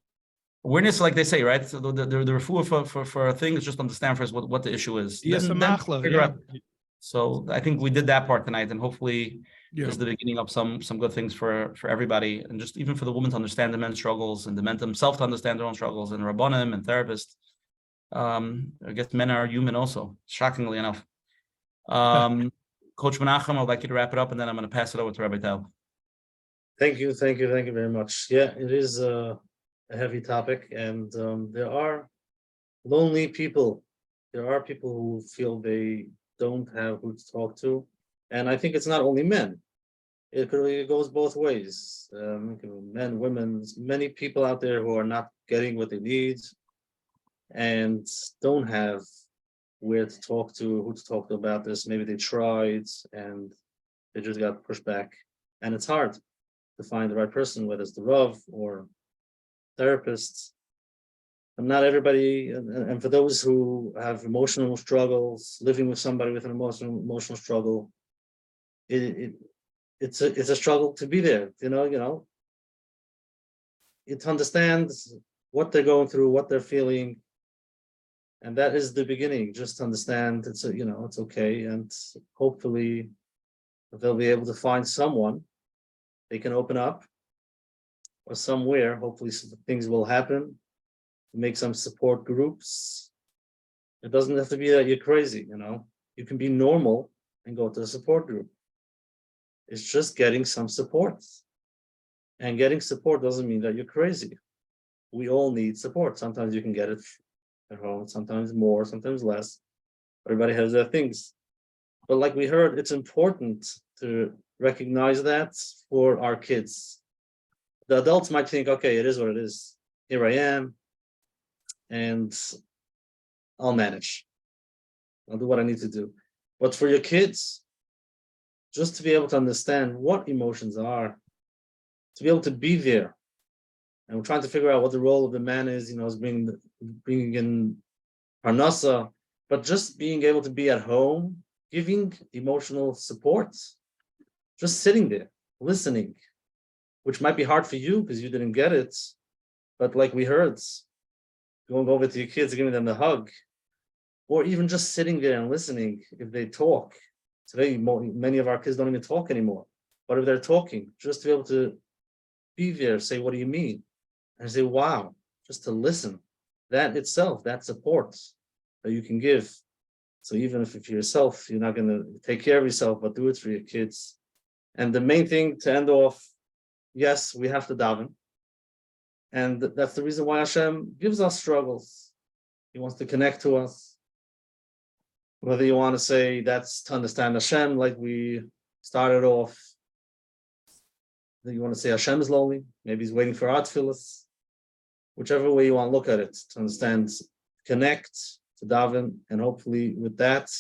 Awareness, like they say, right? So the refuah for a thing is just understand first what the issue is. Yes, then figure out. So I think we did that part tonight, and hopefully it's the beginning of some good things for everybody, and just even for the women to understand the men's struggles, and the men themselves to understand their own struggles, and rabbanim and therapists. I guess men are human also, shockingly enough. Coach Menachem, I'd like you to wrap it up, and then I'm going to pass it over to Rabbi Taub. Thank you very much. Yeah, it is a heavy topic, and there are lonely people. There are people who feel they don't have who to talk to, and I think it's not only men. It goes both ways. Men, women, many people out there who are not getting what they need, and don't have where to talk to, who to talk to about this. Maybe they tried and they just got pushed back, and it's hard to find the right person, whether it's the Rav or therapists. And not everybody, and for those who have emotional struggles, living with somebody with an emotional struggle, it's a struggle to be there. To understand what they're going through, what they're feeling, and that is the beginning. Just understand it's okay, and hopefully they'll be able to find someone they can open up, or somewhere. Hopefully some things will happen. Make some support groups. It doesn't have to be that you're crazy, you can be normal and go to a support group. It's just getting some support. And getting support doesn't mean that you're crazy. We all need support. Sometimes you can get it at home, sometimes more, sometimes less. Everybody has their things. But like we heard, it's important to recognize that for our kids. The adults might think, okay, it is what it is. Here I am, and I'll manage. I'll do what I need to do. But for your kids, just to be able to understand what emotions are, to be able to be there. And we're trying to figure out what the role of the man is, is bringing in parnasa, but just being able to be at home, giving emotional support, just sitting there, listening, which might be hard for you because you didn't get it. But like we heard, going over to your kids, giving them the hug, or even just sitting there and listening if they talk. Today, many of our kids don't even talk anymore. But if they're talking, just to be able to be there, say, what do you mean? And say, wow, just to listen. That itself, that support that you can give. So even if for yourself, you're not going to take care of yourself, but do it for your kids. And the main thing to end off, yes, we have to daven. And that's the reason why Hashem gives us struggles. He wants to connect to us. Whether you want to say that's to understand Hashem, like we started off. Then you want to say Hashem is lonely. Maybe he's waiting for our tefillas. Whichever way you want to look at it, to understand, connect, to daven, and hopefully with that,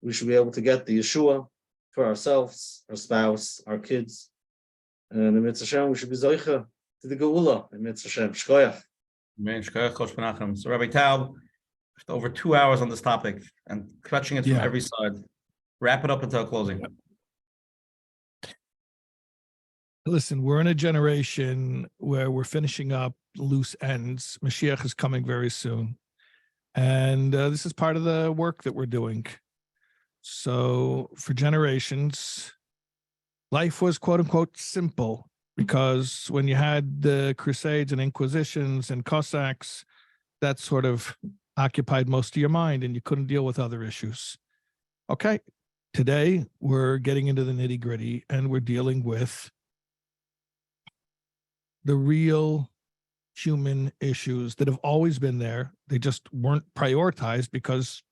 we should be able to get the Yeshua for ourselves, our spouse, our kids. And in Mitzvah Hashem, we should be zoicha to the Geula in Mitzvah Hashem. Shkoyach. Amen. Shkoyach, Coach Menachem. So Rabbi Taub, over 2 hours on this topic and clutching it from every side. Wrap it up until closing. Listen, we're in a generation where we're finishing up loose ends. Mashiach is coming very soon. And this is part of the work that we're doing. So for generations, life was quote unquote simple, because when you had the Crusades and Inquisitions and Cossacks, that sort of occupied most of your mind and you couldn't deal with other issues. Okay, today we're getting into the nitty gritty and we're dealing with the real human issues that have always been there. They just weren't prioritized because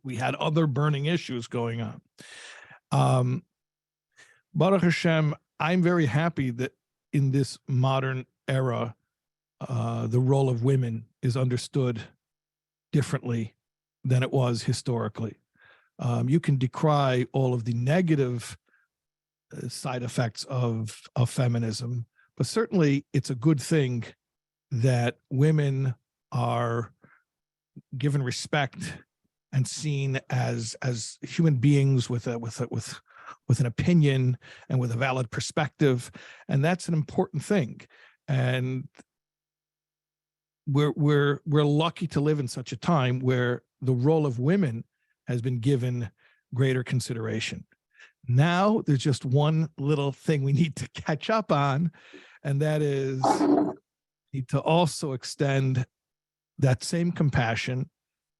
we had other burning issues going on. Baruch Hashem, I'm very happy that in this modern era, the role of women is understood differently than it was historically. You can decry all of the negative side effects of feminism, but certainly it's a good thing that women are given respect and seen as human beings with an opinion and with a valid perspective, and that's an important thing. And we're lucky to live in such a time where the role of women has been given greater consideration. Now there's just one little thing we need to catch up on, and that is need to also extend that same compassion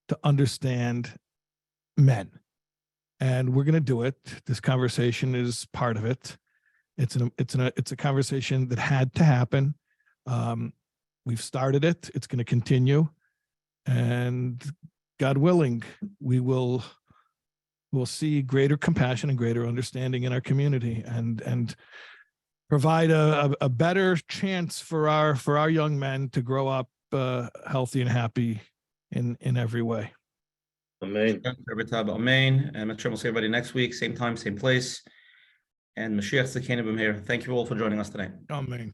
to understand men. And we're going to do it. This conversation is part of it. It's a conversation that had to happen. We've started it. It's going to continue, and God willing, we'll see greater compassion and greater understanding in our community, and provide a better chance for our young men to grow up healthy and happy in every way. Amen. Amen. And Menachem will see everybody next week, same time, same place. And Mashiach's the Kingdom here. Thank you all for joining us today. Amen.